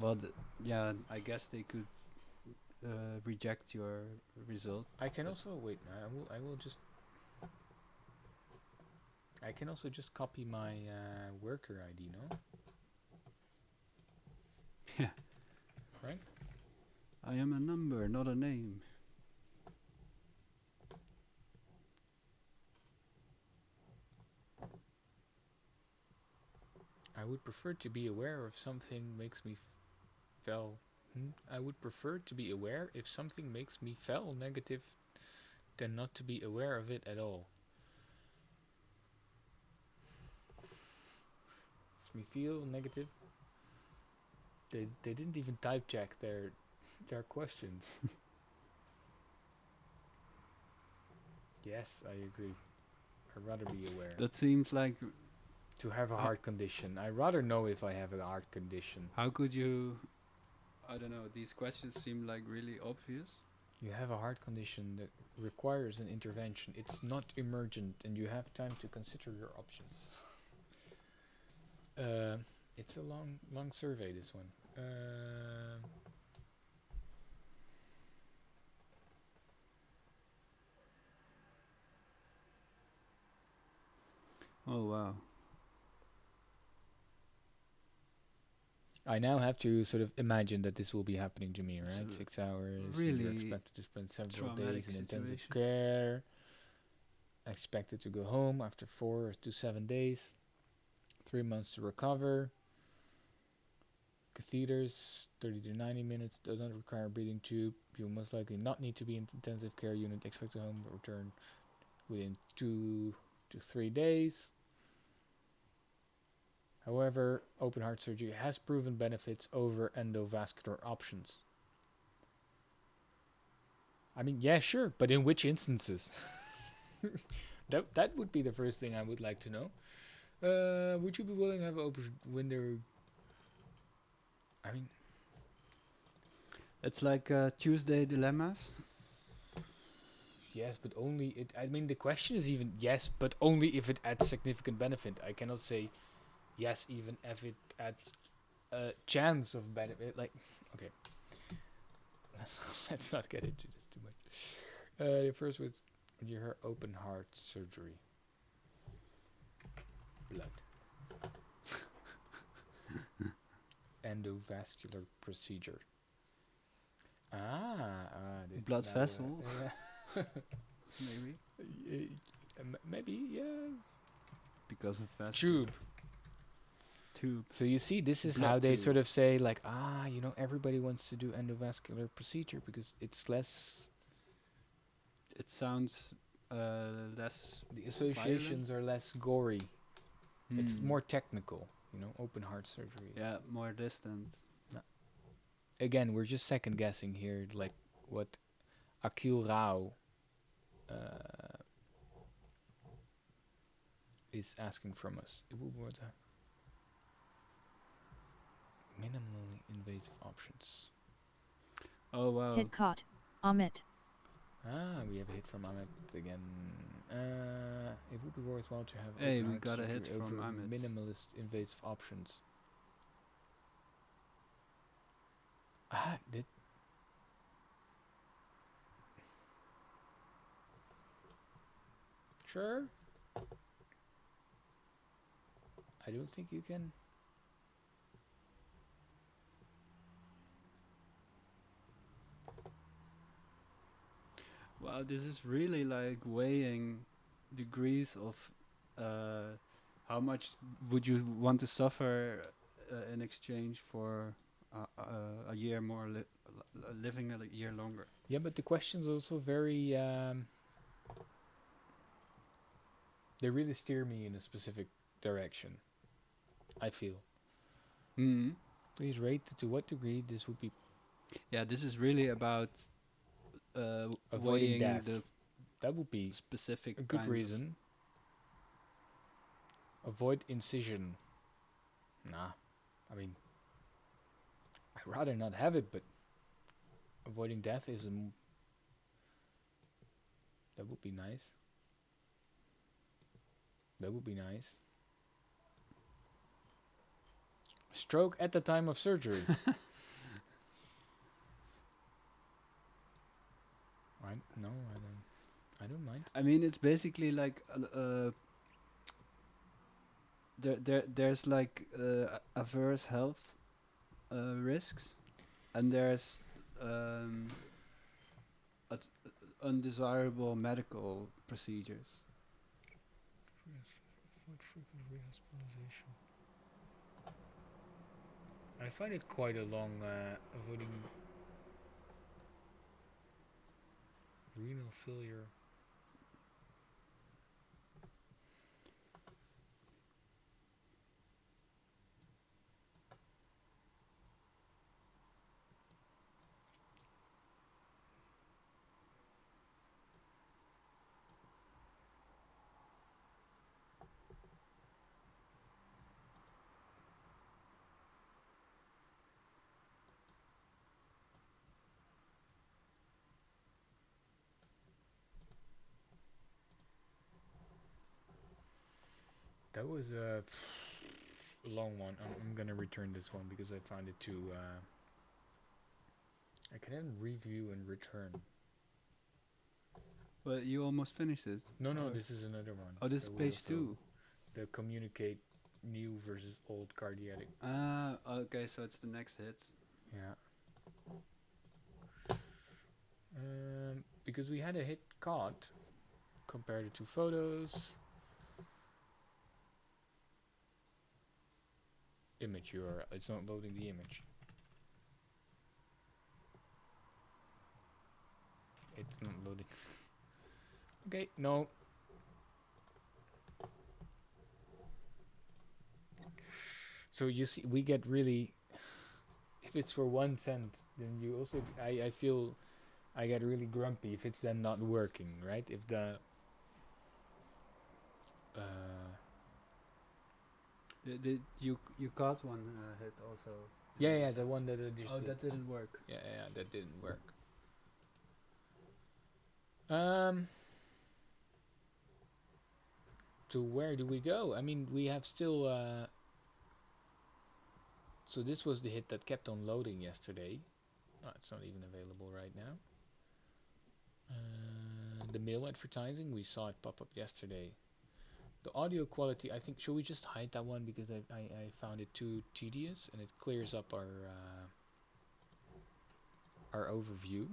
Well, yeah, I guess they could reject your result. I can also wait. I can also just copy my worker ID, no? Yeah. Right? I am a number, not a name. I would prefer to be aware of something makes me feel I would prefer to be aware if something makes me feel negative than not to be aware of it at all. Makes me feel negative. They didn't even type check their questions. Yes, I agree. I'd rather be aware. That seems like To have a heart condition. I'd rather know if I have a heart condition. how could you? I don't know. These questions seem like really obvious. You have a heart condition that requires an intervention. It's not emergent, and you have time to consider your options. It's a long survey, this one. Oh wow. I now have to sort of imagine that this will be happening to me, right? 6 hours. really You're expected to spend several traumatic days in intensive situation. care. Expected to go home after 4 to 7 days. 3 months to recover. Catheters, 30 to 90 minutes. Does not require a breathing tube. You will most likely not need to be in intensive care unit. Expected home return within 2 to 3 days. However, open heart surgery has proven benefits over endovascular options. I mean, yeah, sure, but in which instances? That would be the first thing I would like to know. Would you be willing to have an open window? I mean, It's like Tuesday dilemmas. yes, but only it. I mean, the question is even yes, but only if it adds significant benefit. I cannot say yes, even if it adds a chance of benefit. Like, okay, let's not get into this too much. The first was your open heart surgery. Blood. Endovascular procedure. Blood now, vessel. Yeah. Maybe. Maybe, yeah. Because of vascular. Tube. So you see, this is Blood how they tube. sort of say, like, everybody wants to do endovascular procedure because it's less. It sounds less. The associations are less gory. It's more technical, open heart surgery. Yeah, more distant. No. Again, we're just second guessing here, like what Akil Rao is asking from us. Minimally invasive options. Oh wow. Hit caught. Amit. We have a hit from Amit again. It would be worthwhile to have. Hey, open we heart got a surgery hit from over Amit. Minimalist invasive options. Sure. I don't think you can. Wow, this is really like weighing degrees of how much would you want to suffer in exchange for a year more living a year longer. Yeah, but the question's also very. They really steer me in a specific direction. I feel. Please rate to what degree this would be. Yeah, this is really about avoiding death. That would be specific. A good reason. Avoid incision. Nah, I mean, I'd rather not have it, but avoiding death is that would be nice. That would be nice. Stroke at the time of surgery. I don't mind. I mean, it's basically like there's like adverse health risks, and there's undesirable medical procedures. I find it quite a long avoiding renal failure. That was a long one. I'm gonna return this one because I found it too. I can then review and return. But you almost finished it. No, this is another one. Oh, this is page 2. The communicate new versus old cardiac. Okay, so it's the next hits. Yeah. Because we had a hit caught, compared it to photos. Image URL. It's not loading the image. It's not loading. Okay, no. So you see, we get really. If it's for 1 cent, then you also. I feel, I get really grumpy if it's then not working, right? If the. Did you caught one hit also? Yeah, the one that I just. Oh, that didn't work. Yeah, that didn't work. So where do we go? I mean, we have still. So this was the hit that kept on loading yesterday. Oh, it's not even available right now. The mail advertising, we saw it pop up yesterday. The audio quality, I think, should we just hide that one because I found it too tedious and it clears up our overview.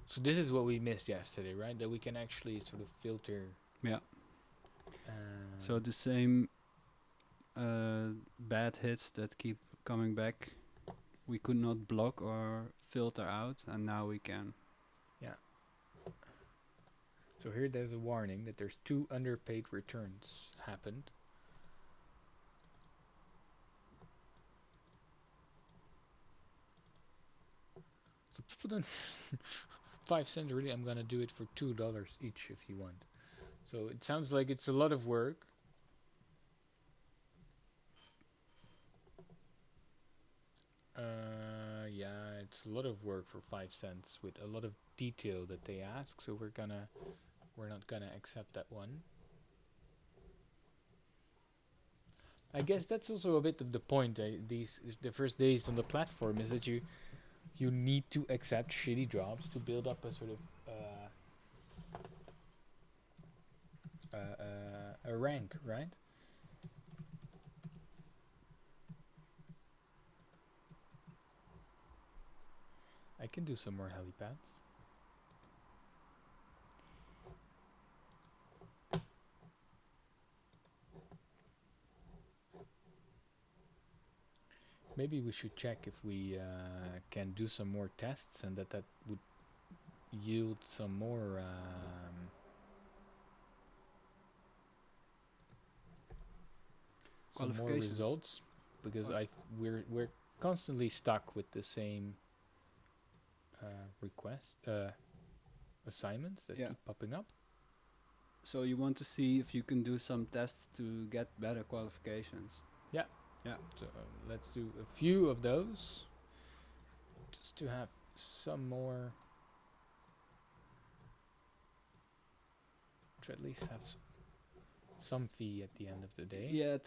So this is what we missed yesterday, right? That we can actually sort of filter. Yeah. So the same bad hits that keep coming back, we could not block or filter out, and now we can. Yeah. So here there's a warning that there's 2 underpaid returns happened. So people don't 5 cents really. I'm gonna do it for $2 each if you want. So it sounds like it's a lot of work. Yeah, it's a lot of work for 5 cents with a lot of detail that they ask. So we're not gonna accept that one. I guess that's also a bit of the point. The first days on the platform is that you need to accept shitty jobs to build up a sort of a rank, right? I can do some more helipads. Maybe we should check if we can do some more tests and that would yield some more results, because we're constantly stuck with the same assignments that keep popping up. So you want to see if you can do some tests to get better qualifications. Yeah. So let's do a few of those, just to have some more, to at least have some fee at the end of the day. Yeah,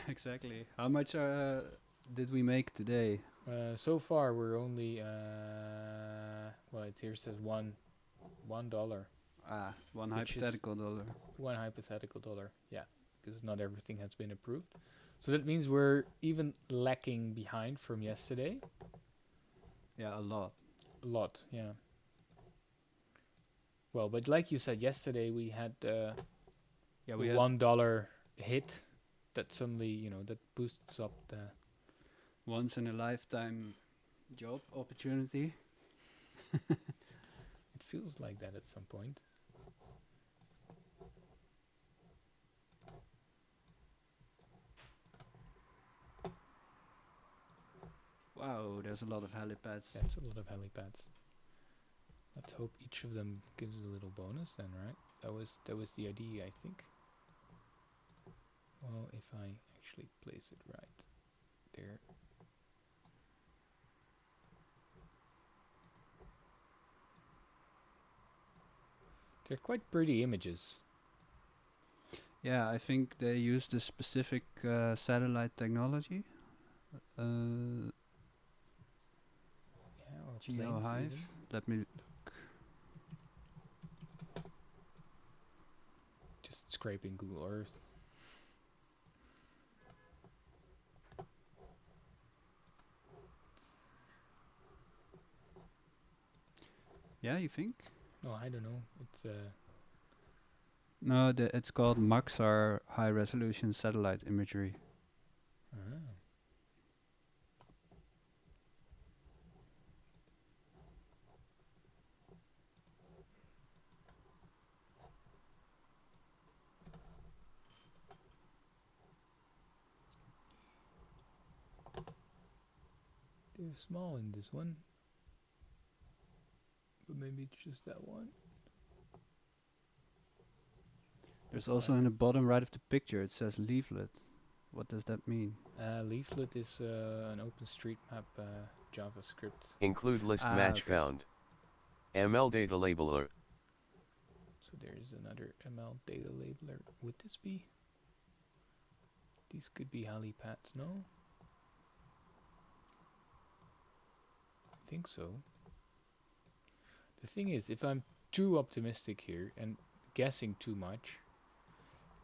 exactly. How much did we make today? So far we're only well, it here says $1. One hypothetical dollar. One hypothetical dollar, yeah, because not everything has been approved. So that means we're even lacking behind from yesterday. Yeah, a lot. A lot, yeah. Well, but like you said, yesterday we had we had $1 hit that suddenly, that boosts up the... Once in a lifetime job opportunity. It feels like that at some point. Wow, there's a lot of helipads. That's a lot of helipads. Let's hope each of them gives a little bonus then, right? That was the idea, I think. Well, if I actually place it right there. They're quite pretty images. Yeah, I think they use the specific satellite technology. Yeah, or planes GeoHive. even. Let me Just scraping Google Earth. Yeah, you think? No, I don't know. It's No, it's called Maxar High Resolution Satellite Imagery. They're small in this one. But maybe it's just that one. There's also in the bottom right of the picture, it says leaflet. What does that mean? Leaflet is an OpenStreetMap JavaScript. Include list match found. ML data labeler. So there's another ML data labeler. Would this be? These could be helipads, no? I think so. The thing is, if I'm too optimistic here and guessing too much,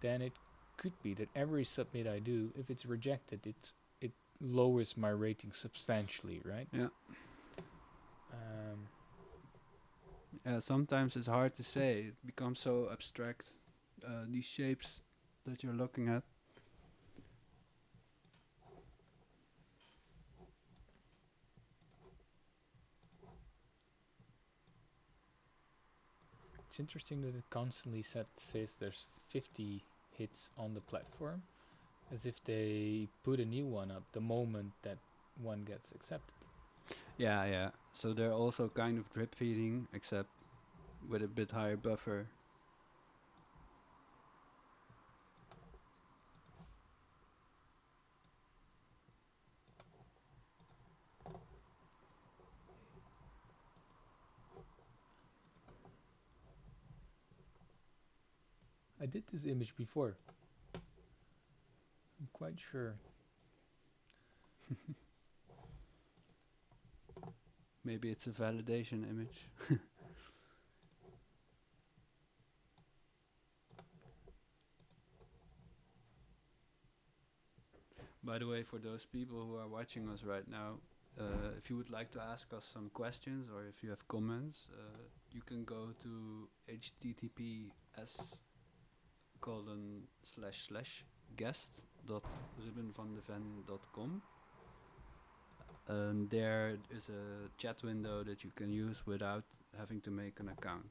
then it could be that every submit I do, if it's rejected, it lowers my rating substantially, right? Yeah. Sometimes it's hard to say. It becomes so abstract. These shapes that you're looking at. It's interesting that it constantly says there's 50 hits on the platform, as if they put a new one up the moment that one gets accepted. Yeah. So they're also kind of drip feeding, except with a bit higher buffer. I did this image before. I'm quite sure. Maybe it's a validation image. By the way, for those people who are watching us right now, if you would like to ask us some questions or if you have comments, you can go to https://guest.rubenvandeven.com, and there is a chat window that you can use without having to make an account.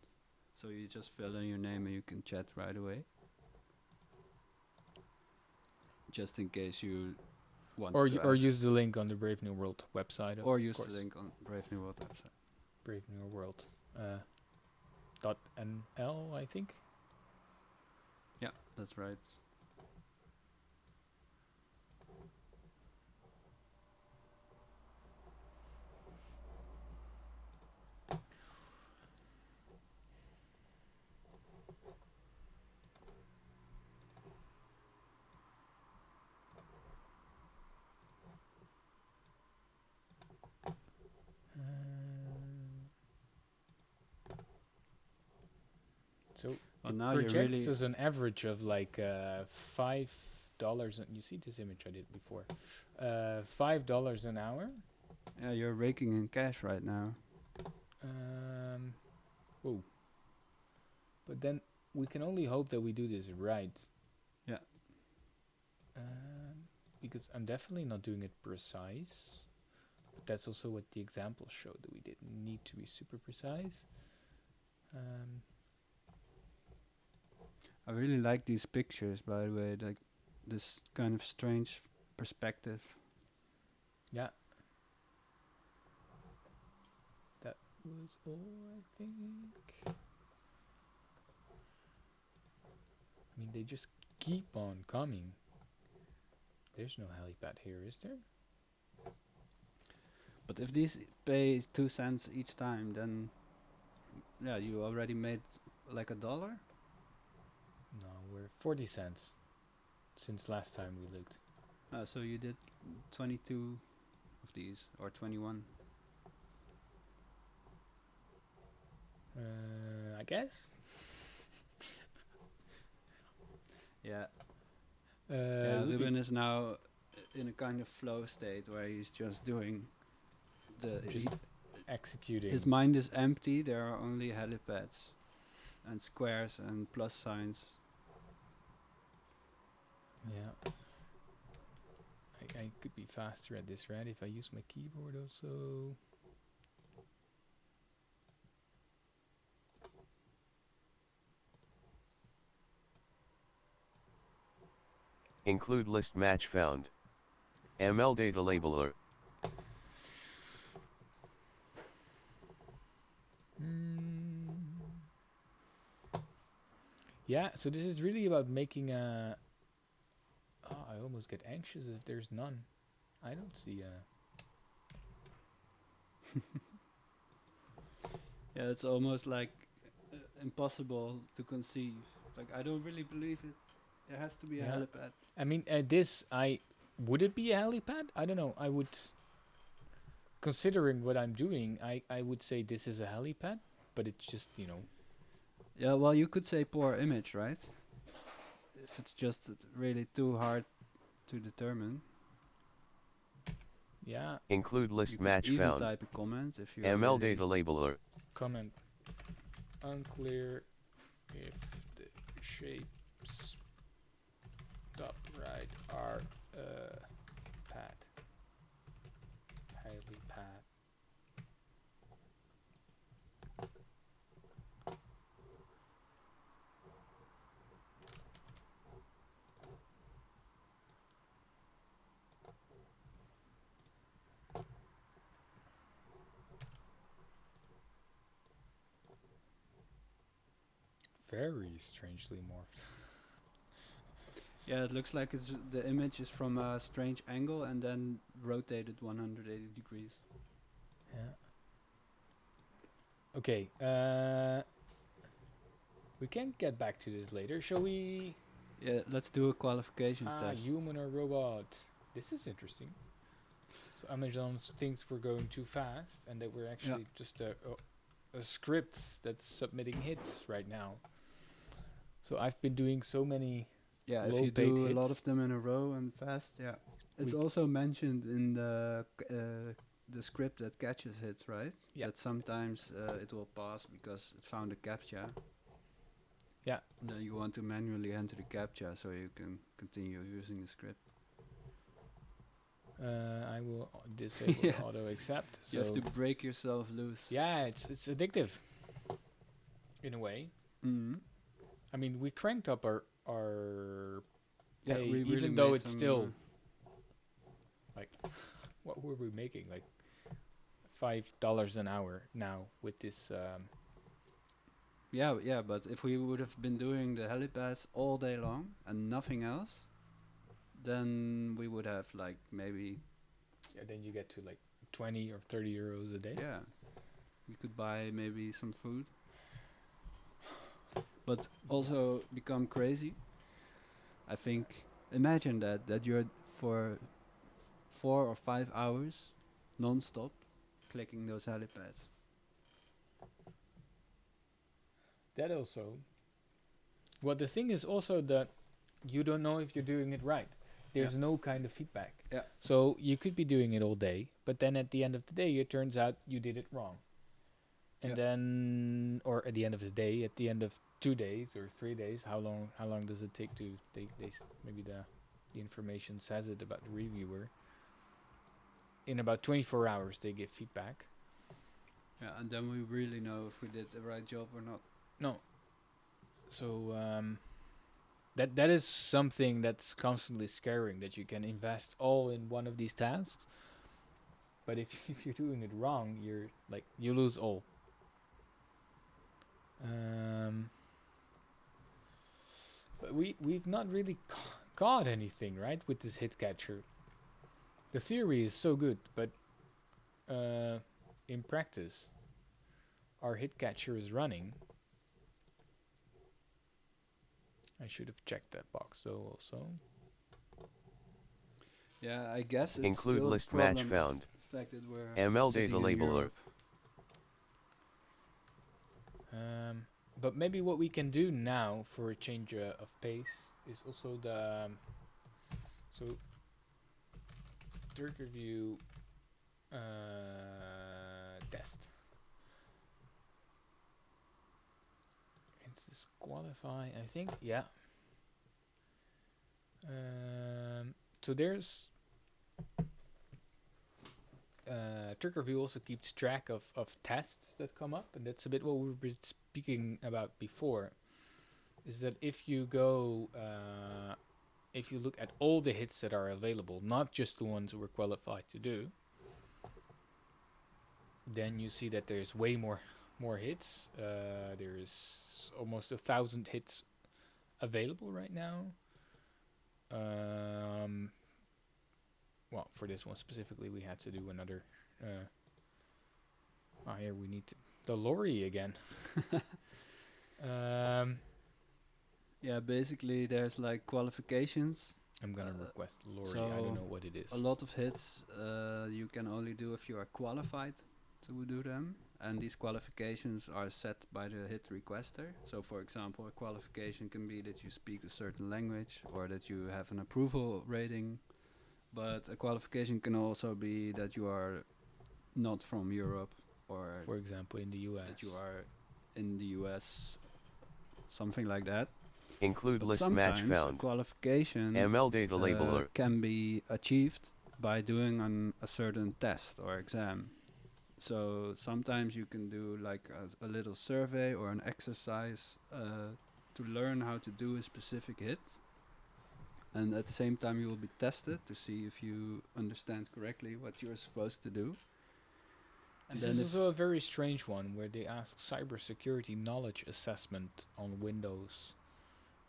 So you just fill in your name and you can chat right away. Just in case you want to or use the link on the Brave New World website. Or use the link on Brave New World website. Brave New World .nl, I think. Yeah, that's right. So well, it now projects as an average of like $5. And you see this image I did before. $5 an hour. Yeah, you're raking in cash right now. Whoa. But then we can only hope that we do this right. Yeah. because I'm definitely not doing it precise. But that's also what the example showed, that we didn't need to be super precise. I really like these pictures, by the way, like this kind of strange perspective. Yeah. That was all, I think. I mean, they just keep on coming. There's no helipad here, is there? But if these pay 2 cents each time, then yeah, you already made like $1. No, we're 40 cents since last time we looked. So you did 22 of these, or 21. I guess. Yeah. Ruben is now in a kind of flow state where he's just doing executing. His mind is empty. There are only helipads and squares and plus signs. Yeah. I could be faster at this, right? If I use my keyboard also. Include list match found. ML data labeler. Yeah, so this is really about making a... Oh, I almost get anxious if there's none. I don't see a... Yeah, it's almost like impossible to conceive. Like, I don't really believe it. There has to be a helipad. I mean, would it be a helipad? I don't know. I would... Considering what I'm doing, I would say this is a helipad, but it's just, you know... Yeah, well, you could say poor image, right? If it's just really too hard to determine. Yeah. Include list match even found. Type a comment if you ML data labeler. Comment. Unclear if the shapes top right are pad. Helipad. Very strangely morphed. Yeah, it looks like the image is from a strange angle and then rotated 180 degrees. Yeah. Okay. We can get back to this later. Shall we? Yeah, let's do a qualification test. Human or robot? This is interesting. So Amazon thinks we're going too fast, and that we're actually just a script that's submitting hits right now. So I've been doing so many. Yeah, if you do a lot of them in a row and fast, yeah. It's also mentioned in the script that catches hits, right? Yeah. That sometimes it will pass because it found a captcha. Yeah. Then you want to manually enter the captcha so you can continue using the script. I will disable auto accept. So you have to break yourself loose. Yeah, it's addictive. In a way. Mm-hmm. I mean, we cranked up our pay, we really even though it's still like, what were we making? Like $5 an hour now with this. Yeah, but if we would have been doing the helipads all day long and nothing else, then we would have like maybe. Yeah, then you get to like 20 or 30 euros a day. Yeah, you could buy maybe some food. But also become crazy. I think, imagine that you're for 4 or 5 hours non-stop clicking those helipads. That also. Well, the thing is also that you don't know if you're doing it right. There's no kind of feedback. Yeah. So you could be doing it all day, but then at the end of the day, it turns out you did it wrong. And then, or at the end of the day, at the end of 2 days or 3 days, how long does it take to maybe the the information says it about the reviewer. In about 24 hours, they give feedback. Yeah, and then we really know if we did the right job or not. No. So that is something that's constantly scaring, that you can invest all in one of these tasks, but if you're doing it wrong, you lose all. But we've not really caught anything, right, with this hit catcher. The theory is so good, but in practice, our hit catcher is running. I should have checked that box though also. Yeah, I guess it's include still list a match problem found. of the fact that we're ML sitting data in labeler. Europe. But maybe what we can do now for a change of pace is also the so Turker view test. It's disqualify, I think. Yeah. So there's Turker view also keeps track of tests that come up, and that's a bit what we were speaking about before. Is that if you go, if you look at all the hits that are available, not just the ones we're qualified to do, then you see that there's way more hits. There's almost 1,000 hits available right now. Well, for this one specifically, we had to do another. Here we need the lorry again. Yeah, basically there's like qualifications. I'm gonna request lorry. So I don't know what it is. A lot of hits you can only do if you are qualified to do them, and these qualifications are set by the hit requester. So for example, a qualification can be that you speak a certain language or that you have an approval rating, but a qualification can also be that you are not from Europe, or for example in the US, that you are in the US, something like that. Include but list match sometimes found. A qualification ML data labeler can be achieved by doing a certain test or exam. So sometimes you can do like a little survey or an exercise to learn how to do a specific hit, and at the same time you will be tested to see if you understand correctly what you're supposed to do. And this is also a very strange one where they ask cybersecurity knowledge assessment on Windows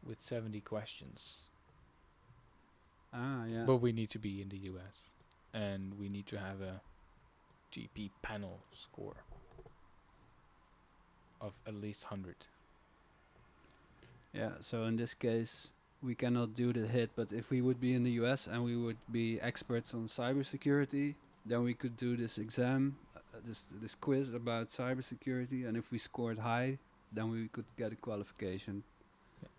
with 70 questions. Yeah. But we need to be in the US and we need to have a GP panel score of at least 100. Yeah, so in this case we cannot do the hit, but if we would be in the US and we would be experts on cybersecurity, then we could do this exam, this quiz about cybersecurity, and if we scored high, then we could get a qualification. Yeah.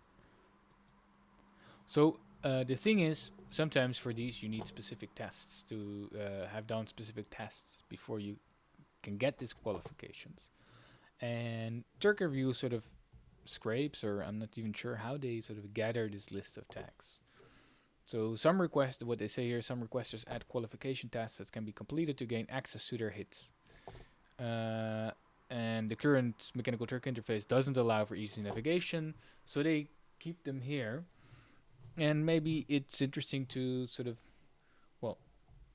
So the thing is, sometimes for these you need specific tests to have done specific tests before you can get these qualifications. And Turkerview sort of scrapes, or I'm not even sure how they sort of gather this list of tags. So some request, what they say here, some requesters add qualification tasks that can be completed to gain access to their hits. And the current Mechanical Turk interface doesn't allow for easy navigation, so they keep them here. And maybe it's interesting to sort of, well,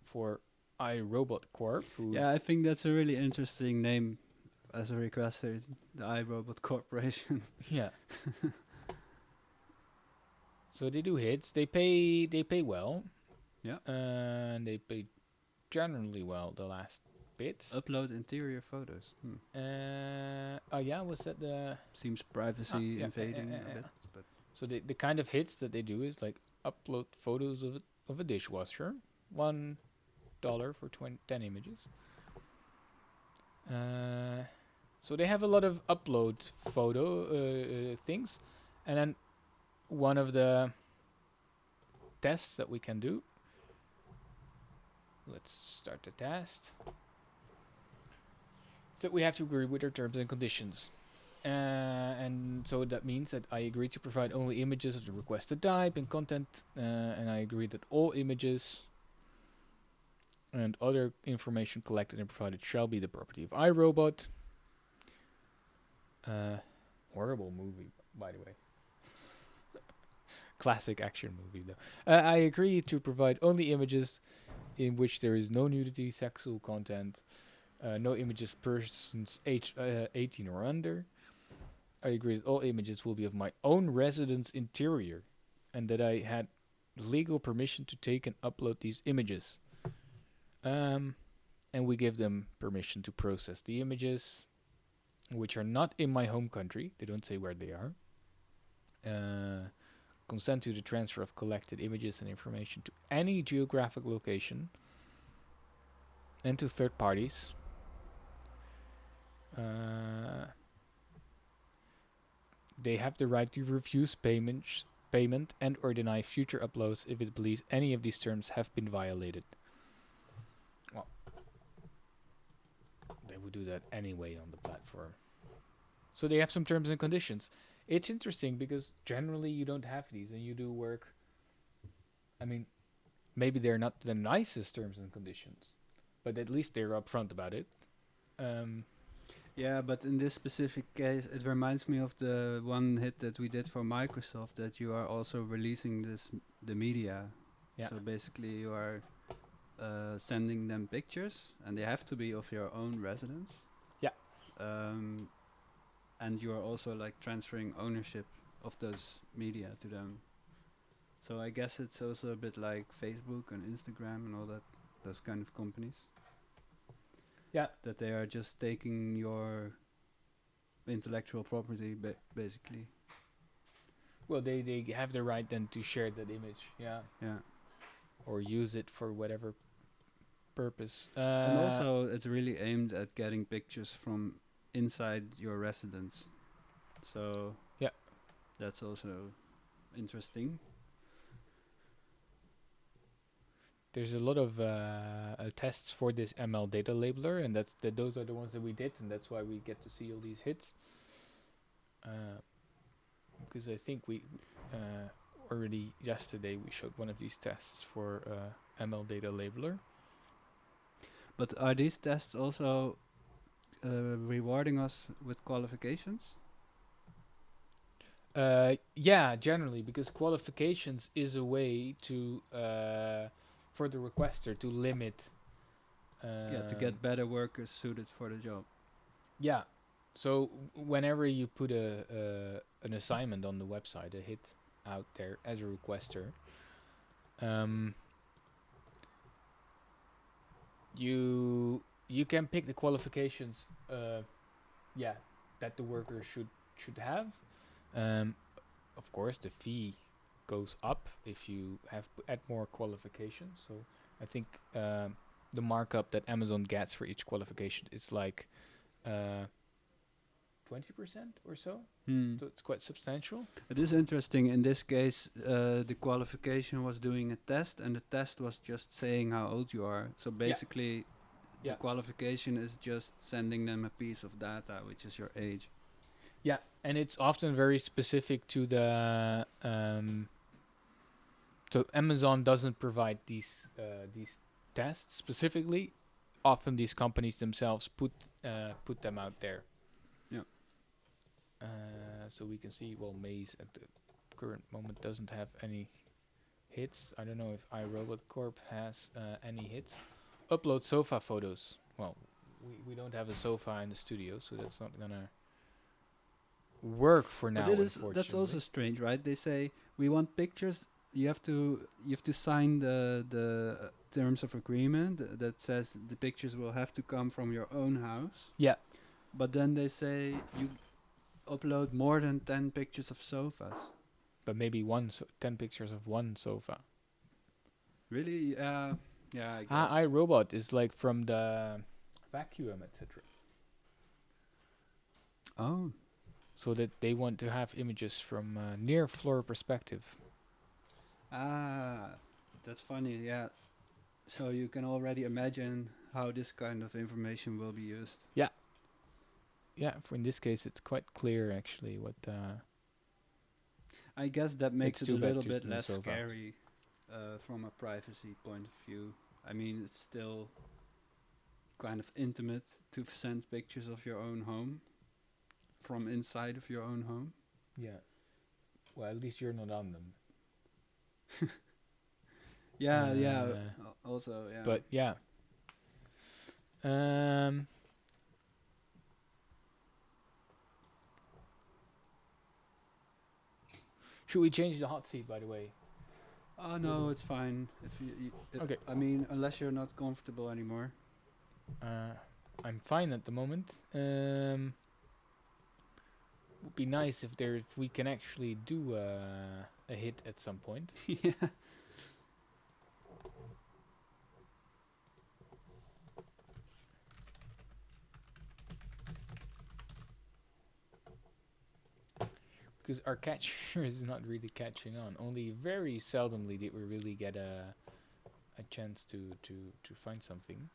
for iRobot Corp. Yeah, I think that's a really interesting name as a requester, the iRobot Corporation. Yeah. So they do hits. They pay well. Yeah. And they pay generally well the last bit. Upload interior photos. Oh yeah, was that the... Seems privacy invading a bit. But so the kind of hits that they do is like upload photos of a dishwasher, $1 for 10 images. So they have a lot of upload photo things, and then one of the tests that we can do. Let's start the test. So we have to agree with our terms and conditions. And so that means that I agree to provide only images of the requested type and content, and I agree that all images and other information collected and provided shall be the property of iRobot. Horrible movie, by the way. Classic action movie, though. I agree to provide only images in which there is no nudity, sexual content, no images of persons aged 18 or under. I agree that all images will be of my own residence interior, and that I had legal permission to take and upload these images. And we give them permission to process the images, which are not in my home country. They don't say where they are. Consent to the transfer of collected images and information to any geographic location and to third parties. They have the right to refuse payment and or deny future uploads if it believes any of these terms have been violated. Well, they would do that anyway on the platform. So they have some terms and conditions. It's interesting because generally you don't have these and you do work. I mean, maybe they're not the nicest terms and conditions, but at least they're upfront about it. Yeah, but in this specific case, it reminds me of the one hit that we did for Microsoft, that you are also releasing the media. Yeah. So basically, you are sending them pictures, and they have to be of your own residence. Yeah. And you are also like transferring ownership of those media to them. So I guess it's also a bit like Facebook and Instagram and all that, those kind of companies. Yeah. That they are just taking your intellectual property, basically. Well, they have the right then to share that image, yeah. Yeah. Or use it for whatever purpose. And also, it's really aimed at getting pictures from inside your residence. So yeah, that's also interesting. There's a lot of tests for this ML data labeler, and those are the ones that we did, and that's why we get to see all these hits. Because I think we already yesterday we showed one of these tests for ML data labeler. But are these tests also rewarding us with qualifications? Yeah, generally, because qualifications is a way to for the requester to limit. To get better workers suited for the job. Yeah, so whenever you put an assignment on the website, a hit out there as a requester, you can pick the qualifications, that the worker should have. Of course, the fee goes up if you add more qualifications. So I think the markup that Amazon gets for each qualification is like 20% or so. So it's quite substantial. It is interesting. In this case, the qualification was doing a test, and the test was just saying how old you are. So basically, the qualification is just sending them a piece of data, which is your age. Yeah, and it's often very specific to the. So Amazon doesn't provide these tests specifically. Often these companies themselves put them out there. Yeah. So we can see, well, Maze at the current moment doesn't have any hits. I don't know if iRobot Corp has any hits. Upload sofa photos. Well, we don't have a sofa in the studio, so that's not gonna work for now. That's also strange, right? They say we want pictures. You have to sign the terms of agreement that says the pictures will have to come from your own house. Yeah. But then they say you upload more than 10 pictures of sofas. But maybe 10 pictures of one sofa. Really? Yeah, I guess. iRobot is like from the vacuum, etc. Oh. So that they want to have images from near floor perspective. Ah, that's funny, yeah. So you can already imagine how this kind of information will be used. Yeah. yeah, for in this case, it's quite clear actually what. I guess that makes It's it a too bad little just bit in the less sofa. scary from a privacy point of view. I mean, it's still kind of intimate to send pictures of your own home from inside of your own home. Yeah. Well, at least you're not on them. Yeah. Also, yeah. But yeah. Should we change the hot seat, by the way? Oh no, it's fine. If Okay. I mean, unless you're not comfortable anymore. I'm fine at the moment. Would be nice if we can actually do a hit at some point. Yeah. Because our catcher is not really catching on. Only very seldomly did we really get a chance to find something.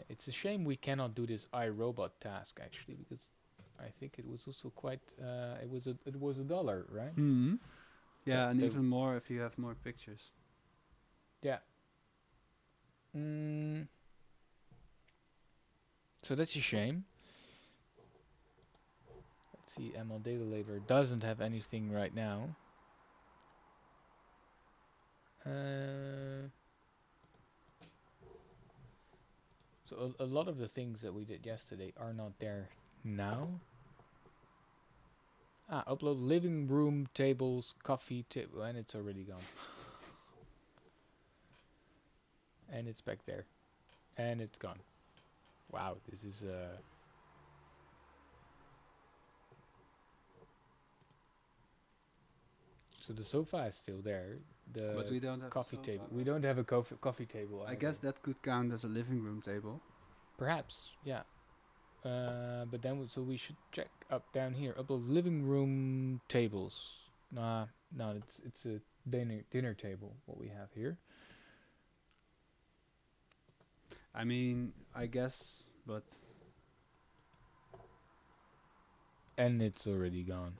It's a shame we cannot do this iRobot task actually, because I think it was also quite. It was $1, right? Mm-hmm. Yeah, That and they even more if you have more pictures. Yeah. So that's a shame. Let's see, ML Data Labeler doesn't have anything right now. So a lot of the things that we did yesterday are not there now. Upload living room tables, coffee table, and it's already gone. And it's back there. And it's gone. Wow, this is So the sofa is still there. But we don't have coffee a table. sofa. We don't have a coffee table. I guess that could count as a living room table. Perhaps, yeah. But then so we should check up down here. Upload living room tables. No, it's a dinner table. What we have here. I mean, I guess, but And it's already gone.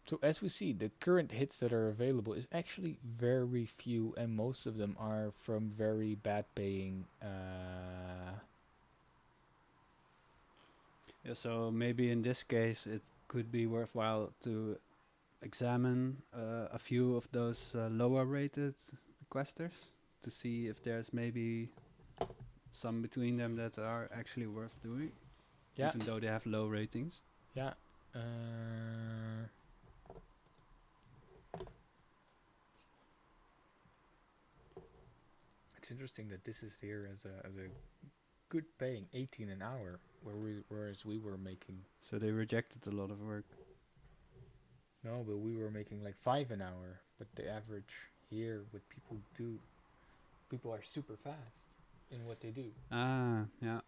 So as we see, the current hits that are available is actually very few, and most of them are from very bad paying. Yeah, so maybe in this case it could be worthwhile to examine a few of those lower rated requesters to see if there's maybe some between them that are actually worth doing, Yeah. even though they have low ratings. Yeah. It's interesting that this is here as a good paying 18 an hour, whereas we were making. So they rejected a lot of work. No, but we were making like 5 an hour. But the average here, what people are super fast in what they do. Ah, yeah.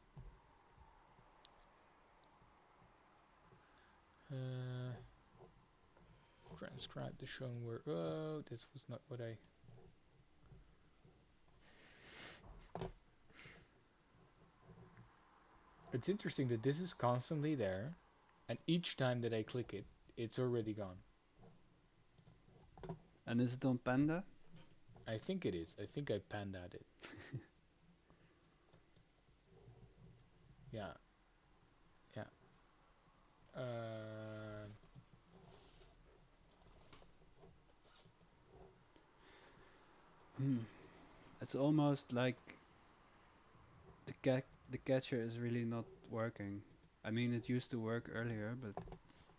Transcribe the shown word. Oh, this was not what I. It's interesting that this is constantly there, and each time that I click it, it's already gone. And is it on Panda? I think it is. I think I pandaed it. Yeah. Yeah. It's almost like the catcher is really not working. I mean, it used to work earlier, but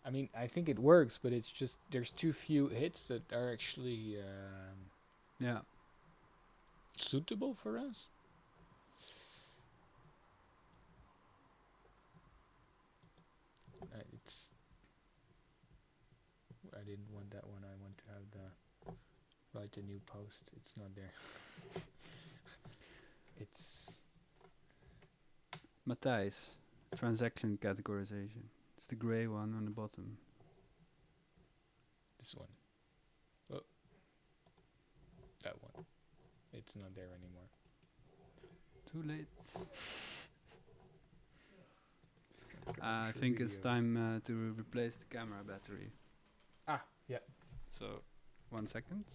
I mean, I think it works, but it's just there's too few hits that are actually yeah, suitable for us. I didn't want that one. I want to have the write a new post. It's not there. It's Matthijs, transaction categorization. It's the gray one on the bottom. This one. Oh. That one. It's not there anymore. Too late. I think it's time to replace the camera battery. Ah, yeah. So, 1 second.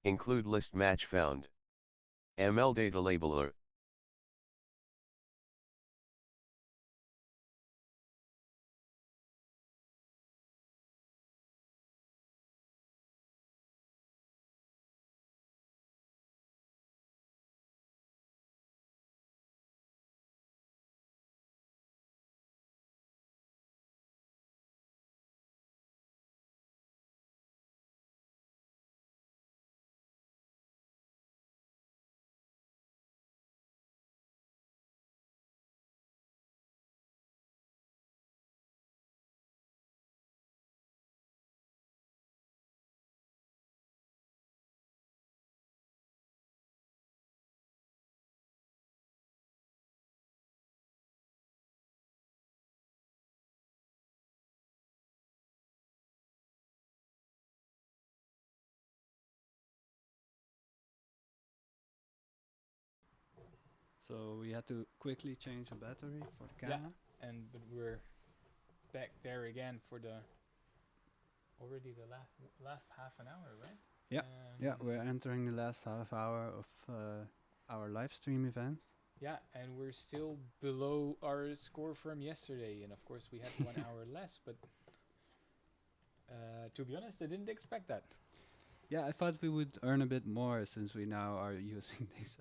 Include list match found. ML data labeler. So we had to quickly change the battery for the camera. Yeah, but we're back there again for the already the last half an hour, right? Yeah, we're entering the last half hour of our live stream event. Yeah, and we're still below our score from yesterday, and of course we had 1 hour less, but to be honest, I didn't expect that. Yeah, I thought we would earn a bit more since we now are using these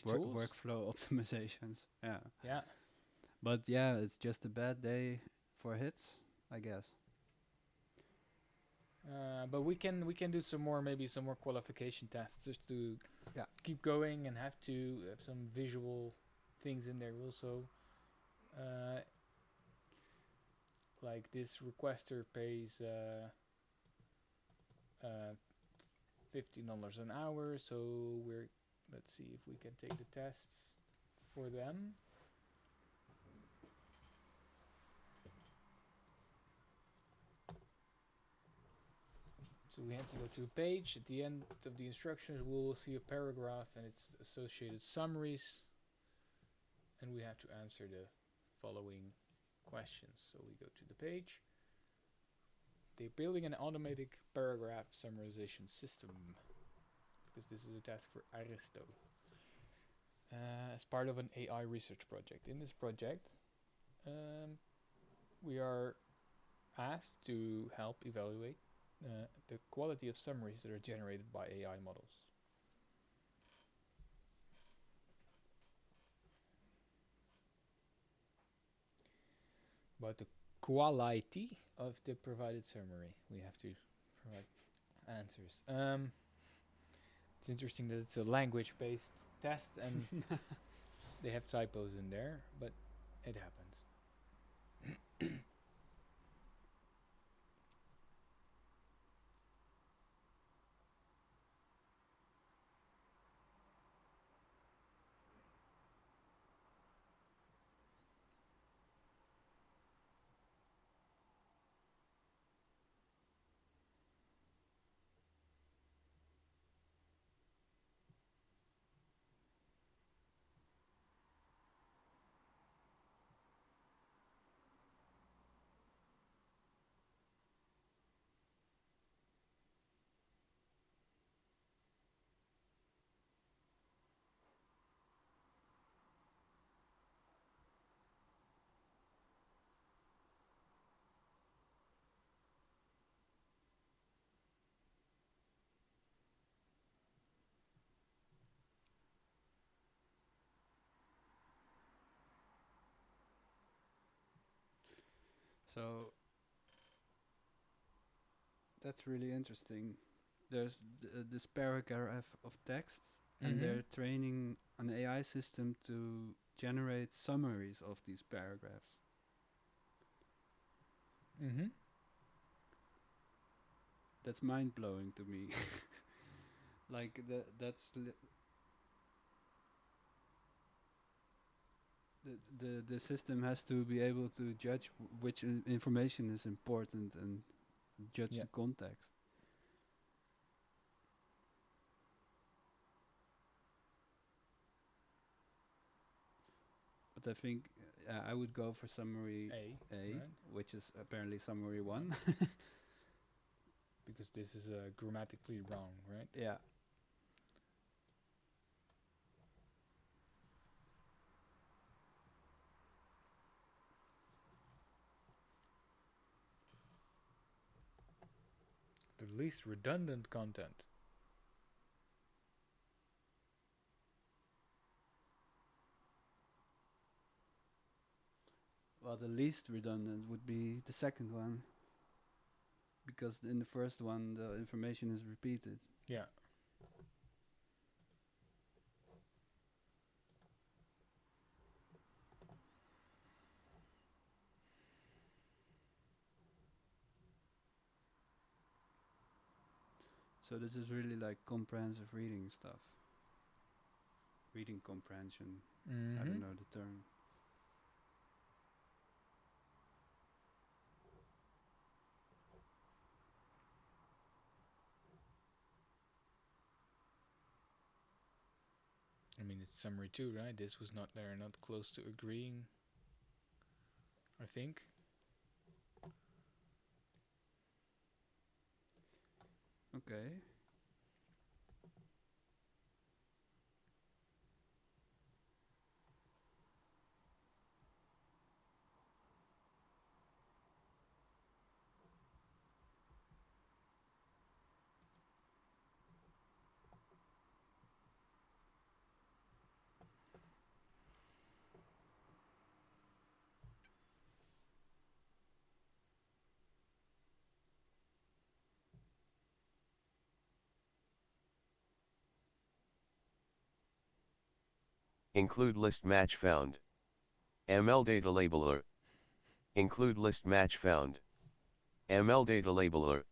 tools? workflow optimizations. Yeah. Yeah. But yeah, it's just a bad day for hits, I guess. But we can do some more, maybe some more qualification tests just to keep going and have some visual things in there also. Like this requester pays $15 an hour, so let's see if we can take the tests for them. So we have to go to a page. At the end of the instructions, we'll see a paragraph and its associated summaries. And we have to answer the following questions. So we go to the page. They're building an automatic paragraph summarization system, because this is a task for Aristo, as part of an AI research project. In this project, we are asked to help evaluate the quality of summaries that are generated by AI models. About the quality of the provided summary, we have to provide answers. It's interesting that it's a language-based test and they have typos in there, but it happens. So that's really interesting. There's this paragraph of text, and they're training an AI system to generate summaries of these paragraphs. That's mind-blowing to me. Like the system has to be able to judge which information is important and judge the context. But I think I would go for summary A, right? which is apparently summary 1. Because this is grammatically wrong, right? Yeah. The least redundant content. Well, the least redundant would be the second one, because in the first one the information is repeated. Yeah. So this is really like comprehensive reading stuff. Reading comprehension. I don't know the term. I mean, it's summary 2, right? This was not there, not close to agreeing, I think. Okay. Include list match found. ML data labeler. Include list match found. ML data labeler.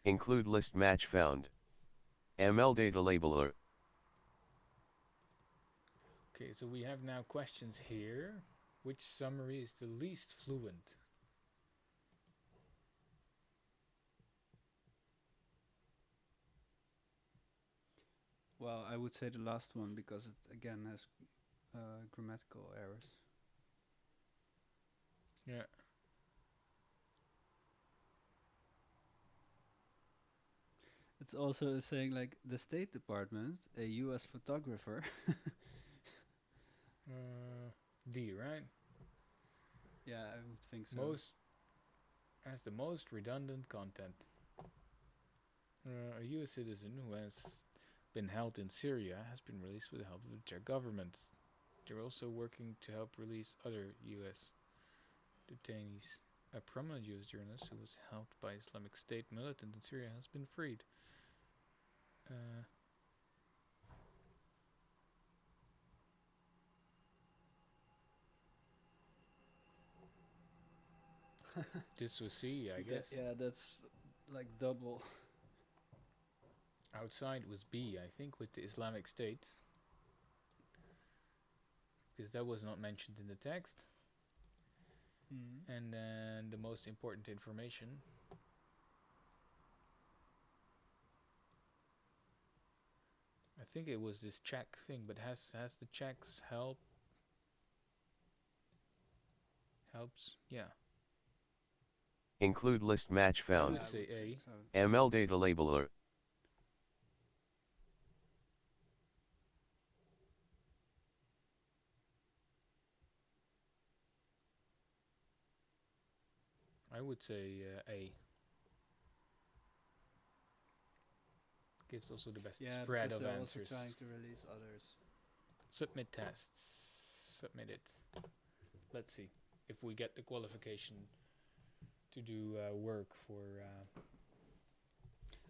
Include list match found. ML data labeler. Okay, so we have now questions here. Which summary is the least fluent? Well, I would say the last one because it again has grammatical errors. Yeah. It's also saying like the State Department, a U.S. photographer. D, right? Yeah, I would think so. Most has the most redundant content. A U.S. citizen who has been held in Syria has been released with the help of the Czech government. They're also working to help release other U.S. detainees. A prominent U.S. journalist who was held by Islamic State militant in Syria has been freed. This was C, I guess. Yeah, that's like double. Outside was B, I think, with the Islamic State. Because that was not mentioned in the text. And then the most important information. I think it was this Czech thing, but has the Czechs helps? Yeah. Include list match I found. would say A. ML data labeler. I would say A. Gives also the best spread of they're answers. Also trying to release others. Submit tests. Submit it. Let's see if we get the qualification to do work for.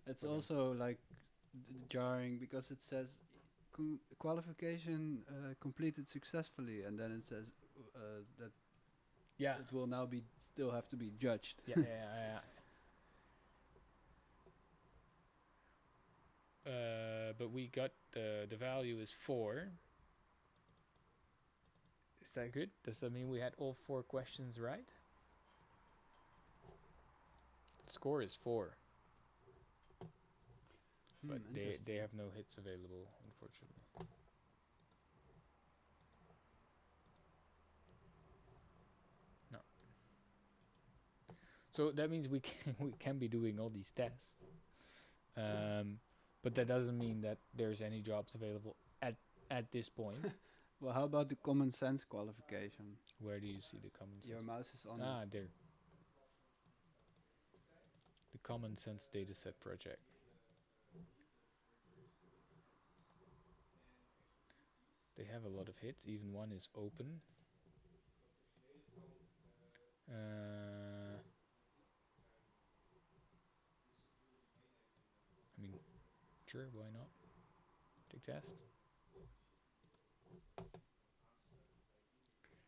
It's also like jarring because it says qualification completed successfully, and then it says that it will now still have to be judged. Yeah. But we got the value is 4. Is that good? Does that mean we had all 4 questions right? The score is 4. But they have no hits available, unfortunately. No. So that means we can be doing all these tests. But that doesn't mean that there's any jobs available at this point. Well, how about the common sense qualification? Where do you see the common sense? Your mouse is on it. There. The Common Sense Dataset Project. They have a lot of hits. Even one is open. I mean, sure, why not? Take test.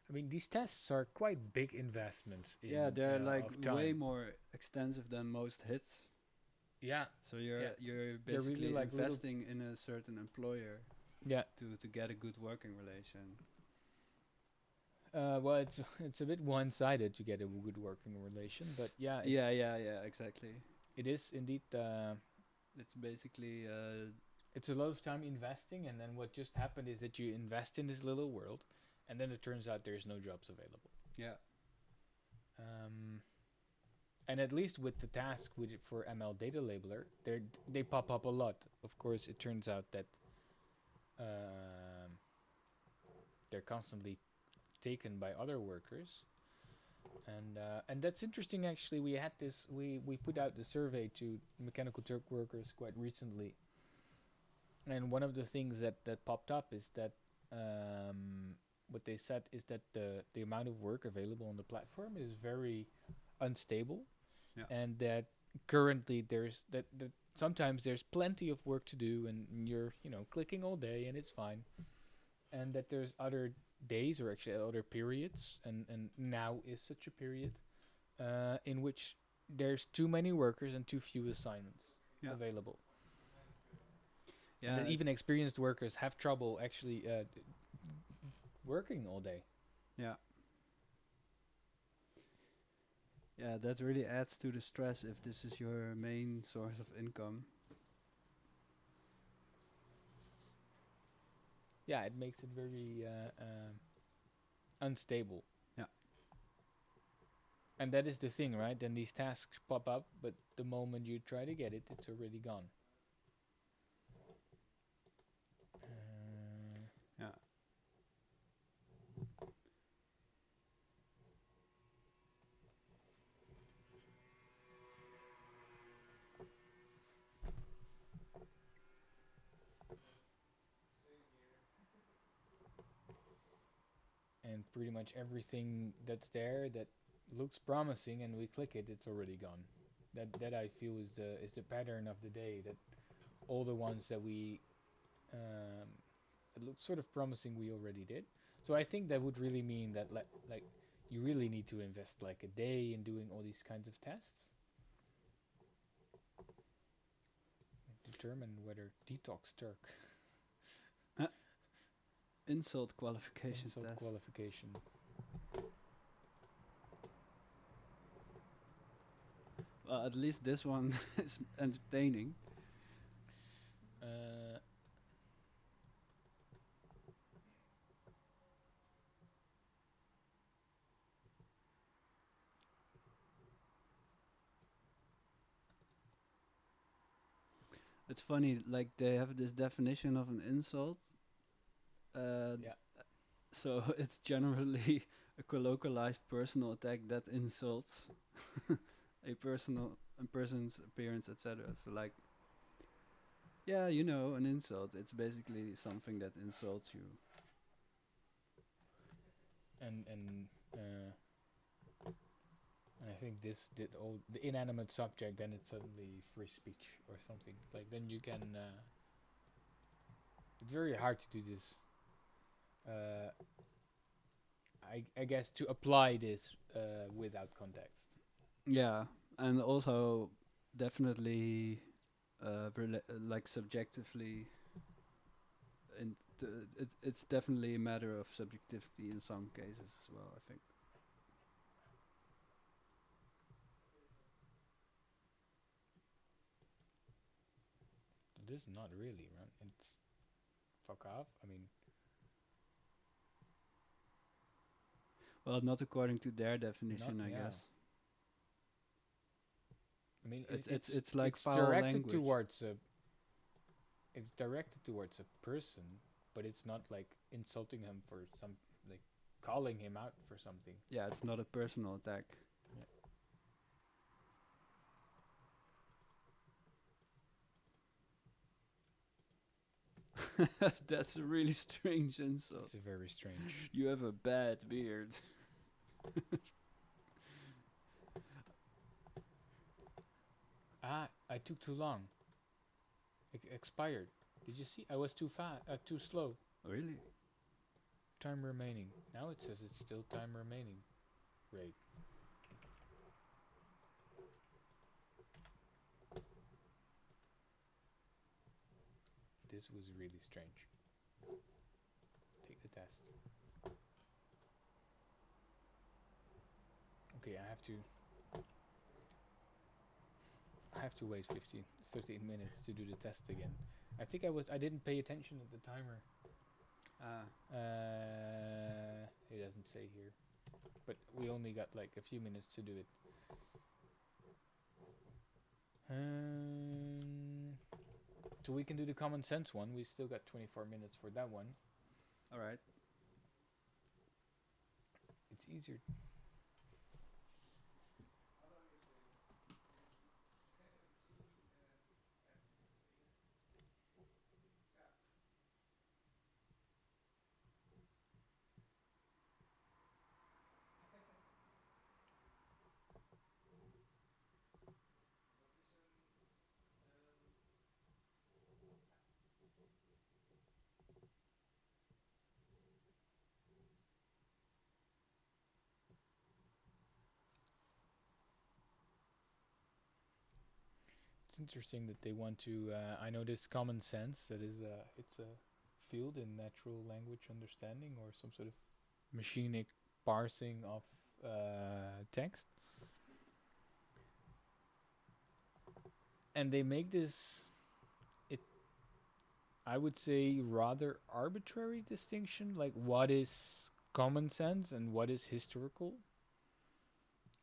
I mean, these tests are quite big investments. They're like way more extensive than most hits. Yeah. So you're basically really like investing in a certain employer. Yeah. To get a good working relation. Well, it's a bit one-sided to get a good working relation, but yeah. Exactly. It is indeed. It's basically. It's a lot of time investing, and then what just happened is that you invest in this little world, and then it turns out there's no jobs available. Yeah. And at least with the task for ML data labeler, they pop up a lot. Of course, it turns out that they're constantly taken by other workers, and that's interesting. Actually, we had this. We put out the survey to Mechanical Turk workers quite recently, and one of the things that popped up is that what they said is that the amount of work available on the platform is very unstable, and that currently there's that sometimes there's plenty of work to do, and you're clicking all day and it's fine, and that there's other days or actually other periods, and now is such a period in which there's too many workers and too few assignments available. And that even experienced workers have trouble actually working all day. Yeah. Yeah, that really adds to the stress if this is your main source of income. Yeah, it makes it very unstable. Yeah. And that is the thing, right? Then these tasks pop up, but the moment you try to get it, it's already gone. Yeah. And pretty much everything that's there that looks promising, and we click it, it's already gone. That I feel is the pattern of the day. That all the ones that we it looked sort of promising, we already did. So I think that would really mean that like you really need to invest like a day in doing all these kinds of tests. Determine whether detox Turk. Insult qualification Insult test. qualification. Well, at least this one is entertaining. It's funny, like they have this definition of an insult. Yeah. So it's generally a colloquialized personal attack that insults a person's appearance, etc. So like, yeah, you know, an insult. It's basically something that insults you. And I think this did all the inanimate subject, then it's suddenly free speech or something. Like then you can. It's very hard to do this. I guess to apply this without context. Yeah, and also definitely like subjectively. It's definitely a matter of subjectivity in some cases as well, I think. This is not really, right? It's fuck off. I mean, well, not according to their definition, I guess. I mean, it's like it's foul directed language. towards a. It's directed towards a person, but it's not like insulting him for some, like calling him out for something. Yeah, it's not a personal attack. Yeah. That's a really strange insult. It's a very strange. You have a bad beard. I took too long. Expired. Did you see? I was too fast, too slow. Really? Time remaining. Now it says it's still time remaining. Great. This was really strange. Take the test. Okay, I have to wait 13 minutes to do the test again. I think I didn't pay attention at the timer. It doesn't say here, but we only got like a few minutes to do it. So we can do the common sense one. We still got 24 minutes for that one. All right. It's easier. interesting that they want to. I know this common sense that is. It's a field in natural language understanding or some sort of machinic parsing of text, and they make this. I would say rather arbitrary distinction, like what is common sense and what is historical.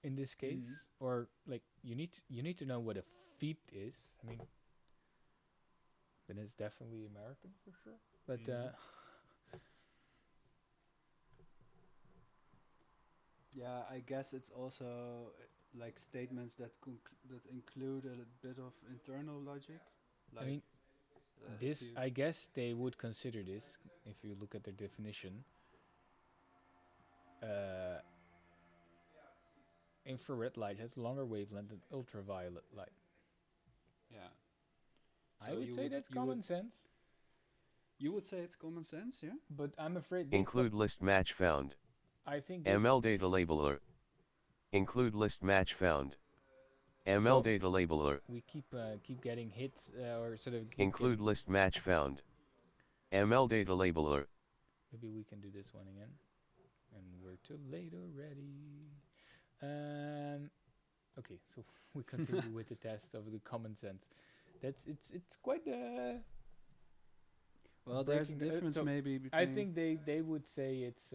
In this case, or like you need to know what a feat is. I mean, then it's definitely American for sure. But yeah, I guess it's also like statements that that include a bit of internal logic. Like, I mean, this I guess they would consider this if you look at their definition. Infrared light has longer wavelength than ultraviolet light. Yeah. I would say that's common sense. You would say it's common sense, yeah? But I'm afraid include list match found. I think ML data labeler. Include list match found. ML data labeler. We keep getting hits or sort of include list match found. ML data labeler. Maybe we can do this one again. And we're too late already. Okay, so we continue with the test of the common sense. It's quite well, there's a difference maybe between. I think they would say it's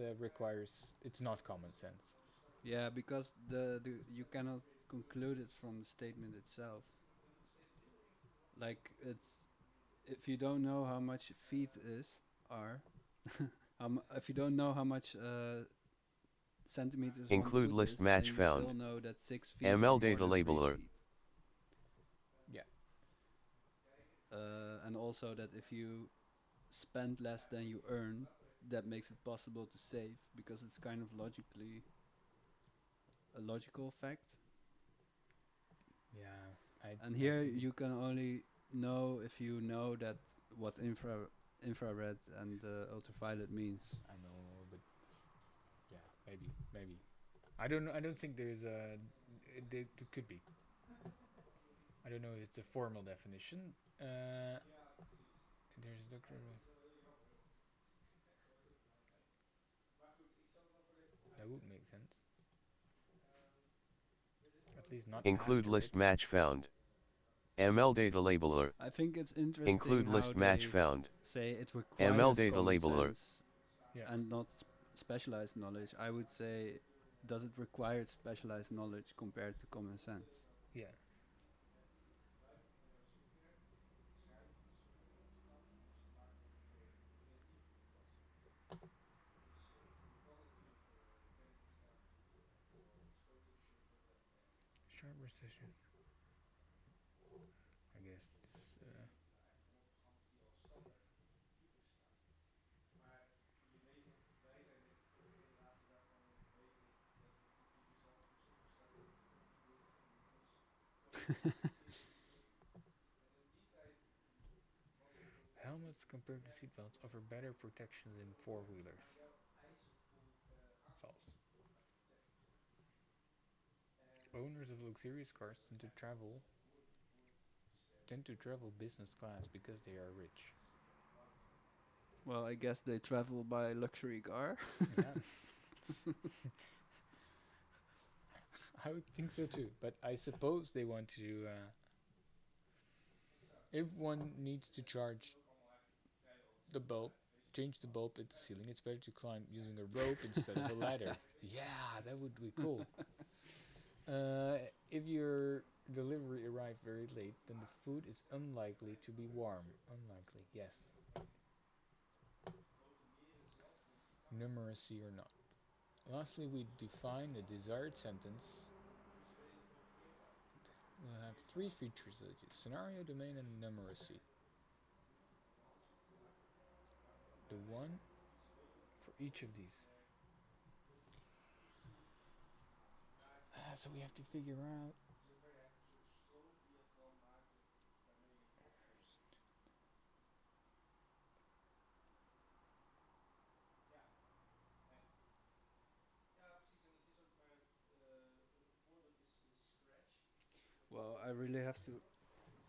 not common sense. Yeah, because the you cannot conclude it from the statement itself. Like if you don't know how much feet are, if you don't know how much centimeters include one list foot match is, found. Still know that 6 feet ML data labeler. Yeah. And also that if you spend less than you earn, that makes it possible to save because it's kind of logically a logical fact. Yeah. And here you can only know if you know that what infrared and ultraviolet means. I know, but yeah, maybe. I don't think there's a. It could be. I don't know if it's a formal definition. There's Dr. That would make sense. At least not. Include list match found. ML data labeler. I think it's interesting. Include how list match they found. Say it requires ML data labeler. And not specialized knowledge. I would say, does it require specialized knowledge compared to common sense? Yeah. Sharp precision. I guess this. Helmets compared to seatbelts offer better protection than four-wheelers. False. Owners of luxurious cars tend to travel business class because they are rich. Well, I guess they travel by luxury car. Yeah. I would think so too, but I suppose they want to. If one needs to charge the bulb, change the bulb at the ceiling, it's better to climb using a rope instead of a ladder. Yeah, that would be cool. If your delivery arrived very late, then the food is unlikely to be warm. Unlikely, yes. Numeracy or not. Lastly, we define a desired sentence. We'll have three features: scenario, domain, and numeracy. The one for each of these. So we have to figure out. Well, I really have to.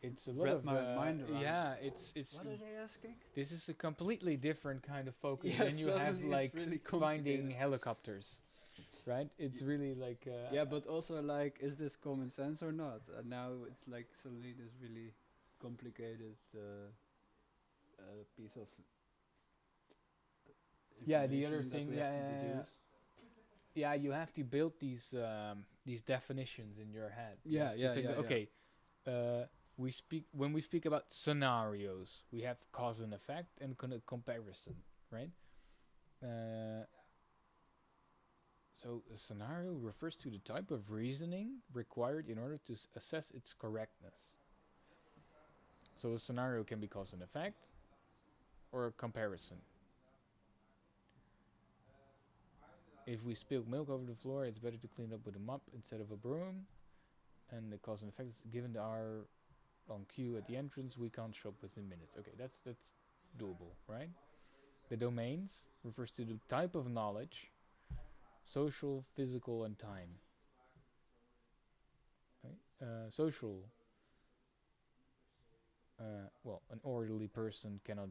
it's a lot wrap of my mind around. yeah, it's What are they asking? this is a completely different kind of focus Yeah, than you have suddenly like it's really finding complicated. helicopters, right? It's really like Yeah, but also like, is this common sense or not? And now it's like suddenly this really complicated piece of yeah, the other information that thing, we have to deduce. yeah, you have to build these definitions in your head. You Yeah, have to yeah, think, yeah, yeah. okay, when we speak about scenarios, we have cause and effect and comparison, right? So a scenario refers to the type of reasoning required in order to assess its correctness. So a scenario can be cause and effect or a comparison. If we spill milk over the floor, it's better to clean up with a mop instead of a broom. And the cause and effect is given our on queue at the entrance, we can't shop within minutes. Okay, that's doable, right? The domains refers to the type of knowledge, social, physical, and time. Right? Social. Well, an orderly person cannot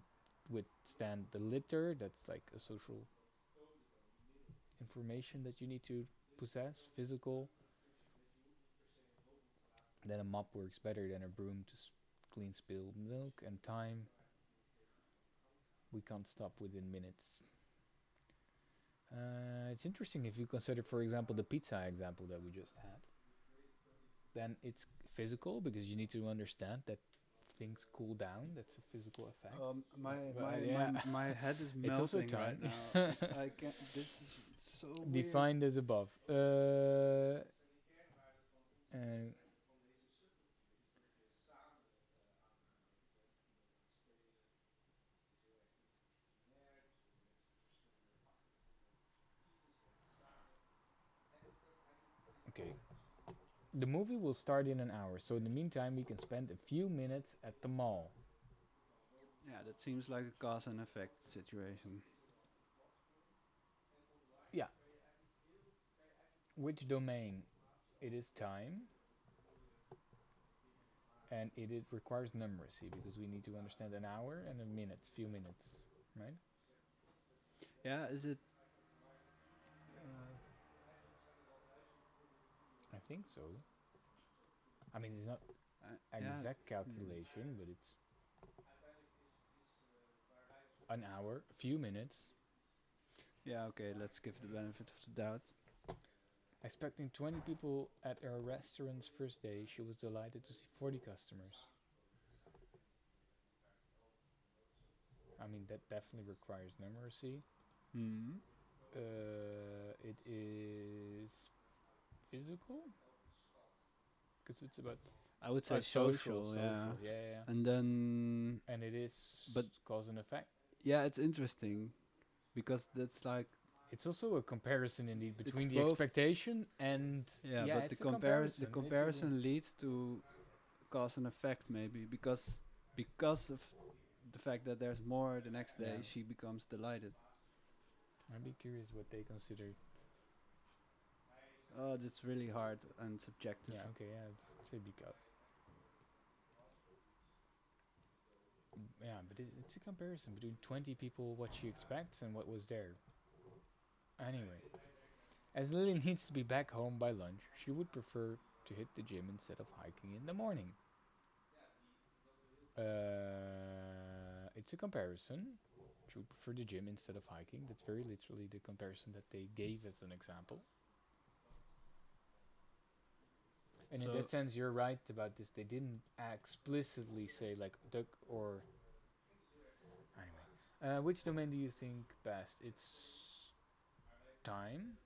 withstand the litter. That's like a social information that you need to possess. Physical. Then a mop works better than a broom to clean spilled milk. And time. We can't stop within minutes. It's interesting if you consider, for example, the pizza example that we just had. Then it's physical because you need to understand that things cool down. That's a physical effect. My head is It's also melting right time. now. I can't. This is so weird. Defined as above. Okay. The movie will start in an hour, so in the meantime we can spend a few minutes at the mall. Yeah, that seems like a cause and effect situation. Yeah. Which domain? It is time. And it requires numeracy because we need to understand an hour and a minute, few minutes, right? Yeah, is it? I think so. I mean, it's not exact calculation, but it's an hour, a few minutes. Yeah, okay, let's give the benefit of the doubt. Expecting 20 people at her restaurant's first day, she was delighted to see 40 customers. I mean, that definitely requires numeracy. Hmm. It is physical? Because it's about... I would say social, yeah. Yeah. And then... And it is cause and effect? Yeah, it's interesting. Because that's like... It's also a comparison indeed between the expectation and... Yeah, but the comparison leads to cause and effect maybe. Because of the fact that there's more the next day, she becomes delighted. I'd be curious what they consider. Oh, that's really hard and subjective. Yeah, okay, yeah, I'd say because. Yeah, but it's a comparison between 20 people, what she expects, and what was there. Anyway, as Lily needs to be back home by lunch, she would prefer to hit the gym instead of hiking in the morning. It's a comparison. She would prefer the gym instead of hiking. That's very literally the comparison that they gave as an example. And in that sense, you're right about this. They didn't explicitly say like duck or... Anyway, which domain do you think best? It's time?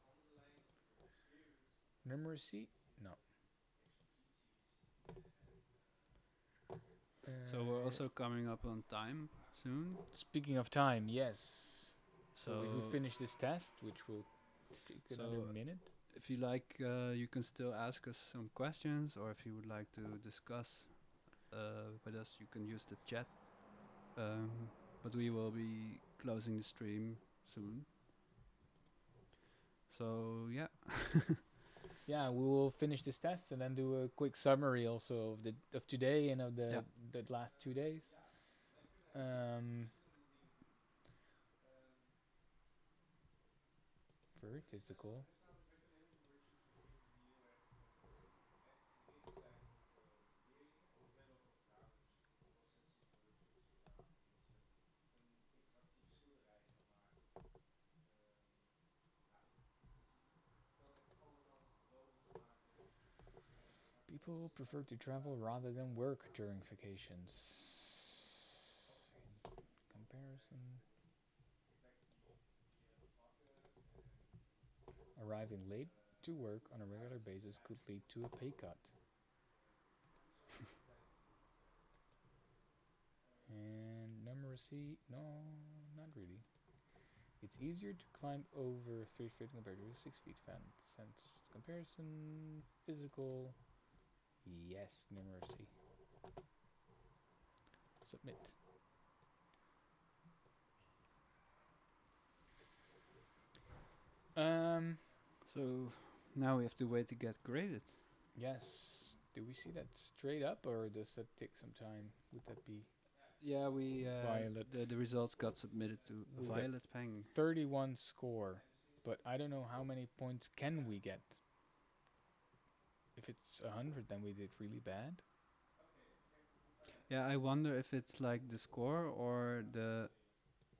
Numeracy? No. So we're also coming up on time soon. Speaking of time, yes. So if we So finish this test, which will take another minute. If you like, you can still ask us some questions, or if you would like to discuss with us, you can use the chat. But we will be closing the stream soon. So yeah. yeah, we will finish this test and then do a quick summary also of today and of the last 2 days. Very physical. People prefer to travel rather than work during vacations. In comparison, arriving late to work on a regular basis could lead to a pay cut. And numeracy, no, not really. It's easier to climb over 3 feet compared to a 6 feet fence. Comparison, physical, yes, numeracy. Submit. So now we have to wait to get graded. Yes. Do we see that straight up, or does that take some time? Would that be? Yeah, we Violet. the results got submitted to We get Violet Peng. 31 score, but I don't know how many points can we get. If it's 100, then we did really bad. Yeah, I wonder if it's like the score or the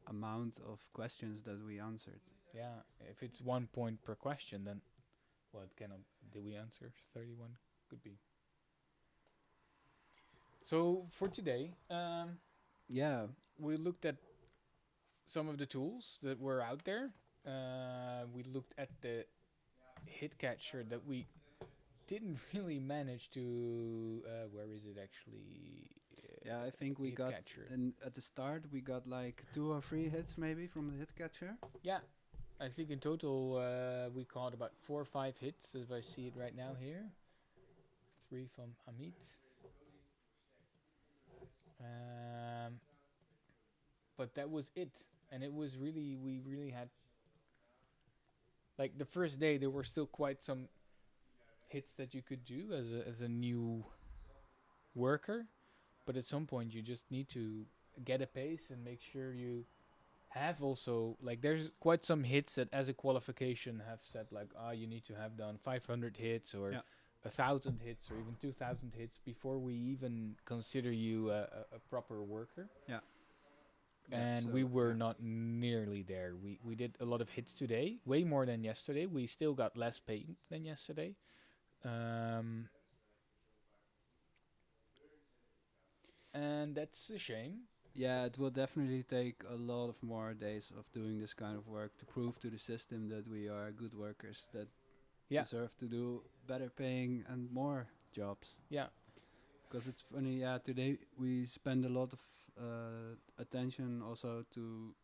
amount of questions that we answered. Yeah, if it's 1 point per question, then what did we answer 31? Could be. So for today, we looked at some of the tools that were out there. We looked at the hit catcher that we didn't really manage to. Where is it actually? Yeah, I think we got at the start we got like 2 or 3 hits maybe from the hit catcher. Yeah, I think in total we caught about 4 or 5 hits, as I see it right now here. 3 from Amit. But that was it, and it was really we really had. Like the first day, there were still quite some hits that you could do as a new worker, but at some point you just need to get a pace and make sure you have also like there's quite some hits that as a qualification have said like you need to have done 500 hits or 1,000 hits or even 2,000 hits before we even consider you a proper worker. Yeah. And so we were not nearly there. We did a lot of hits today, way more than yesterday. We still got less paid than yesterday. And that's a shame. Yeah, it will definitely take a lot of more days of doing this kind of work to prove to the system that we are good workers that deserve to do better paying and more jobs. Yeah. Because it's funny, today we spend a lot of attention also to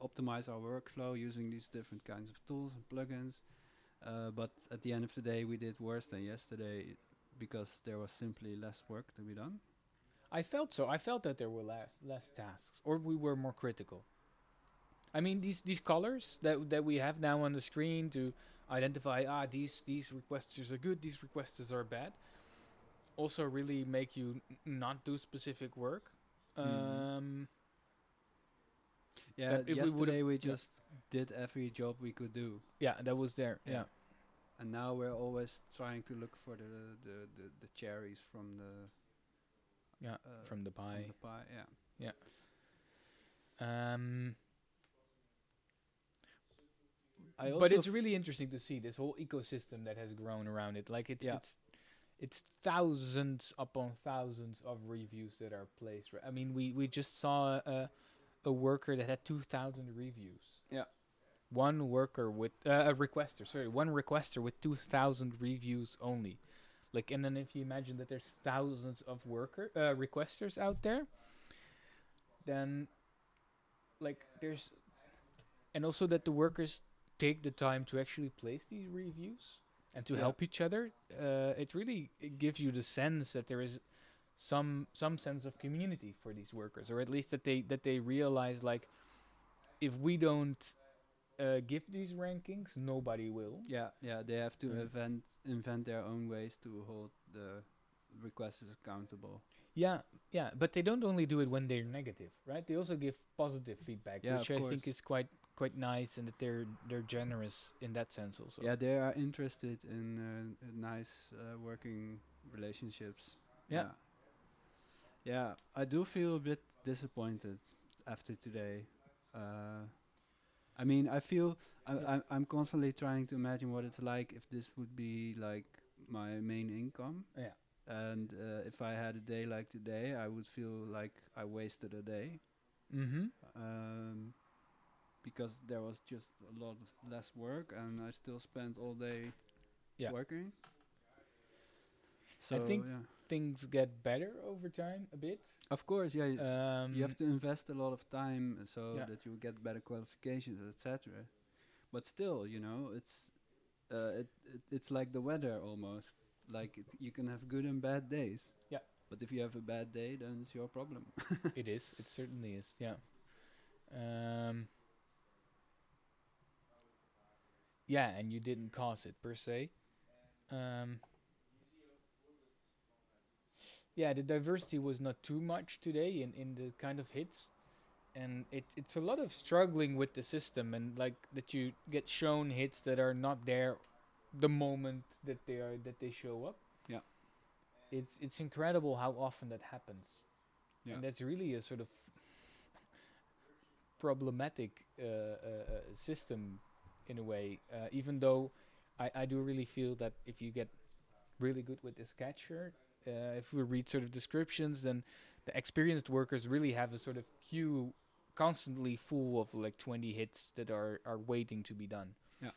optimize our workflow using these different kinds of tools and plugins. But at the end of the day, we did worse than yesterday because there was simply less work to be done. I felt so. I felt that there were less tasks, or we were more critical. I mean, these colors that we have now on the screen to identify these requesters are good, these requesters are bad. Also, really make you not do specific work. Yeah, yesterday we just did every job we could do. Yeah, that was there. Yeah. And now we're always trying to look for the cherries from the from the pie. From the pie, yeah. But it's really interesting to see this whole ecosystem that has grown around it. Like it's thousands upon thousands of reviews that are placed. I mean, we just saw a worker that had 2,000 reviews. Yeah. One worker with a requester. Sorry, one requester with 2,000 reviews only. Like, and then if you imagine that there's thousands of requesters out there, then like there's, and also that the workers take the time to actually place these reviews and to help each other. It really gives you the sense that there is some sense of community for these workers, or at least that they realize like if we don't give these rankings, nobody will. Yeah, they have to Mm. invent their own ways to hold the requesters accountable. Yeah, but they don't only do it when they're negative, right? They also give positive feedback, Yeah, which of I course. think is quite nice, and that they're generous in that sense also. Yeah, they are interested in nice working relationships. Yeah. Yeah, I do feel a bit disappointed after today. I mean, I feel I'm constantly trying to imagine what it's like if this would be like my main income. Yeah. And if I had a day like today, I would feel like I wasted a day. Mm-hmm. Because there was just a lot of less work, and I still spent all day working. So I think yeah. things get better over time a bit. Of course, yeah. You have to invest a lot of time so that you get better qualifications, etc. But still, you know, it's like the weather almost. Like you can have good and bad days. Yeah. But if you have a bad day, then it's your problem. It is. It certainly is. Yeah. Yeah, and you didn't cause it per se. Yeah, the diversity was not too much today in the kind of hits, and it's a lot of struggling with the system, and like that you get shown hits that are not there the moment that they show up. Yeah. It's incredible how often that happens. Yeah. And that's really a sort of problematic system in a way, even though I do really feel that if you get really good with this catcher, if we read sort of descriptions, then the experienced workers really have a sort of queue constantly full of like 20 hits that are waiting to be done. Yeah.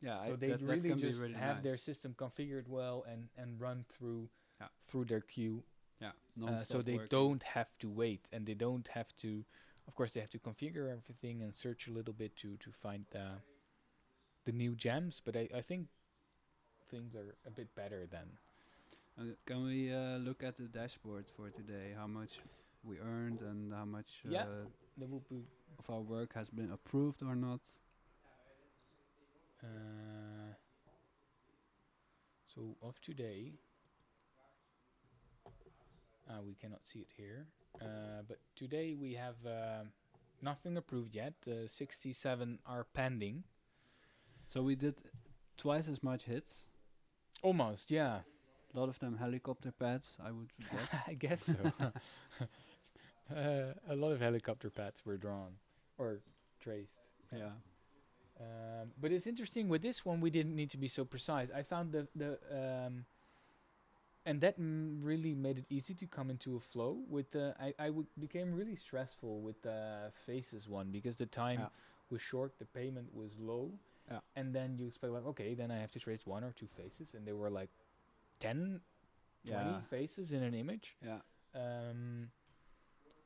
Yeah. So they that really can just be really have nice. their system configured well and run through Yeah. through their queue. Yeah. So they don't have to wait, and they don't have to. Of course, they have to configure everything and search a little bit to find the new gems. But I think things are a bit better then. Can we look at the dashboard for today? How much we earned and how much that will be of our work has been approved or not? So of today, we cannot see it here. But today we have nothing approved yet. 67 are pending. So we did twice as much hits. Almost, yeah. A lot of them helicopter pads, I would guess. I guess so. A lot of helicopter pads were drawn or traced. Yeah. But it's interesting with this one. We didn't need to be so precise. I found and that really made it easy to come into a flow. With became really stressful with the faces one because the time was short, the payment was low, and then you expect like, okay, then I have to trace 1 or 2 faces, and they were like 10, 20 faces in an image. Yeah.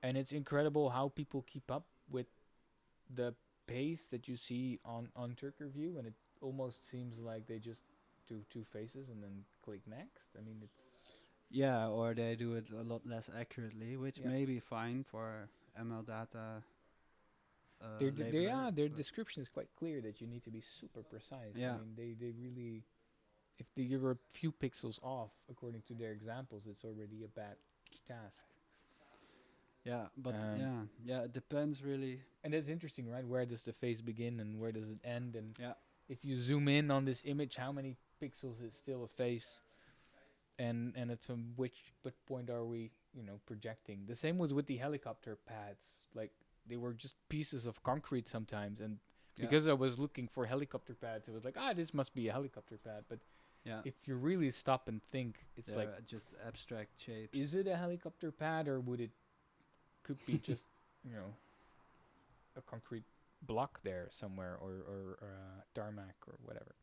And it's incredible how people keep up with the pace that you see on TurkerView, and it almost seems like they just do 2 faces and then click next. I mean, it's or they do it a lot less accurately, which may be fine for ML data. Their description is quite clear that you need to be super precise. Yeah. I mean, they really, if you're a few pixels off according to their examples, it's already a bad task. Yeah, but it depends really. And that's interesting, right? Where does the face begin and where does it end? And if you zoom in on this image, how many pixels is still a face? And at what point are we, projecting? The same was with the helicopter pads. Like they were just pieces of concrete sometimes, and because I was looking for helicopter pads, it was like, this must be a helicopter pad. But if you really stop and think, it's like just abstract shapes. Is it a helicopter pad, or could be just a concrete block there somewhere, or tarmac or whatever.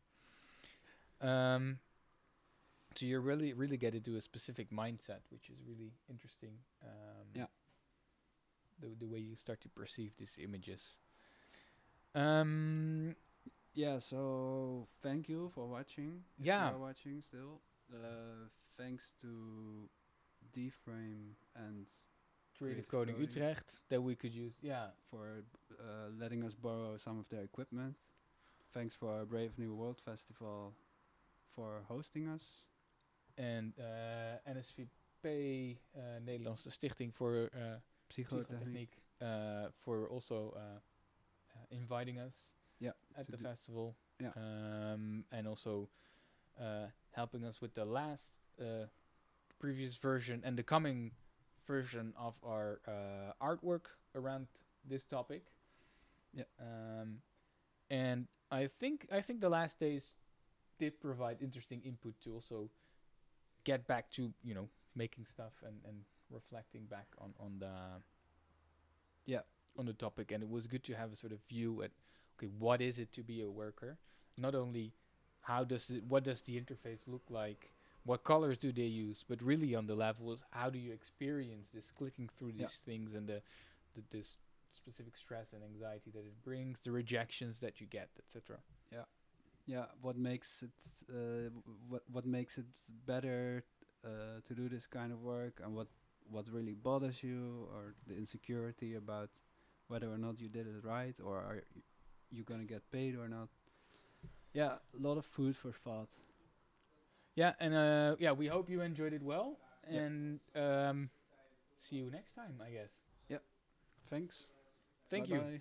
So you really get to do a specific mindset, which is really interesting. The way you start to perceive these images. So thank you for watching. If you are watching still. Thanks to D-Frame and Creative Coding Utrecht that we could use. Yeah. For letting us borrow some of their equipment. Thanks for Brave New World Festival for hosting us. And NSvP, Nederlandse Stichting voor Psychotechniek, for also inviting us at the festival. Yeah. And also helping us with the last previous version and the coming version of our artwork around this topic. Yeah. And I think the last days did provide interesting input to also get back to making stuff and reflecting back on the topic. And it was good to have a sort of view at what is it to be a worker, not only what does the interface look like, what colors do they use, but really on the level is how do you experience this clicking through these things and this specific stress and anxiety that it brings, the rejections that you get, etc. Yeah, what makes it what makes it better to do this kind of work, and what really bothers you, or the insecurity about whether or not you did it right, or are you gonna get paid or not. Yeah, a lot of food for thought. Yeah, and we hope you enjoyed it well, and see you next time, I guess. Yeah, thanks. Thank Bye you. bye.